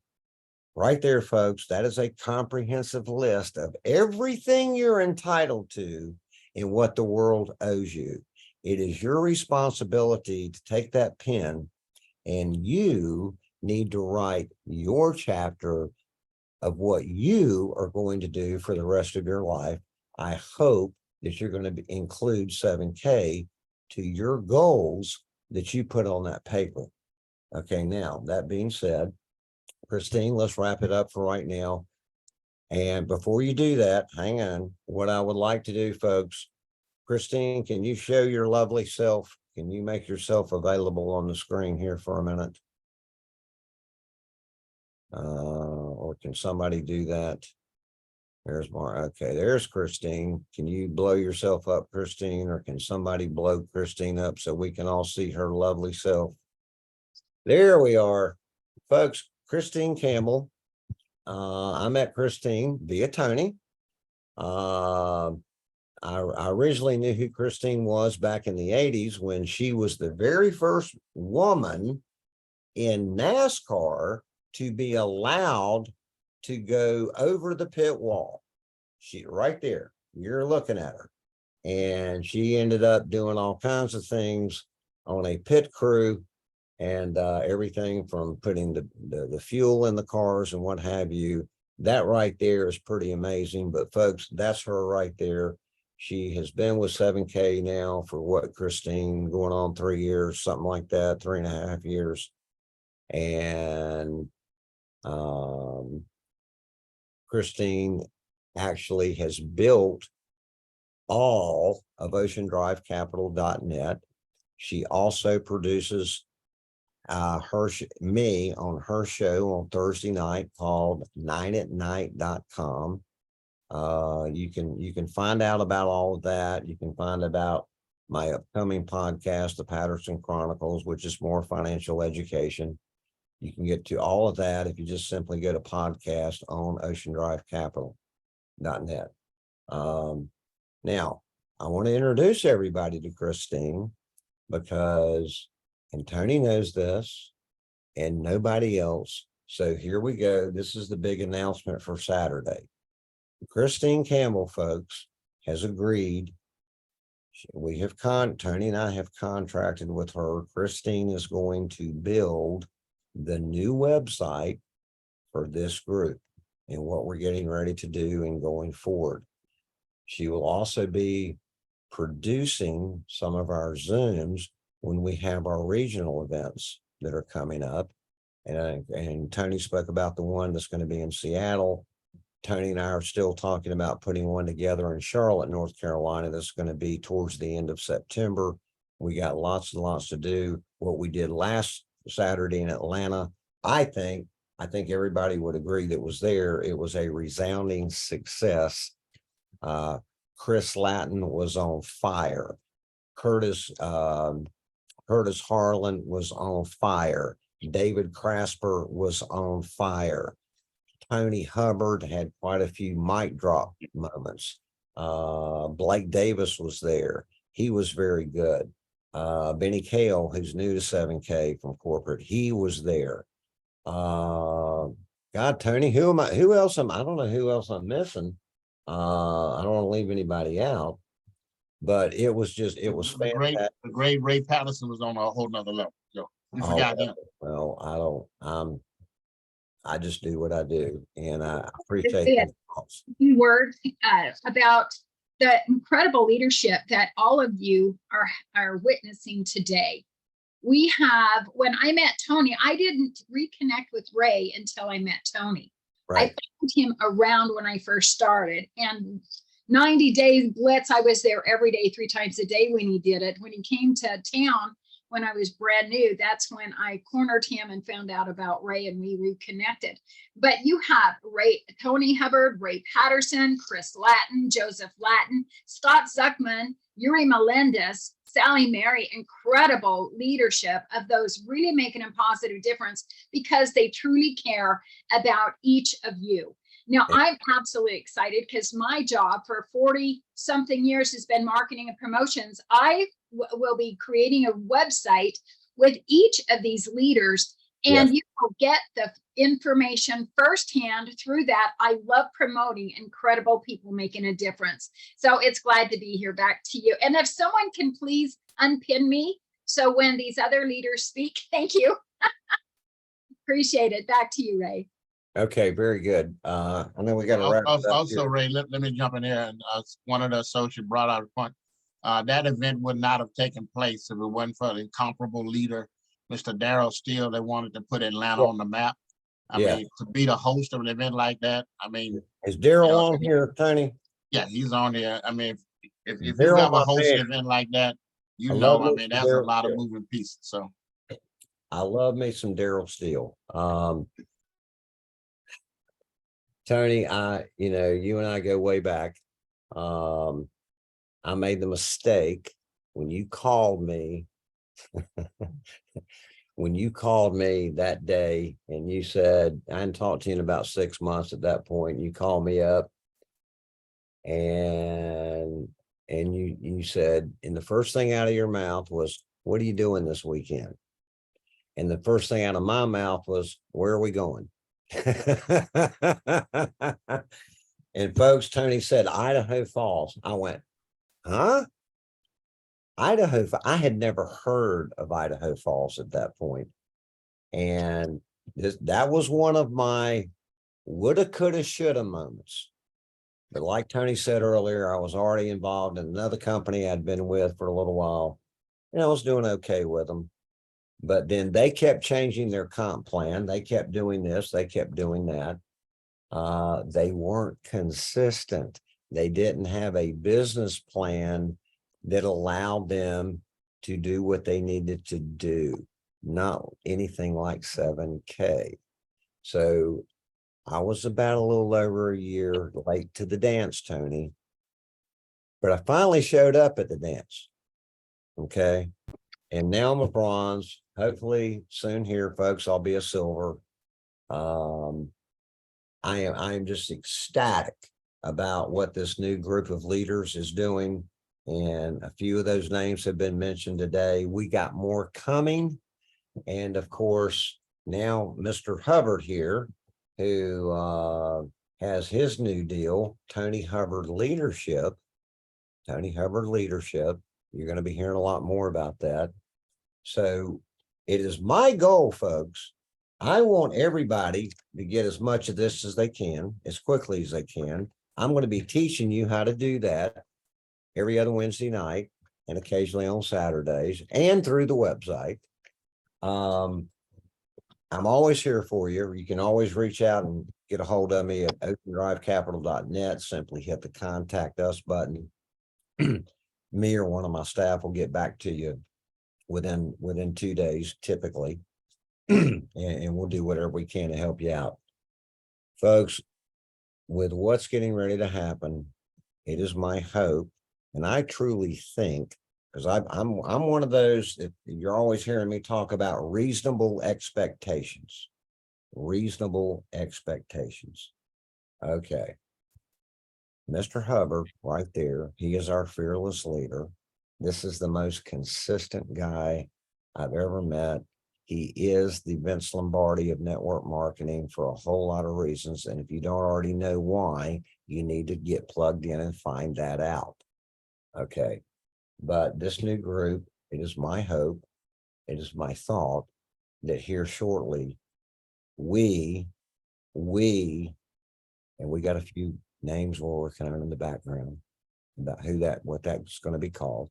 Right there, folks, that is a comprehensive list of everything you're entitled to and what the world owes you. It is your responsibility to take that pen, and you need to write your chapter of what you are going to do for the rest of your life. I hope that you're going to include 7K to your goals that you put on that paper. Okay, now, that being said, Christine, let's wrap it up for right now. And before you do that, hang on. What I would like to do, folks, Christine, can you show your lovely self? Can you make yourself available on the screen here for a minute? Or can somebody do that? There's more. Okay, there's Christine. Can you blow yourself up, Christine, or can somebody blow Christine up so we can all see her lovely self? There we are, folks. Christine Campbell. I met Christine via Tony. I originally knew who Christine was back in the 80s when she was the very first woman in NASCAR to be allowed to go over the pit wall. She right there, you're looking at her. And she ended up doing all kinds of things on a pit crew and everything from putting the fuel in the cars and what have you. That right there is pretty amazing. But folks, that's her right there. She has been with 7K now for what, Christine, going on 3 years, something like that, 3.5 years. And Christine actually has built all of oceandrivecapital.net. She also produces me on her show on Thursday night called 9atnight.com. You can find out about all of that. You can find about my upcoming podcast, The Patterson Chronicles, which is more financial education. You can get to all of that if you just simply go to podcast on oceandrivecapital.net. Now, I want to introduce everybody to Christine because, and Tony knows this, and nobody else. So here we go. This is the big announcement for Saturday. Christine Campbell, folks, has agreed. Tony and I have contracted with her. Christine is going to build the new website for this group and what we're getting ready to do and going forward. She will also be producing some of our Zooms when we have our regional events that are coming up. And Tony spoke about the one that's going to be in Seattle. Tony and I are still talking about putting one together in Charlotte, North Carolina. That's going to be towards the end of September. We got lots and lots to do. What we did last Saturday in Atlanta, I think everybody would agree that was there. It was a resounding success. Chris Latin was on fire. Curtis Harlan was on fire. David Crasper was on fire. Tony Hubbard had quite a few mic drop moments. Blake Davis was there. He was very good. Benny Kale, who's new to 7K from corporate, he was there. God, Tony, who else I don't know who else I'm missing. I don't want to leave anybody out, but it was fantastic. The great Ray Patterson was on a whole nother level. So you forgot him. Well, I just do what I do, and I appreciate That's those calls. word about the incredible leadership that all of you are witnessing today. We have, when I met Tony, I didn't reconnect with Ray until I met Tony. Right. I found him around when I first started, and 90 days blitz, I was there every day, 3 times a day when he did it. When he came to town, when I was brand new, that's when I cornered him and found out about Ray, and we reconnected. But you have Tony Hubbard, Ray Patterson, Chris Lattin, Joseph Lattin, Scott Zuckman, Yuri Melendez, Sally Mary, incredible leadership of those really making a positive difference because they truly care about each of you. Now, I'm absolutely excited because my job for 40 something years has been marketing and promotions. I will be creating a website with each of these leaders, and you will get the information firsthand through that. I love promoting incredible people making a difference. So it's glad to be here. Back to you. And if someone can please unpin me, so when these other leaders speak, thank you. Appreciate it. Back to you, Ray. Okay, very good. I know we got to wrap it up Also, here. Ray, let me jump in here. And one of the associates brought out a point. That event would not have taken place if it wasn't for the incomparable leader, Mr. Darrell Steele, that wanted to put Atlanta on the map. I mean, to be the host of an event like that, I mean. Is Darrell on here, Tony? Yeah, he's on there. I mean, if you Darryl, ever my host man. an event like that, I I love mean, me that's a Darryl lot of Steele. moving pieces. So I love me some Darrell Steele. Tony, you and I go way back. I made the mistake when you called me that day, and you said, I hadn't talked to you in about 6 months at that point. You called me up and you said, and the first thing out of your mouth was, what are you doing this weekend? And the first thing out of my mouth was, where are we going? And folks, Tony said, Idaho Falls. I went, huh? Idaho. I had never heard of Idaho Falls at that point. And that was one of my woulda, coulda, shoulda moments. But like Tony said earlier, I was already involved in another company I'd been with for a little while, and I was doing okay with them. But then they kept changing their comp plan. They kept doing this. They kept doing that. They weren't consistent. They didn't have a business plan that allowed them to do what they needed to do. Not anything like 7K. So I was about a little over a year late to the dance, Tony. But I finally showed up at the dance. Okay. And now I'm a bronze. Hopefully soon here, folks, I'll be a silver. I am just ecstatic about what this new group of leaders is doing. And a few of those names have been mentioned today. We got more coming. And of course, now Mr. Hubbard here, who has his new deal, Tony Hubbard Leadership. Tony Hubbard Leadership. You're going to be hearing a lot more about that. So it is my goal, folks. I want everybody to get as much of this as they can, as quickly as they can. I'm going to be teaching you how to do that every other Wednesday night and occasionally on Saturdays and through the website. I'm always here for you. You can always reach out and get a hold of me at opendrivecapital.net. Simply hit the contact us button. Me or one of my staff will get back to you within 2 days, typically. And we'll do whatever we can to help you out. Folks, with what's getting ready to happen, it is my hope, and I truly think, because I'm one of those that you're always hearing me talk about reasonable expectations. Reasonable expectations. Okay. Mr. Hubbard, right there, he is our fearless leader. This is the most consistent guy I've ever met. He is the Vince Lombardi of network marketing for a whole lot of reasons. And if you don't already know why, you need to get plugged in and find that out. Okay. But this new group, it is my hope, it is my thought that here shortly, we, and we got a few names we're working on in the background about what that's going to be called.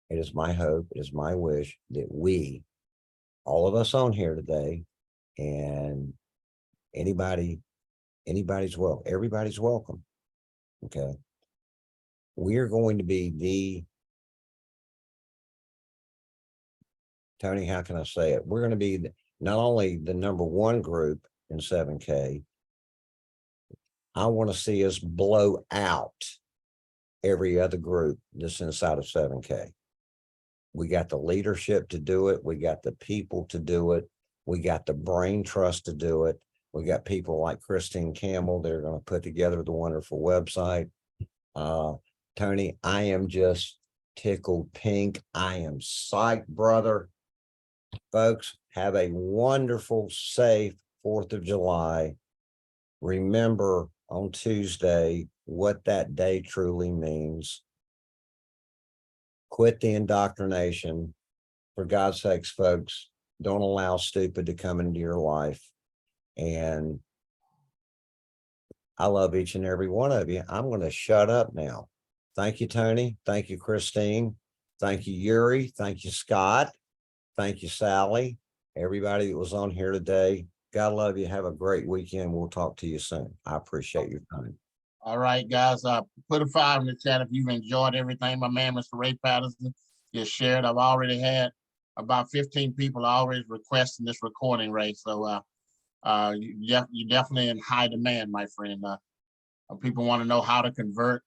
It is my hope, it is my wish that we, all of us on here today, and everybody's welcome. Okay. We're going to be Tony, how can I say it? We're going to be not only the #1 group in 7K, I want to see us blow out every other group that's inside of 7K. We got the leadership to do it. We got the people to do it. We got the brain trust to do it. We got people like Christine Campbell. They're going to put together the wonderful website. Tony, I am just tickled pink. I am psyched, brother. Folks, have a wonderful, safe 4th of July. Remember on Tuesday what that day truly means. Quit the indoctrination. For God's sakes, folks, don't allow stupid to come into your life. And I love each and every one of you. I'm going to shut up now. Thank you, Tony. Thank you, Christine. Thank you, Yuri. Thank you, Scott. Thank you, Sally. Everybody that was on here today. God love you. Have a great weekend. We'll talk to you soon. I appreciate your time. All right, guys, put a 5 in the chat if you've enjoyed everything my man, Mr. Ray Patterson, just shared. I've already had about 15 people always requesting this recording, Ray. So you're definitely in high demand, my friend. People want to know how to convert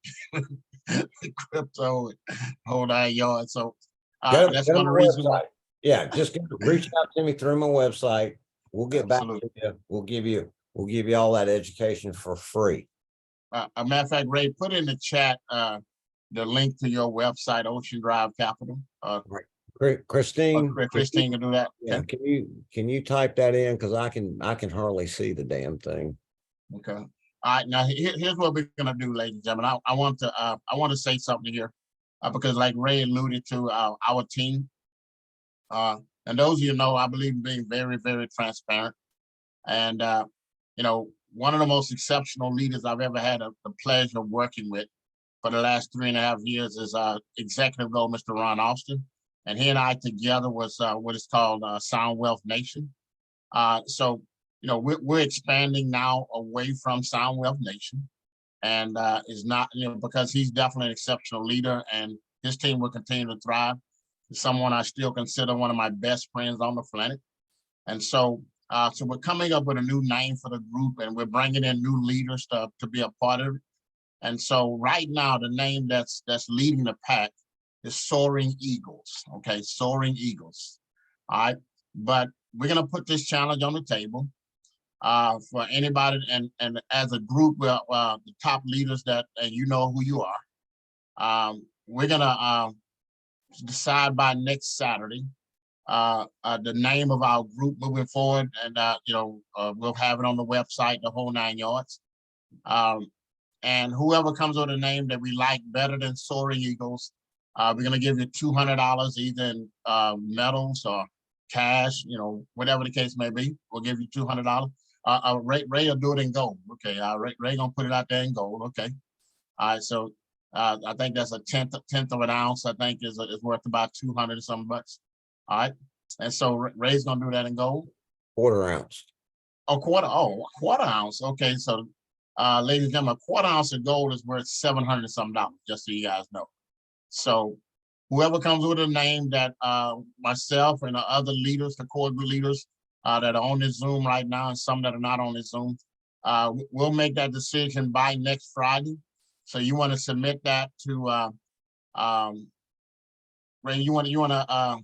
crypto and whole 9 yards. So that's one of the reasons why. Yeah, just reach out to me through my website. We'll get Absolutely. back to you. We'll give you all that education for free. A matter of fact, Ray, put in the chat the link to your website, Ocean Drive Capital. Christine, Christine can do that. Yeah, can you type that in, because I can hardly see the damn thing. Okay. All right. Now here's what we're gonna do, ladies and gentlemen. I want to say something here, because like Ray alluded to, our team. And those of you know, I believe in being very, very transparent. And one of the most exceptional leaders I've ever had the pleasure of working with for the last 3.5 years is executive role, Mr. Ron Austin. And he and I together was what is called Sound Wealth Nation. So we're expanding now away from Sound Wealth Nation, and is not, because he's definitely an exceptional leader, and his team will continue to thrive. He's someone I still consider one of my best friends on the planet. And so we're coming up with a new name for the group, and we're bringing in new leaders to be a part of it. And so right now, the name that's leading the pack is Soaring Eagles. Okay, Soaring Eagles. All right, but we're gonna put this challenge on the table for anybody, and as a group, the top leaders that, and you know who you are. We're gonna decide by next Saturday the name of our group moving forward, and we'll have it on the website, the whole 9 yards. And whoever comes with a name that we like better than Soaring Eagles, we're gonna give you $200, either in metals or cash, whatever the case may be. We'll give you $200. Ray will do it in gold. Okay, Ray gonna put it out there in gold. Okay, all right. So I think that's a tenth of an ounce. I think is worth about 200 and some bucks. All right, and so Ray's gonna do that in gold. Quarter ounce. A quarter ounce. Okay, so ladies and gentlemen, a quarter ounce of gold is worth $700 and some dollars, just so you guys know. So whoever comes with a name that myself and the other leaders, the core group leaders that are on this Zoom right now, and some that are not on this Zoom, we'll make that decision by next Friday. So you want to submit that to Ray. You want to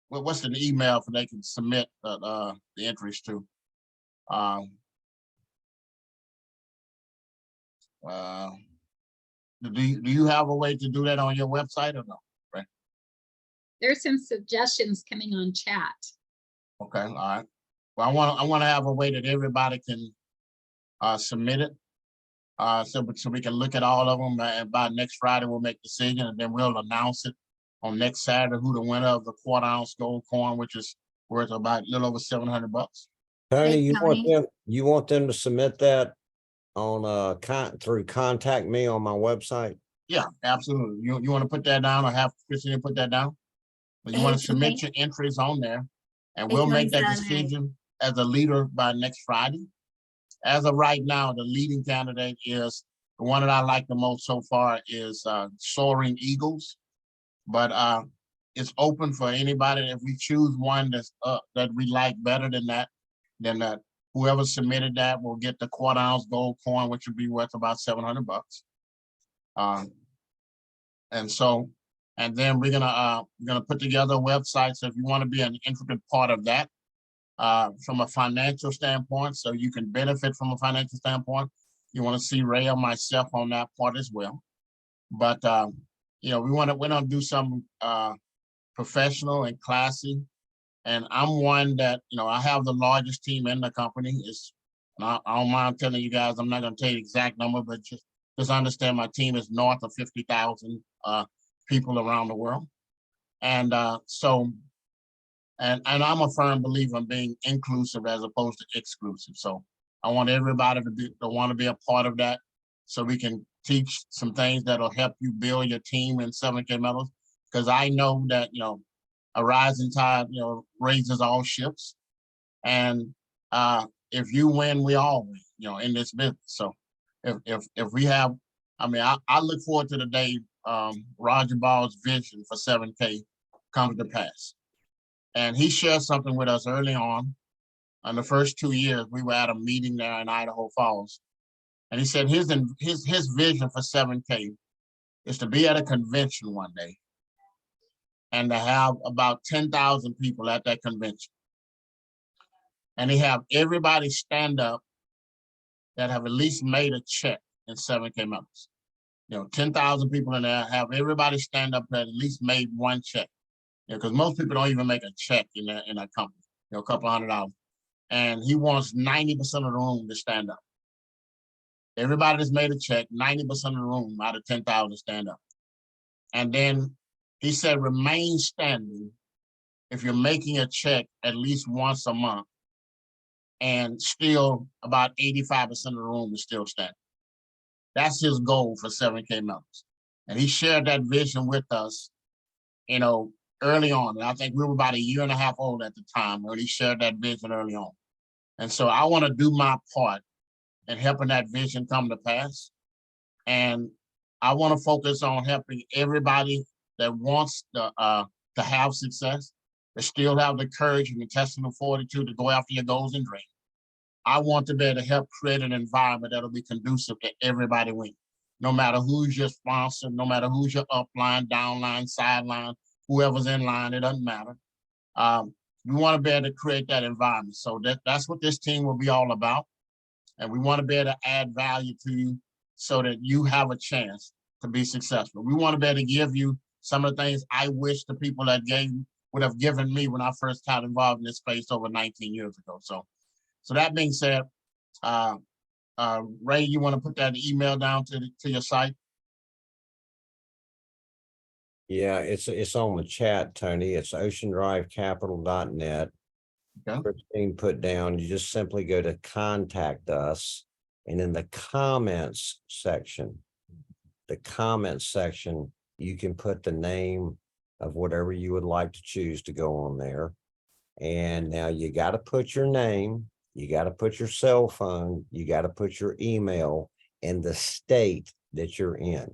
what's the email for they can submit the entries to? do you have a way to do that on your website or no? There's some suggestions coming on chat. Okay, all right. Well, I want to have a way that everybody can submit it. So we can look at all of them, and by next Friday we'll make a decision, and then we'll announce it on next Saturday who the winner of the 1/4 ounce gold coin, which is worth about a little over $700. Tony, Hey, you want Tony. you want them to submit that on through contact me on my website? Yeah, absolutely. You want to put that down, or have Christina put that down? But you Hey, want to submit Tony. your entries on there, and Hey, we'll Tony make that Stanley. decision as a leader by next Friday. As of right now, the leading candidate is the one that I like the most so far is Soaring Eagles, but it's open for anybody. If we choose one that's that we like better than that, then whoever submitted that will get the 1/4 ounce gold coin, which would be worth about $700. And then we're gonna put together a website. So if you want to be an intricate part of that, from a financial standpoint, so you can benefit from a financial standpoint, you want to see Ray or myself on that part as well. But we're gonna do something professional and classy. And I'm one that, I have the largest team in the company. I don't mind telling you guys, I'm not gonna tell you the exact number, but just understand my team is north of 50,000 people around the world. And and I'm a firm believer in being inclusive as opposed to exclusive. So I want everybody to want to be a part of that, so we can teach some things that'll help you build your team in 7K metals. Because I know that, a rising tide, raises all ships. And if you win, we all win, in this business. So if we have, I look forward to the day Roger Ball's vision for 7K comes to pass. And he shared something with us early on. In the first 2 years, we were at a meeting there in Idaho Falls. And he said his vision for 7K is to be at a convention one day and to have about 10,000 people at that convention. And they have everybody stand up that have at least made a check in 7K metals. 10,000 people in there, have everybody stand up that at least made one check. Because most people don't even make a check in a company, a couple $100. And he wants 90% of the room to stand up. Everybody that's made a check, 90% of the room out of 10,000 stand up. And then he said, remain standing if you're making a check at least once a month, and still about 85% of the room is still standing. That's his goal for 7K metals. And he shared that vision with us, early on. And I think we were about 1.5 years old at the time when he shared that vision early on. And so I want to do my part in helping that vision come to pass. And I want to focus on helping everybody that wants to have success, that still have the courage and the intestinal fortitude to go after your goals and dreams. I want to be able to help create an environment that'll be conducive to everybody winning. No matter who's your sponsor, no matter who's your upline, downline, sideline, whoever's in line, it doesn't matter. We want to be able to create that environment. So that's what this team will be all about. And we want to be able to add value to you so that you have a chance to be successful. We want to be able to give you some of the things I wish the people that would have given me when I first got involved in this space over 19 years ago. So that being said, Ray, you want to put that email down to your site? Yeah, it's on the chat, Tony. It's oceandrivecapital.net. Okay. Christine put down, you just simply go to contact us, and in the comments section, you can put the name of whatever you would like to choose to go on there. And now you got to put your name, you got to put your cell phone, you got to put your email and the state that you're in.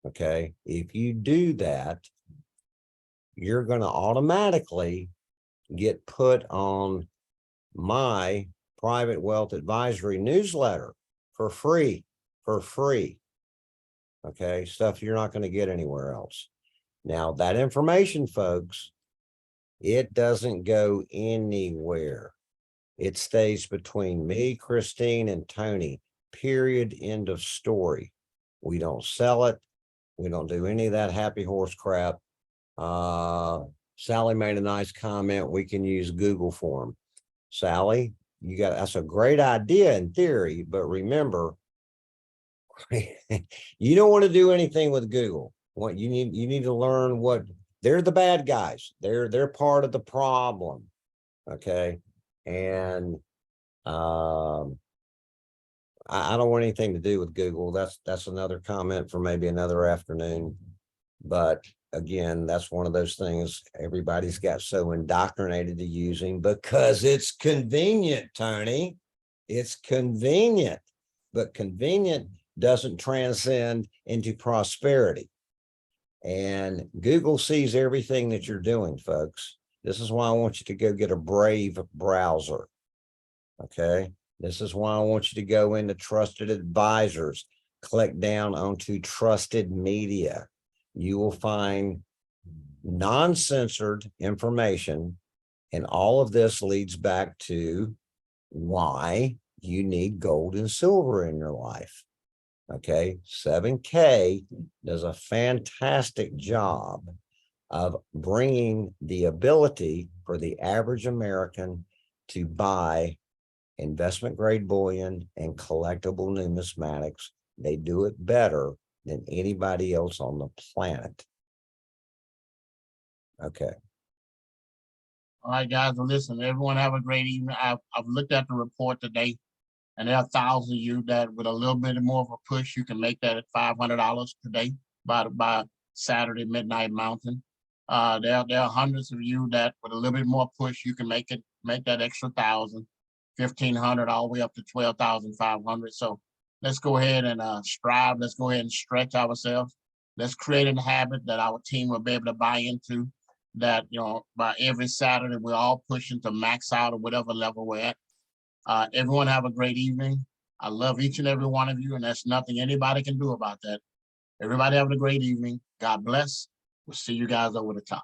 Okay. If you do that, you're going to automatically get put on my private wealth advisory newsletter for free. Okay. Stuff you're not going to get anywhere else. Now that information, folks, it doesn't go anywhere. It stays between me, Christine, and Tony, period, end of story. We don't sell it. We don't do any of that happy horse crap. Sally made a nice comment. We can use Google for them. Sally, that's a great idea in theory, but remember, you don't want to do anything with Google. What you need to learn what they're the bad guys. They're part of the problem. Okay. And I don't want anything to do with Google. That's another comment for maybe another afternoon. But again, that's one of those things everybody's got so indoctrinated to using because it's convenient, Tony. It's convenient, but convenient doesn't transcend into prosperity. And Google sees everything that you're doing, folks. This is why I want you to go get a Brave browser. Okay. This is why I want you to go into trusted advisors, click down onto trusted media. You will find non-censored information. And all of this leads back to why you need gold and silver in your life. Okay. 7K does a fantastic job of bringing the ability for the average American to buy investment grade bullion and collectible numismatics. They do it better than anybody else on the planet. Okay. All right, guys. Well, listen, everyone have a great evening. I've looked at the report today, and there are thousands of you that with a little bit more of a push, you can make that at $500 today by Saturday midnight Mountain. There are hundreds of you that with a little bit more push, you can make that extra 1,000, 1,500, all the way up to 12,500. So let's go ahead and strive. Let's go ahead and stretch ourselves. Let's create a habit that our team will be able to buy into. That by every Saturday we're all pushing to max out at whatever level we're at. Everyone have a great evening. I love each and every one of you, and there's nothing anybody can do about that. Everybody have a great evening. God bless. We'll see you guys over the top.